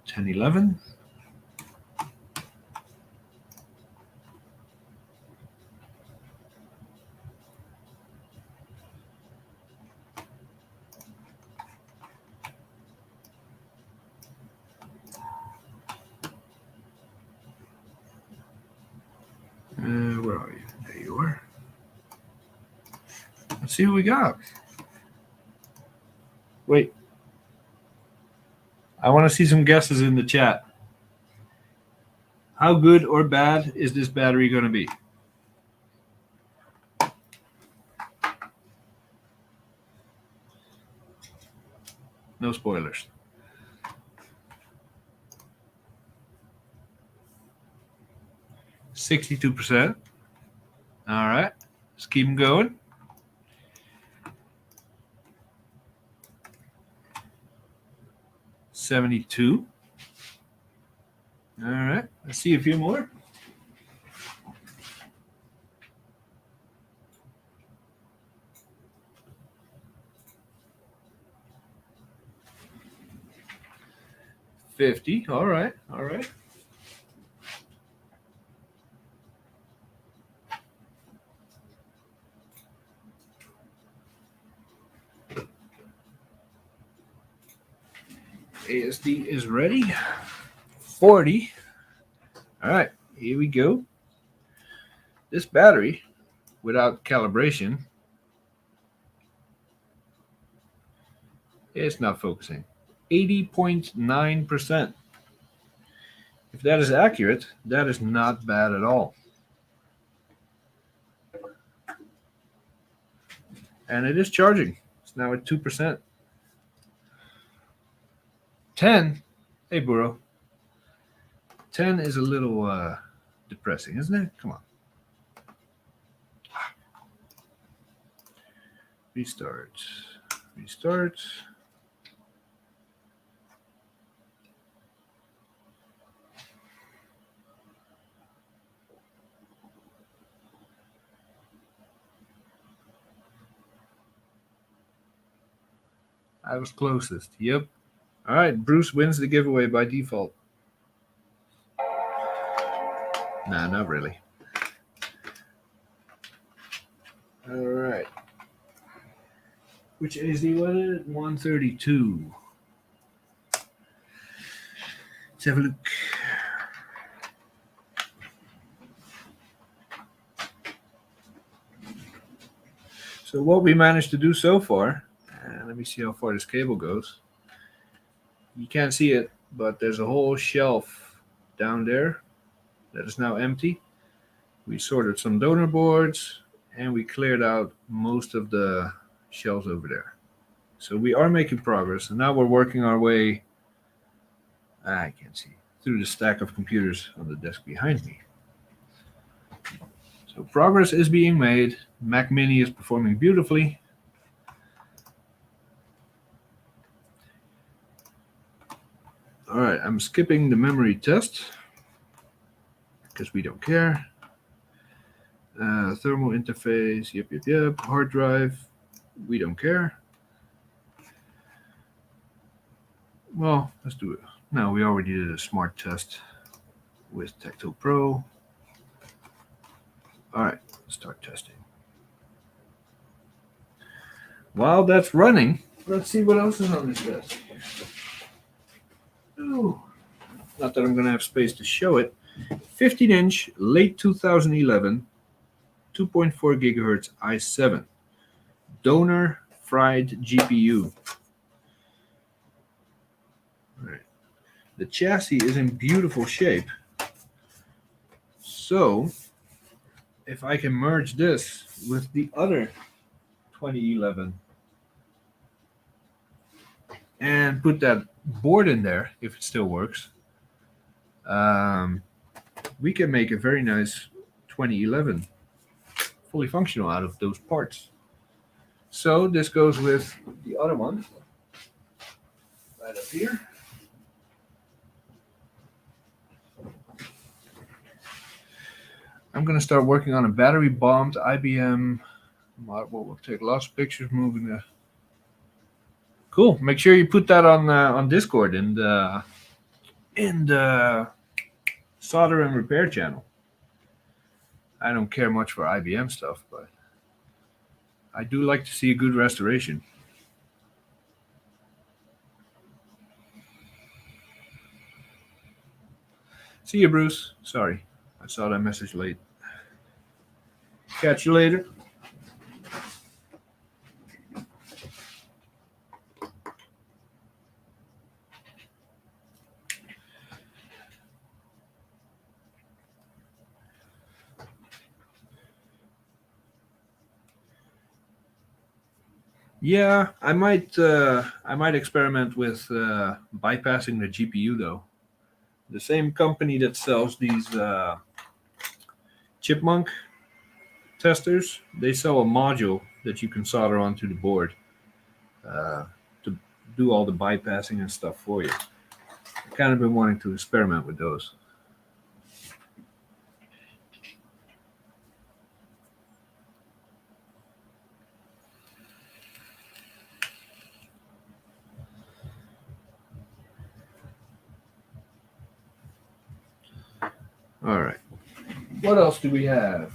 1011. Where are you? There you are. Let's see what we got. Wait. I want to see some guesses in the chat. How good or bad is this battery going to be? No spoilers. %62%. All right. Let's keep them going. $72. All right. Let's see a few more. $50. All right. ASD is ready. 40. All right, here we go. This battery, without calibration, it's not focusing. 80.9%. If that is accurate, that is not bad at all. And it is charging. It's now at 2%. 10. Hey, Burrow. 10 is a little depressing, isn't it? Come on. Restart. I was closest. Yep. All right, Bruce wins the giveaway by default. Nah, not really. All right. Which ASD was it? 132. Let's have a look. So what we managed to do so far, and let me see how far this cable goes. You can't see it, but there's a whole shelf down there that is now empty. We sorted some donor boards and we cleared out most of the shelves over there. So we are making progress, and now we're working our way, I can't see, through the stack of computers on the desk behind me. So progress is being made. Mac Mini is performing beautifully. All right, I'm skipping the memory test because we don't care. Thermal interface, yep. Hard drive, we don't care. Well, let's do it. No, we already did a smart test with Tactile Pro. All right, start testing. While that's running, Let's see what else is on this desk. Ooh. Not that I'm going to have space to show it. 15-inch, late 2011, 2.4 gigahertz i7. Donor fried GPU. All right. The chassis is in beautiful shape. So, if I can merge this with the other 2011 and put that board in there, if it still works, we can make a very nice 2011 fully functional out of those parts. So this goes with the other one right up here. I'm going to start working on a battery bombed IBM model. We'll take lots of pictures moving the. Cool. Make sure you put that on Discord in the solder and repair channel. I don't care much for IBM stuff, but I do like to see a good restoration. See you, Bruce. Sorry, I saw that message late. Catch you later. Yeah, I might experiment with bypassing the GPU though. The same company that sells these Chipmunk testers, they sell a module that you can solder onto the board to do all the bypassing and stuff for you. I've kind of been wanting to experiment with those. All right. What else do we have?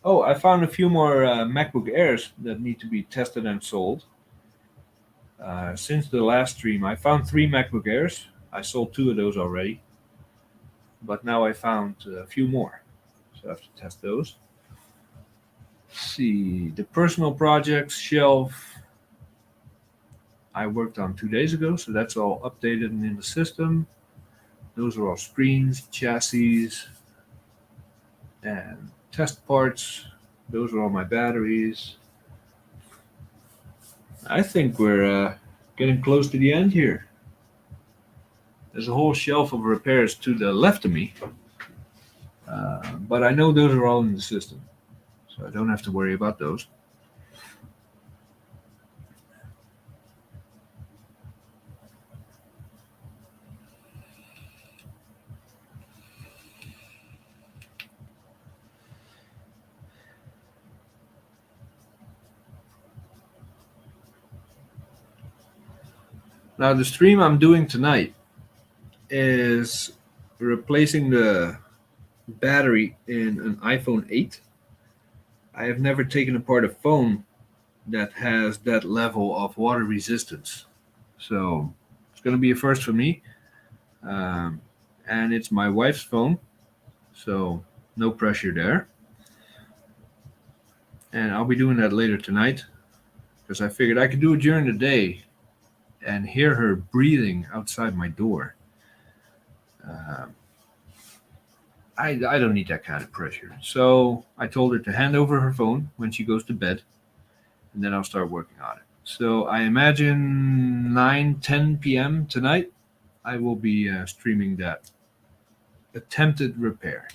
Oh, I found a few more MacBook Airs that need to be tested and sold. Since the last stream, I found 3 MacBook Airs. I sold 2 of those already. But now I found a few more. So I have to test those. Let's see. The personal projects shelf I worked on 2 days ago. So that's all updated and in the system. Those are all screens, chassis, and test parts. Those are all my batteries. I think we're getting close to the end here. There's a whole shelf of repairs to the left of me. But I know those are all in the system. So I don't have to worry about those. Now the stream I'm doing tonight is replacing the battery in an iPhone 8. I have never taken apart a phone that has that level of water resistance. So it's going to be a first for me. And it's my wife's phone, so no pressure there. And I'll be doing that later tonight because I figured I could do it during the day and hear her breathing outside my door. I don't need that kind of pressure. So I told her to hand over her phone when she goes to bed, and then I'll start working on it. So I imagine 9-10 p.m. tonight, I will be streaming that attempted repair.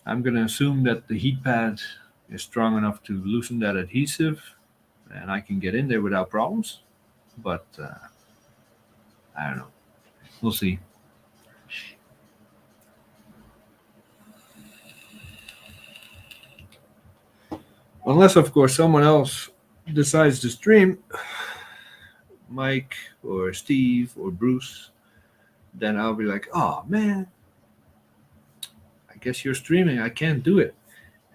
I'm going to assume that the heat pad is strong enough to loosen that adhesive, and I can get in there without problems. But I don't know. We'll see. Unless, of course, someone else decides to stream, Mike or Steve or Bruce, then I'll be like, oh, man, I guess you're streaming. I can't do it.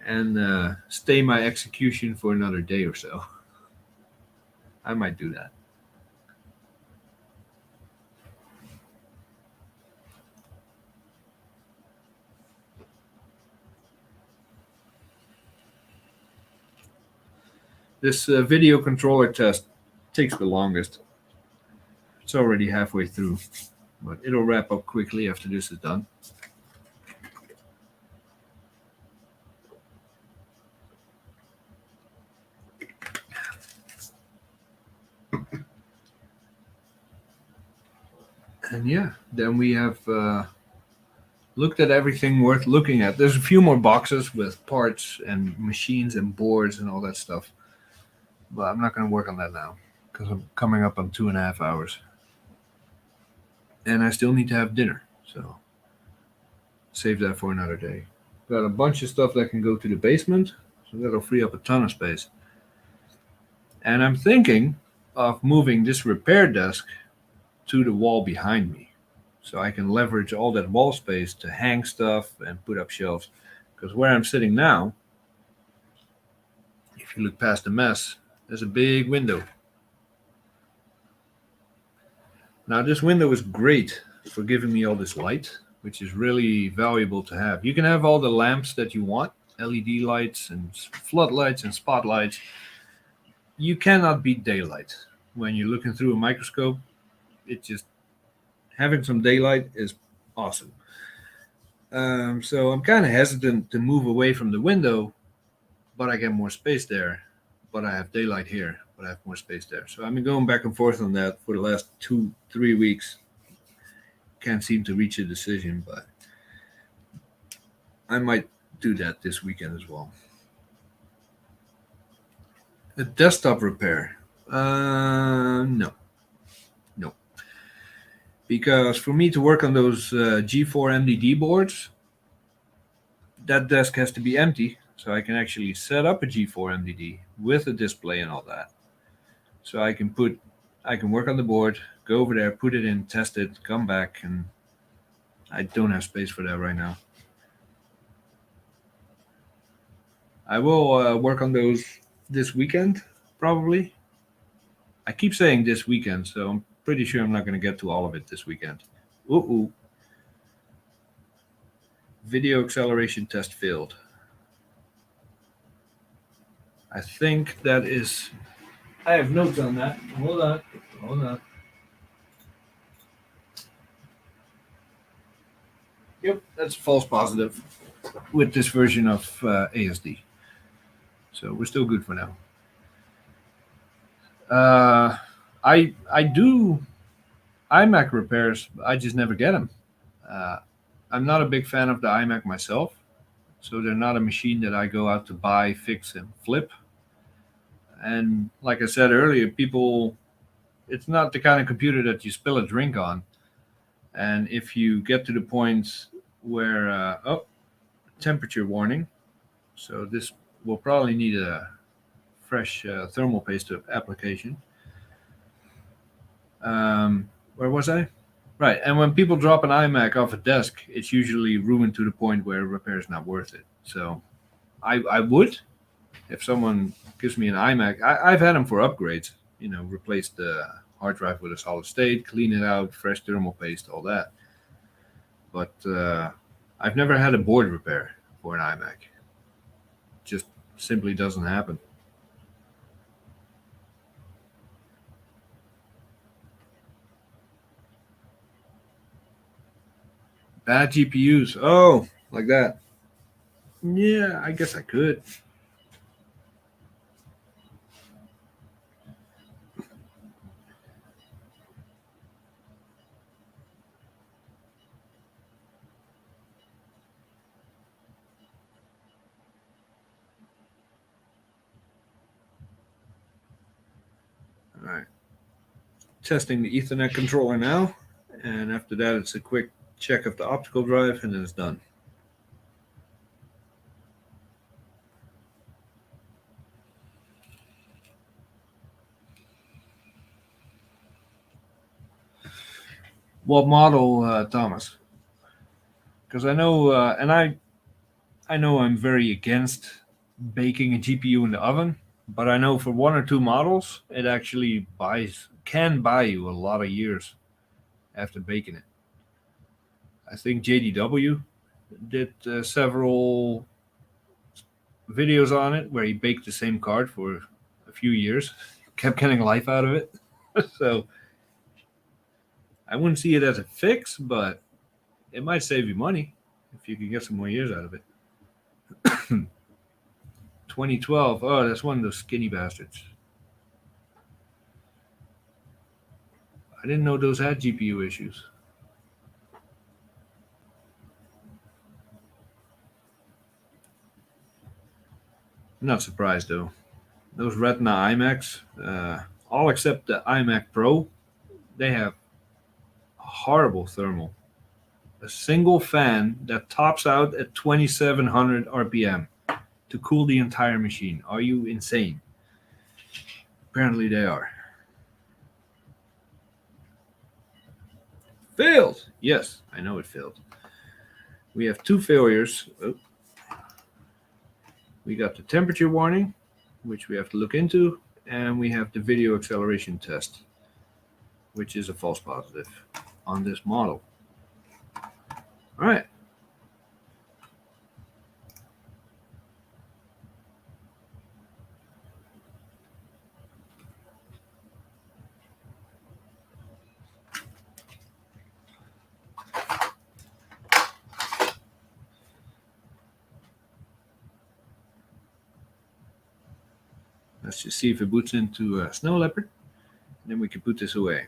And stay my execution for another day or so. I might do that. This video controller test takes the longest. It's already halfway through, but it'll wrap up quickly after this is done. And yeah, then we have looked at everything worth looking at. There's a few more boxes with parts and machines and boards and all that stuff, but I'm not going to work on that now because I'm coming up on 2.5 hours. And I still need to have dinner, so save that for another day. Got a bunch of stuff that can go to the basement, so that'll free up a ton of space. And I'm thinking of moving this repair desk to the wall behind me, so I can leverage all that wall space to hang stuff and put up shelves. Because where I'm sitting now, if you look past the mess, there's a big window. Now this window is great for giving me all this light, which is really valuable to have. You can have all the lamps that you want, LED lights and floodlights and spotlights. You cannot beat daylight. When you're looking through a microscope, it just, having some daylight is awesome. So I'm kind of hesitant to move away from the window, but I get more space there. But I have daylight here, but I have more space there. So I've been going back and forth on that for the last 2-3 weeks. Can't seem to reach a decision, but I might do that this weekend as well. A desktop repair? No. Because for me to work on those G4 MDD boards, that desk has to be empty, so I can actually set up a G4 MDD with a display and all that. So I can work on the board, go over there, put it in, test it, come back, and I don't have space for that right now. I will work on those this weekend, probably. I keep saying this weekend, so I'm pretty sure I'm not going to get to all of it this weekend. Ooh. Video acceleration test failed. I think that is... I have notes on that. Hold on. Yep, that's false positive with this version of ASD. So we're still good for now. I do iMac repairs. I just never get them. I'm not a big fan of the iMac myself, so they're not a machine that I go out to buy, fix, and flip. And like I said earlier, it's not the kind of computer that you spill a drink on. And if you get to the point where, temperature warning, so this will probably need a fresh thermal paste application. Where was I? Right, and when people drop an iMac off a desk, it's usually ruined to the point where repair is not worth it. So I would, if someone gives me an iMac, I've had them for upgrades, replace the hard drive with a solid state, clean it out, fresh thermal paste, all that. But I've never had a board repair for an iMac. Just simply doesn't happen. Bad GPUs. Oh, like that. Yeah, I guess I could. All right. Testing the Ethernet controller now. And after that, it's a quick check of the optical drive, and then it's done. What model, Thomas? Because I know, and I know I'm very against baking a GPU in the oven. But I know for one or two models, it actually can buy you a lot of years after baking it. I think JDW did several videos on it where he baked the same card for a few years, kept getting life out of it. So I wouldn't see it as a fix, but it might save you money if you can get some more years out of it. 2012. Oh, that's one of those skinny bastards. I didn't know those had GPU issues. I'm not surprised though. Those Retina iMacs, all except the iMac Pro, they have horrible thermal. A single fan that tops out at 2700 RPM to cool the entire machine. Are you insane? Apparently they are. Failed! Yes, I know it failed. We have two failures. Oh. We got the temperature warning, which we have to look into, and we have the video acceleration test, which is a false positive on this model. All right. Let's just see if it boots into Snow Leopard. Then we can put this away.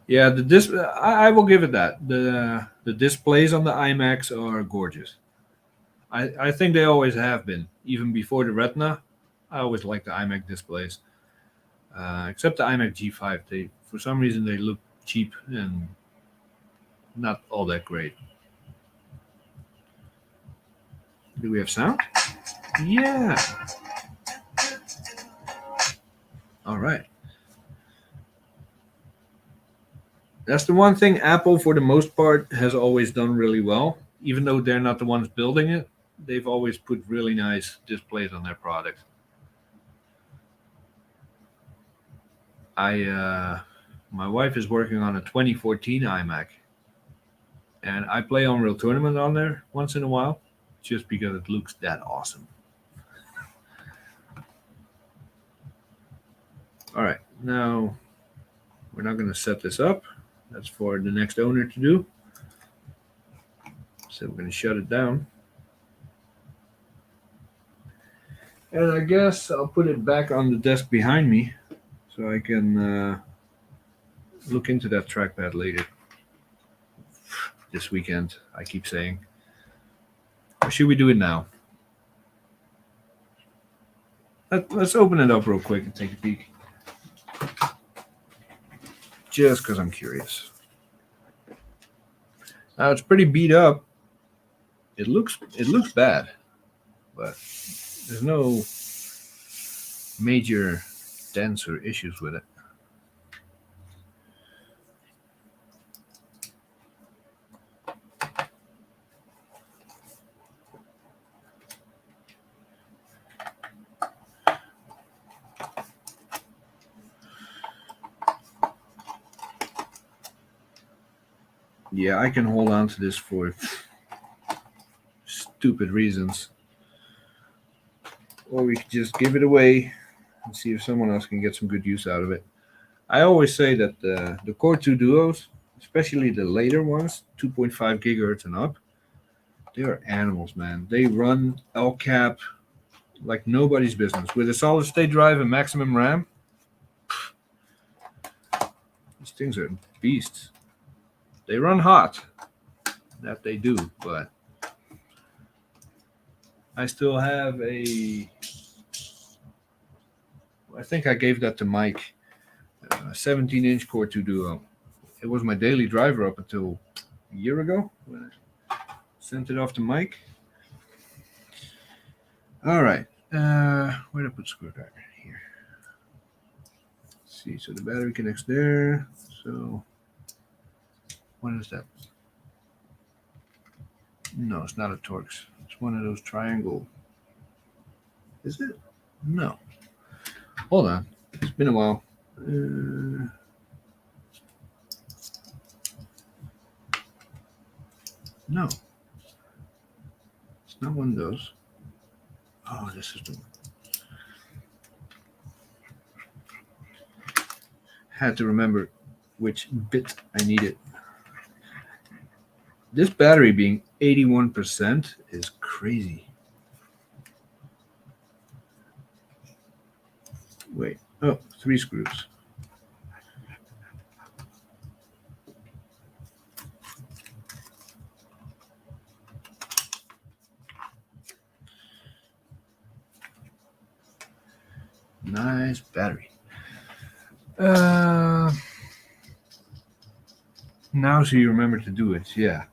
Yeah, I will give it that. The displays on the iMacs are gorgeous. I think they always have been, even before the Retina. I always liked the iMac displays, except the iMac G5. They, for some reason, they look cheap and not all that great. Do we have sound? Yeah. All right. That's the one thing Apple, for the most part, has always done really well. Even though they're not the ones building it, they've always put really nice displays on their products. My wife is working on a 2014 iMac, and I play Unreal Tournament on there once in a while, just because it looks that awesome. All right, now we're not going to set this up. That's for the next owner to do. So we're going to shut it down. And I guess I'll put it back on the desk behind me so I can look into that trackpad later. This weekend, I keep saying. Or should we do it now? Let's open it up real quick and take a peek. Just because I'm curious. Now it's pretty beat up. It looks bad, but there's no major dents or issues with it. Yeah, I can hold on to this for stupid reasons. Or we could just give it away and see if someone else can get some good use out of it. I always say that the Core 2 Duos, especially the later ones, 2.5 gigahertz and up, they are animals, man. They run LCAP like nobody's business. With a solid state drive and maximum RAM, these things are beasts. They run hot. That they do, but I still have I think I gave that to Mike, a 17-inch Core 2 Duo. It was my daily driver up until a year ago when I sent it off to Mike. All right. Where did I put the screwdriver? Here. Let's see, so the battery connects there. So What is that? No, it's not a Torx. It's one of those triangle. Is it? No. Hold on. It's been a while. No. It's not one of those. Oh, this is the one. Had to remember which bit I needed. This battery being 81% is crazy. Wait. Oh, 3 screws. Nice battery. Now so you remember to do it, yeah.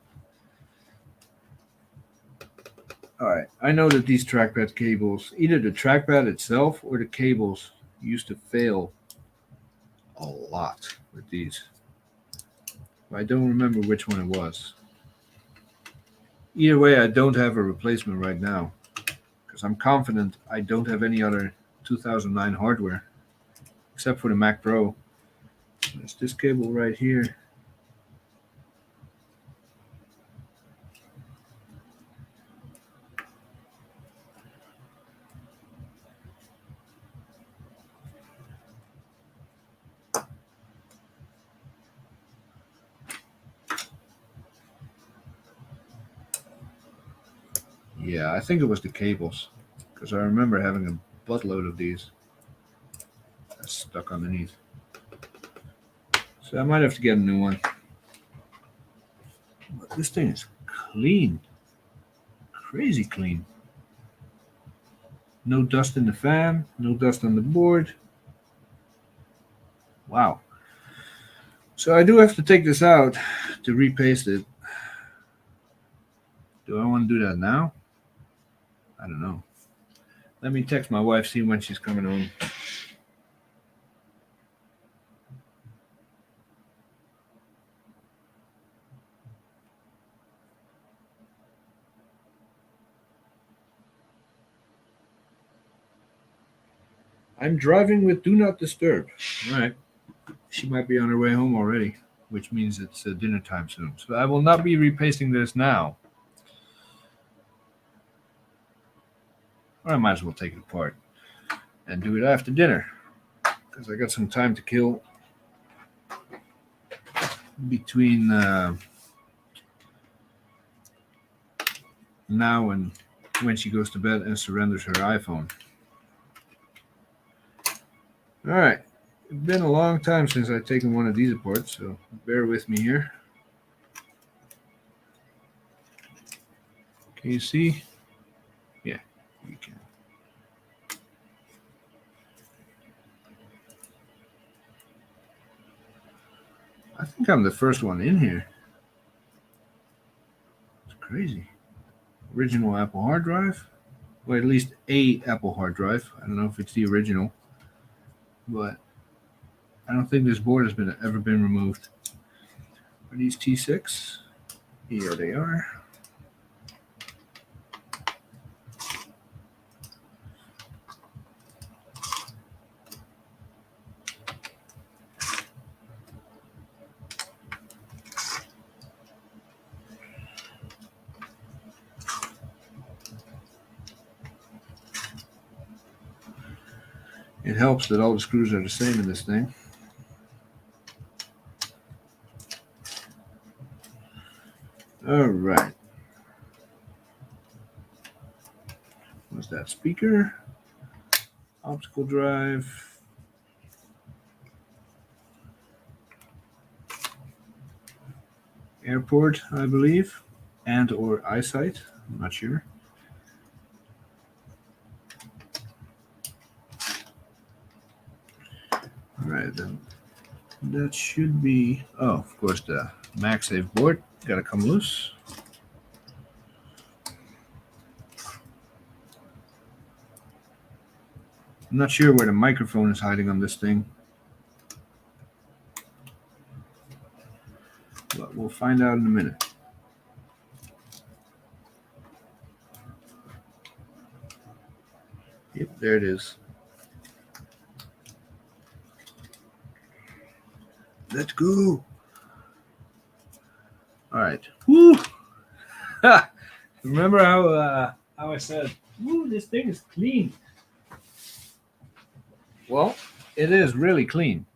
Alright, I know that these trackpad cables, either the trackpad itself or the cables used to fail a lot with these. I don't remember which one it was. Either way, I don't have a replacement right now because I'm confident I don't have any other 2009 hardware except for the Mac Pro. There's this cable right here. Yeah, I think it was the cables because I remember having a buttload of these that's stuck underneath. So I might have to get a new one. But this thing is clean. Crazy clean. No dust in the fan, no dust on the board. Wow. So I do have to take this out to repaste it. Do I want to do that now? I don't know. Let me text my wife, see when she's coming home. I'm driving with Do Not Disturb. All right. She might be on her way home already, which means it's dinner time soon. So I will not be repasting this now. Or I might as well take it apart and do it after dinner because I got some time to kill between now and when she goes to bed and surrenders her iPhone. All right. It's been a long time since I've taken one of these apart, so bear with me here. Can you see? Yeah, you can. I think I'm the first one in here. It's crazy. Original Apple hard drive. Well, at least a Apple hard drive. I don't know if it's the original, but I don't think this board has ever been removed. Are these T6? Here they are. It helps that all the screws are the same in this thing. All right. What's that? Speaker, optical drive, airport, I believe, and or eyesight. I'm not sure. All right, then that should be. Oh, of course, the MagSafe board got to come loose. I'm not sure where the microphone is hiding on this thing, but we'll find out in a minute. Yep, there it is. Let's go. All right. Woo! Ha! Remember how I said, "Woo, this thing is clean." Well, it is really clean.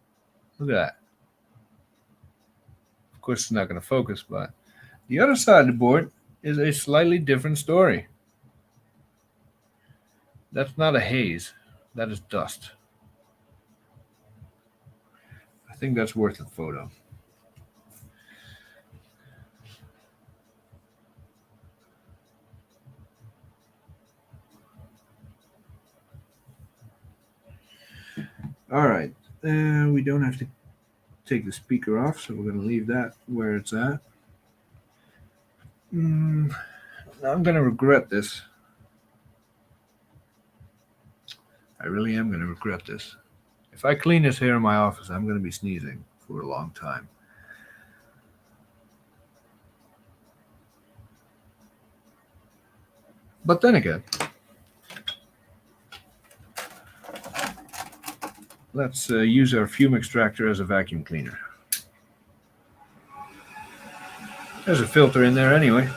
Look at that. Of course, it's not going to focus, but the other side of the board is a slightly different story. That's not a haze. That is dust. I think that's worth a photo. All right. We don't have to take the speaker off, so we're going to leave that where it's at. I'm going to regret this. I really am going to regret this. If I clean this here in my office, I'm going to be sneezing for a long time. But then again, let's use our fume extractor as a vacuum cleaner. There's a filter in there anyway.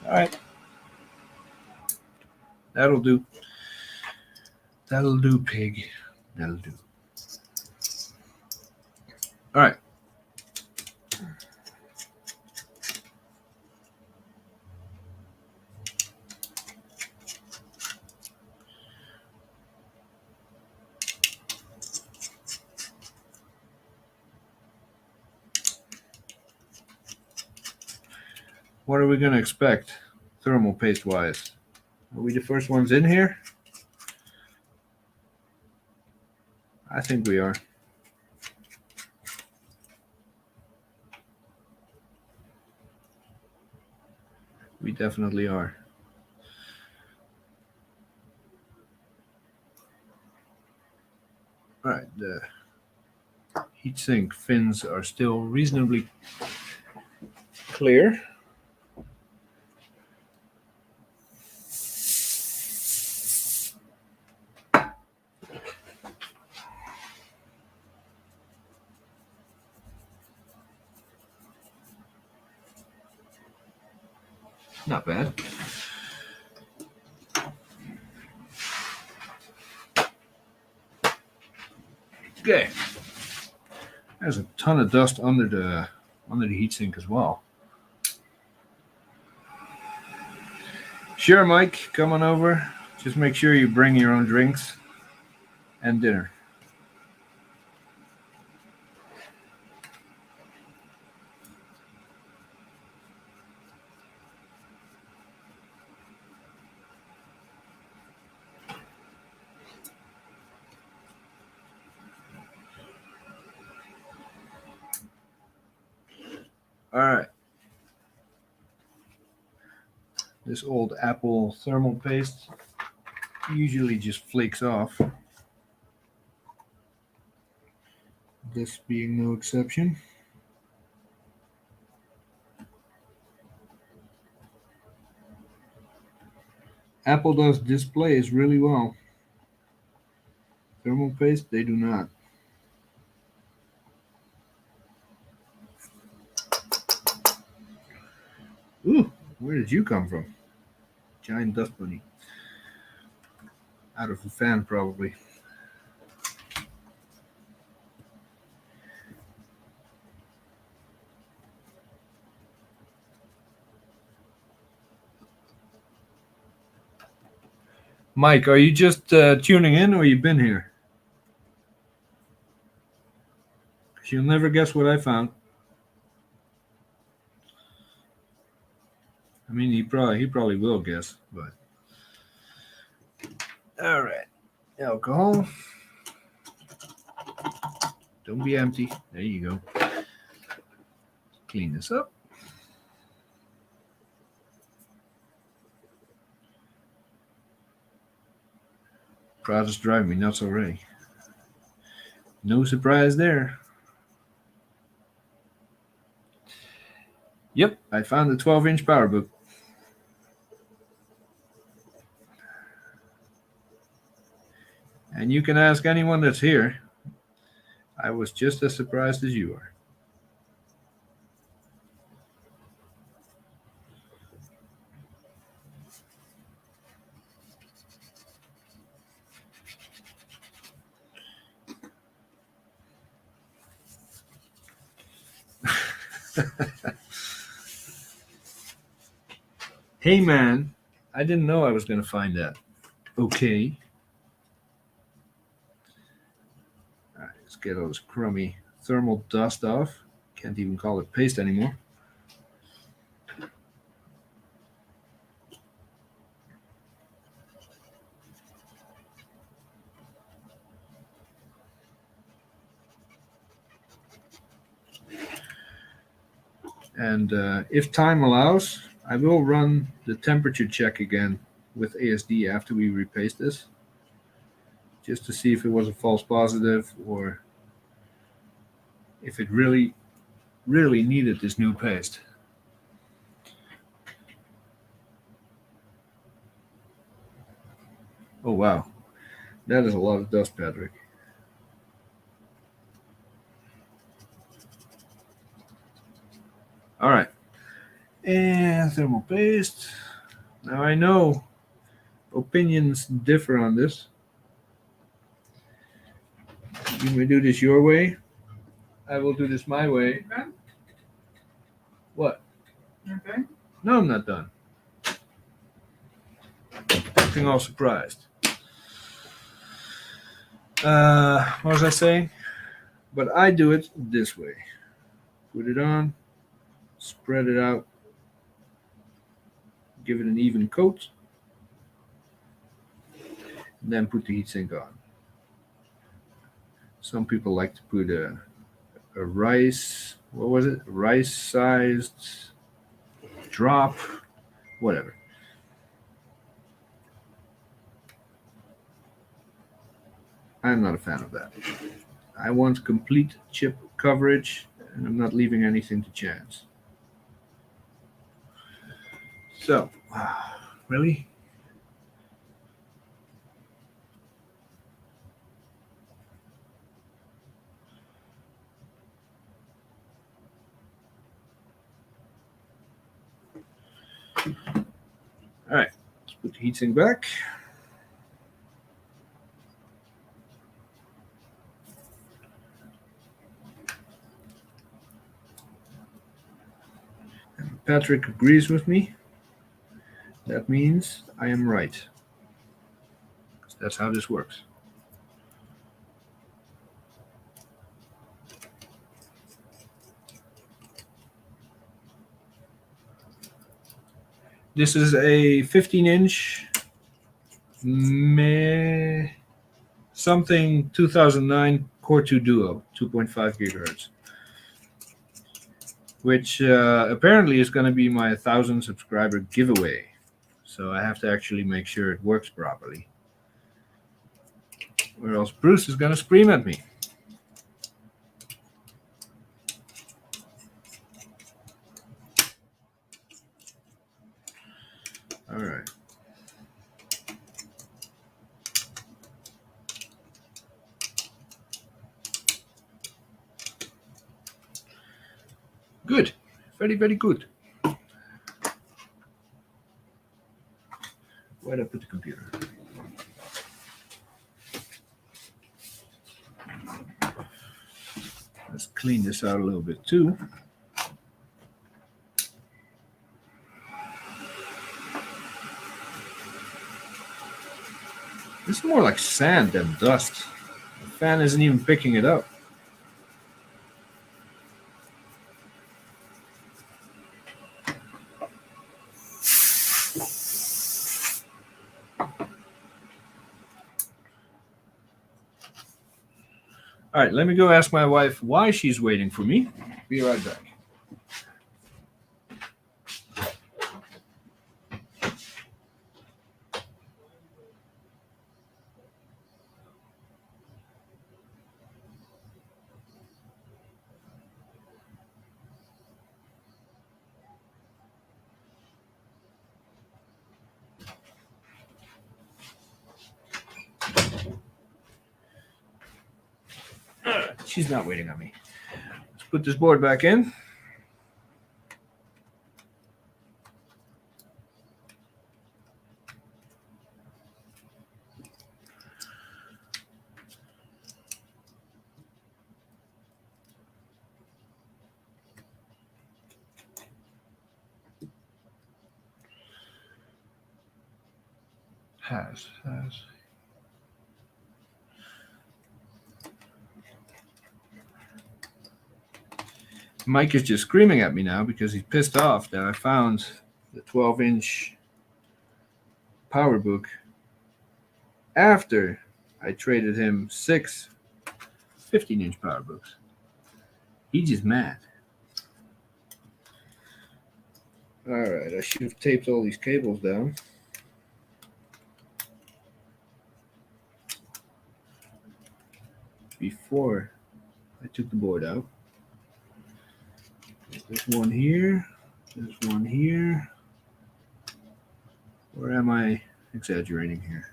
All right. That'll do. That'll do, pig. That'll do. All right. What are we going to expect thermal paste wise? Are we the first ones in here? I think we are. We definitely are. All right, the heatsink fins are still reasonably clear. Not bad. Okay. There's a ton of dust under the heatsink as well. Sure, Mike, come on over. Just make sure you bring your own drinks and dinner. All right. This old Apple thermal paste usually just flakes off. This being no exception. Apple does displays really well. Thermal paste, they do not. Ooh, where did you come from? Giant dust bunny. Out of the fan, probably. Mike, are you just tuning in or you been here? You'll never guess what I found. I mean, he probably will guess, but all right. Alcohol. Don't be empty. There you go. Clean this up. Product's driving me nuts already. No surprise there. Yep, I found the 12-inch PowerBook. And you can ask anyone that's here. I was just as surprised as you are. Hey man, I didn't know I was going to find that. Okay. All right, let's get all this crummy thermal dust off. Can't even call it paste anymore. And if time allows, I will run the temperature check again with ASD after we repaste this, just to see if it was a false positive or if it really needed this new paste. Oh wow, that is a lot of dust, Patrick. All right, and thermal paste. Now I know opinions differ on this. You may do this your way. I will do this my way. Okay. What? Okay. No, I'm not done. Acting all surprised. What was I saying? But I do it this way. Put it on, spread it out, give it an even coat, and then put the heatsink on. Some people like to put a rice-sized drop, whatever. I'm not a fan of that. I want complete chip coverage, and I'm not leaving anything to chance. So, really? All right, let's put the heatsink back. And Patrick agrees with me. That means I am right. That's how this works. This is a 15-inch something 2009 Core 2 Duo, 2.5 gigahertz, which apparently is going to be my 1,000 subscriber giveaway. So I have to actually make sure it works properly, or else Bruce is going to scream at me. All right. Good. Very, very good. Where did I put the computer? Let's clean this out a little bit too. This is more like sand than dust. The fan isn't even picking it up. All right, let me go ask my wife why she's waiting for me. Be right back. She's not waiting on me. Let's put this board back in. Has. Mike is just screaming at me now because he's pissed off that I found the 12-inch PowerBook after I traded him 6 15-inch PowerBooks. He's just mad. All right, I should have taped all these cables down. Before I took the board out. There's one here. There's one here. Or am I exaggerating here?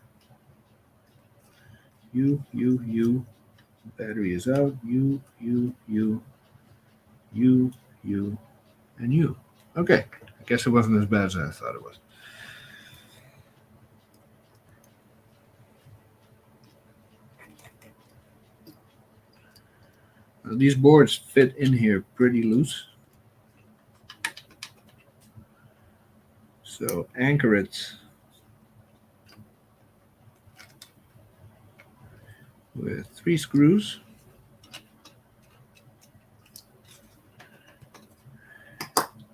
You. Battery is out. You, and you. Okay. I guess it wasn't as bad as I thought it was. Now, these boards fit in here pretty loose. So anchor it with 3 screws.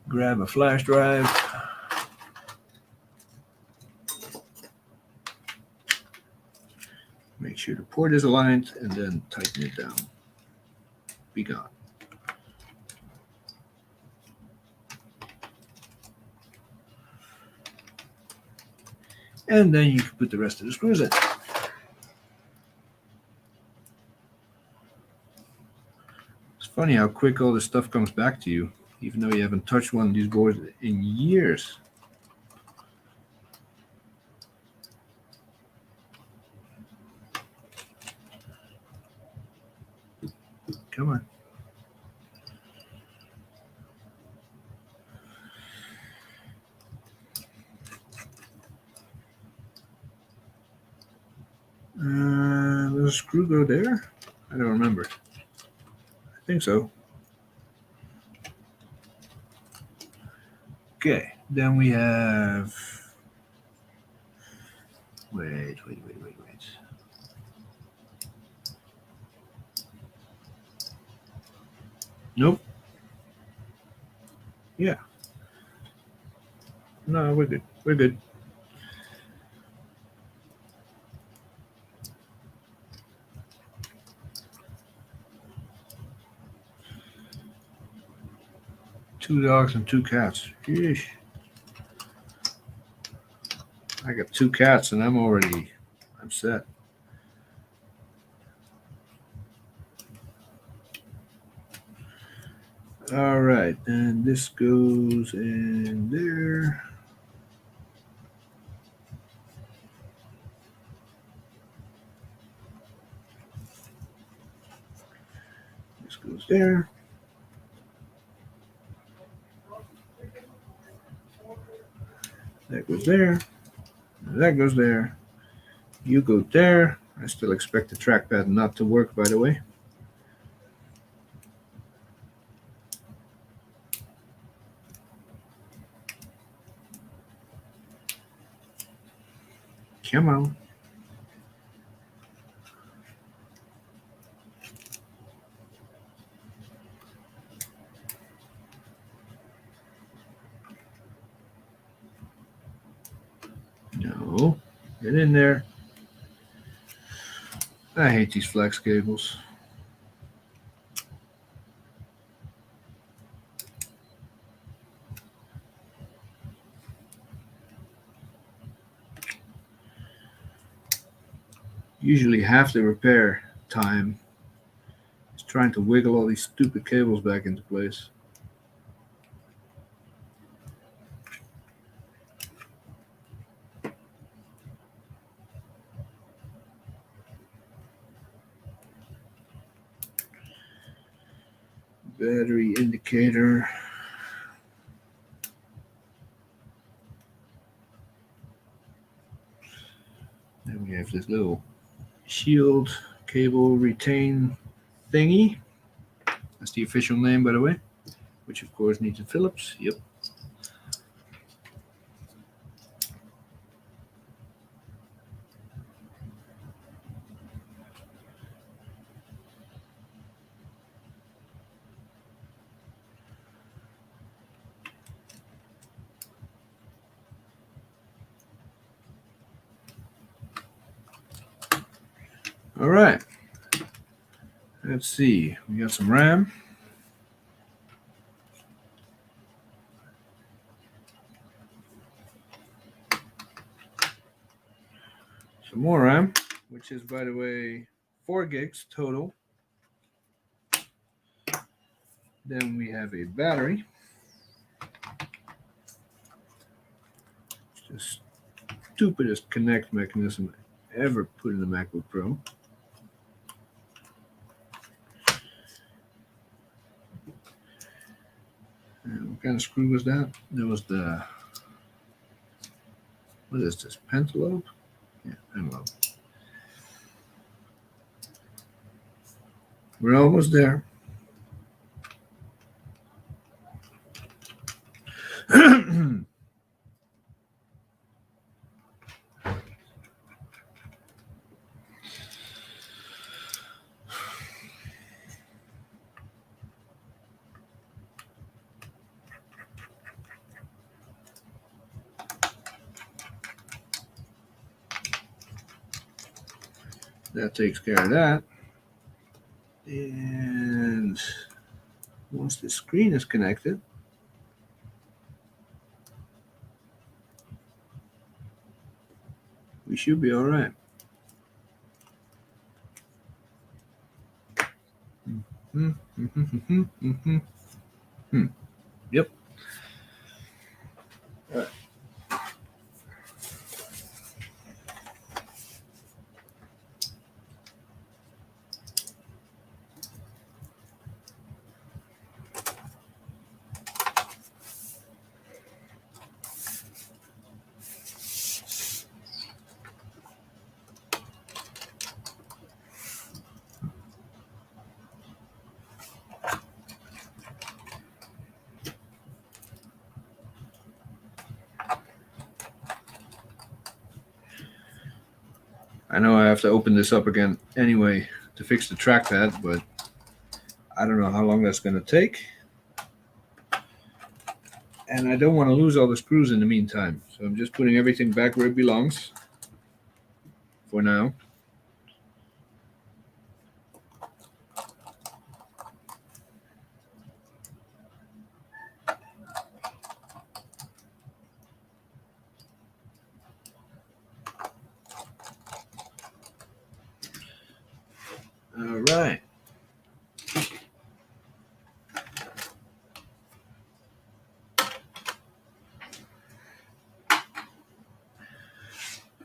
Grab a flash drive. Make sure the port is aligned and then tighten it down. Be gone. And then you can put the rest of the screws in. It's funny how quick all this stuff comes back to you, even though you haven't touched one of these boards in years. Come on. Does a screw go there? I don't remember. I think so. Okay, then we have. Wait. Nope. Yeah. No, we're good. We're good. Two dogs and 2 cats. Yeesh. I got 2 cats and I'm set. All right, and this goes in there. This goes there. That goes there. That goes there. You go there. I still expect the trackpad not to work, by the way. Come on. No. Get in there. I hate these flex cables. Usually half the repair time is trying to wiggle all these stupid cables back into place. Battery indicator. Then we have this little shield cable retain thingy. That's the official name, by the way, which of course needs a Phillips. Yep. All right. Let's see. We got some RAM. Some more RAM, which is, by the way, 4 gigs total. Then we have a battery. It's the stupidest connect mechanism ever put in the MacBook Pro. And what kind of screw was that? That was the, what is this, pentalobe? Yeah, pentalobe. We're almost there. That takes care of that. And once the screen is connected, we should be all right. Yep. All right. I know I have to open this up again anyway to fix the trackpad, but I don't know how long that's going to take. And I don't want to lose all the screws in the meantime. So I'm just putting everything back where it belongs for now. All right.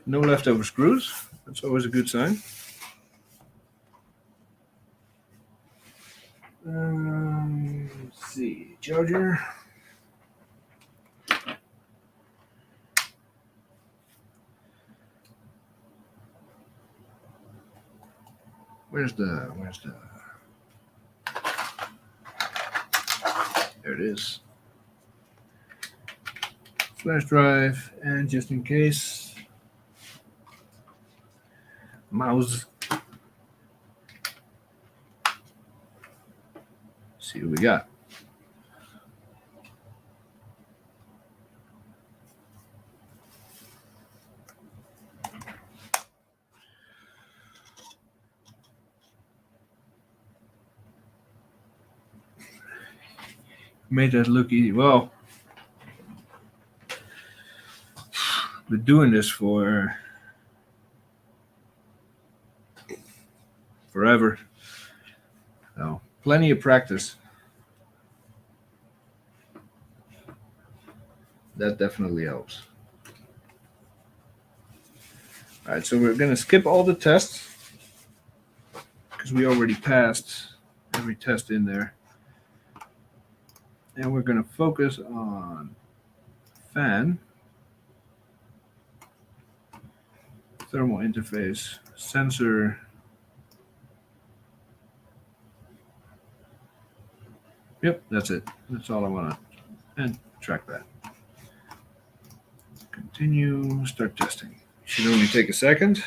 No leftover screws. That's always a good sign. Let's see. Charger. Where's the there it is. Flash drive, and just in case, mouse. See what we got. Made that look easy. Well, been doing this for forever. So plenty of practice. That definitely helps. All right, so we're going to skip all the tests because we already passed every test in there. And we're going to focus on fan, thermal interface, sensor. Yep, that's it. That's all I want to, and track that. Continue, start testing. Should only take a second.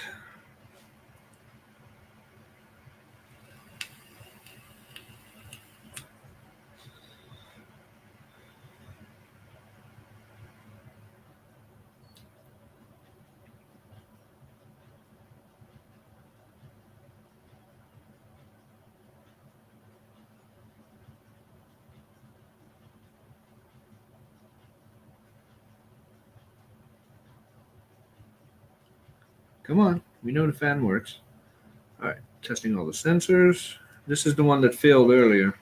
Come on, we know the fan works. All right, testing all the sensors. This is the one that failed earlier.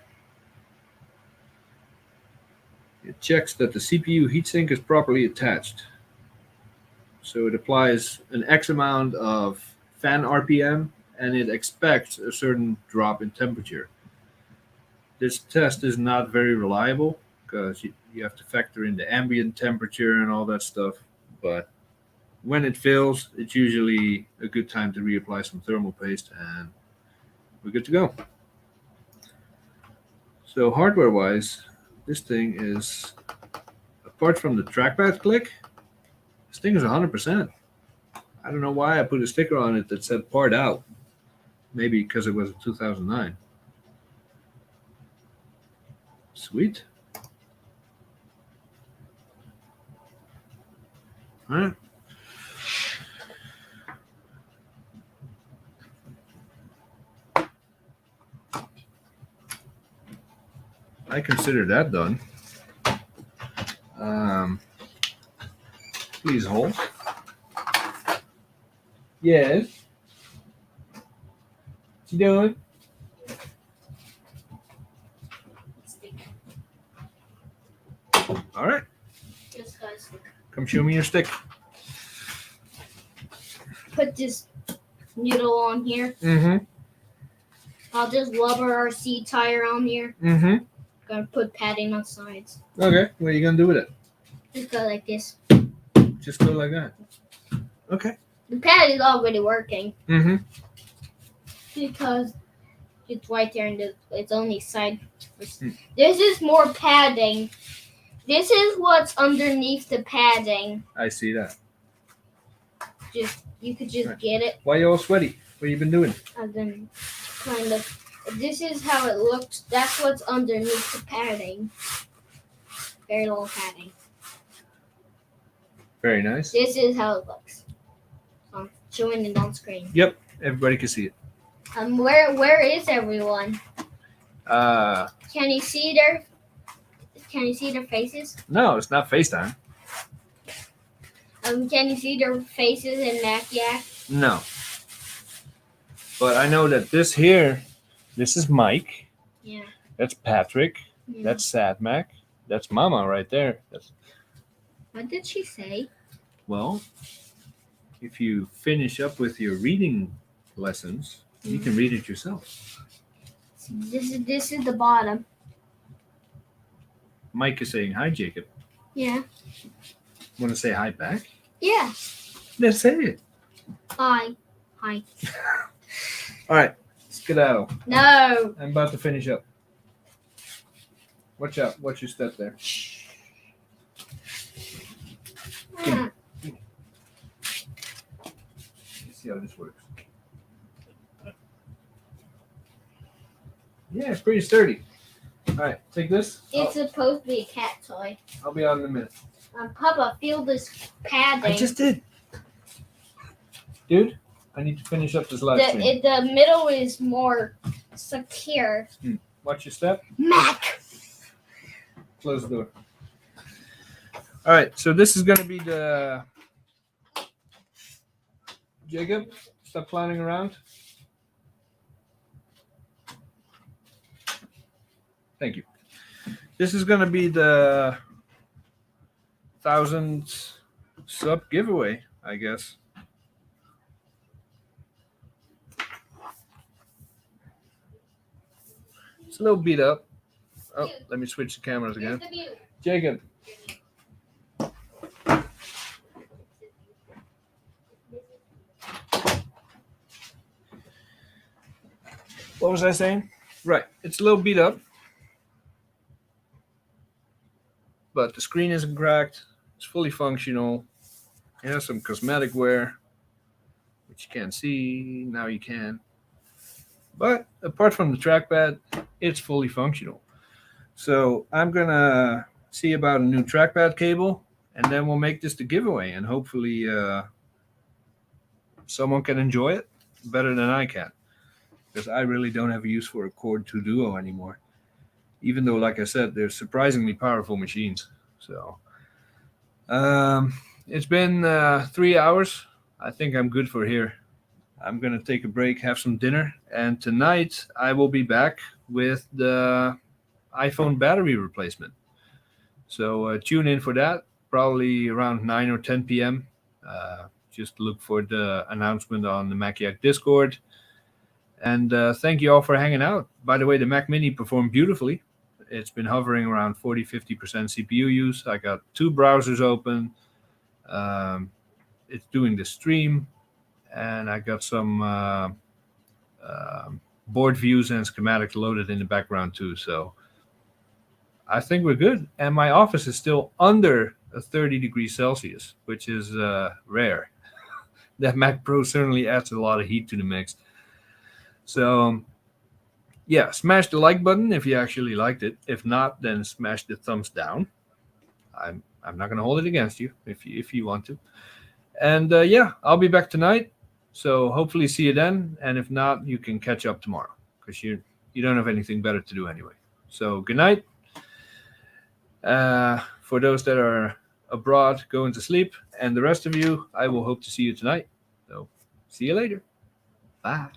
It checks that the CPU heatsink is properly attached. So it applies an X amount of fan RPM and it expects a certain drop in temperature. This test is not very reliable because you have to factor in the ambient temperature and all that stuff. But when it fails, it's usually a good time to reapply some thermal paste and we're good to go. So hardware-wise, this thing is, apart from the trackpad click, this thing is 100%. I don't know why I put a sticker on it that said part out. Maybe because it was a 2009. Sweet. All right. I consider that done. Please hold. Yes. What you doing? All right. Just got a stick. Come show me your stick. Put this noodle on here. Mm-hmm. I'll just rubber our seat tire on here. Mm-hmm. Gonna put padding on sides. Okay. What are you gonna do with it? Just go like this. Just go like that. Okay. The pad is already working Mm-hmm. because it's right there and it's only side. This is more padding. This is what's underneath the padding. I see that. You could just Right. get it. Why you all sweaty? What you been doing? And then kind of. This is how it looks. That's what's underneath the padding. Very little padding. Very nice. This is how it looks. So I'm showing it on screen. Yep. Everybody can see it. Where is everyone? Uh, Can you see their faces? no, it's not FaceTime. Can you see their faces in MacYak? No. But I know that this here, this is Mike. Yeah. That's Patrick. Yeah. That's SatMac. That's Mama right there. That's, What did she say? well, if you finish up with your reading lessons, you can read it yourself. This is the bottom. Mike is saying hi, Jacob. Yeah. Want to say hi back? Yeah. Then say it. Hi. All right, skedaddle. No. I'm about to finish up. Watch out. Watch your step there. Ah, Let's see how this works. Yeah, it's pretty sturdy. All right, take this. It's supposed to be a cat toy. I'll be out in a minute. Papa, feel this padding. I just did. Dude, I need to finish up this live stream. The middle is more secure. Watch your step. Mac. Close the door. All right, so this is going to be the... Jacob, stop clowning around. Thank you. This is going to be the 1,000 sub giveaway, I guess. It's a little beat up. Oh, let me switch the cameras again. Jacob. What was I saying? Right, it's a little beat up, but the screen isn't cracked. It's fully functional. It has some cosmetic wear, which you can't see. Now you can. But apart from the trackpad, it's fully functional. So I'm going to see about a new trackpad cable, and then we'll make this the giveaway, and hopefully someone can enjoy it better than I can. Because I really don't have a use for a Cord 2 Duo anymore. Even though, like I said, they're surprisingly powerful machines. So it's been 3 hours. I think I'm good for here. I'm going to take a break, have some dinner. And tonight I will be back with the iPhone battery replacement. So tune in for that, probably around 9 or 10 p.m. Just look for the announcement on the Mac Discord. And thank you all for hanging out. By the way, the Mac Mini performed beautifully. It's been hovering around 40-50% CPU use. I got 2 browsers open. It's doing the stream. And I got some board views and schematics loaded in the background too. So I think we're good. And my office is still under 30 degrees Celsius, which is rare. That Mac Pro certainly adds a lot of heat to the mix. So, yeah, smash the like button if you actually liked it. If not, then smash the thumbs down. I'm not going to hold it against you if you want to. And yeah, I'll be back tonight. So hopefully see you then. And if not, you can catch up tomorrow because you don't have anything better to do anyway. So good night. For those that are abroad, going to sleep. And the rest of you, I will hope to see you tonight. So see you later. Bye.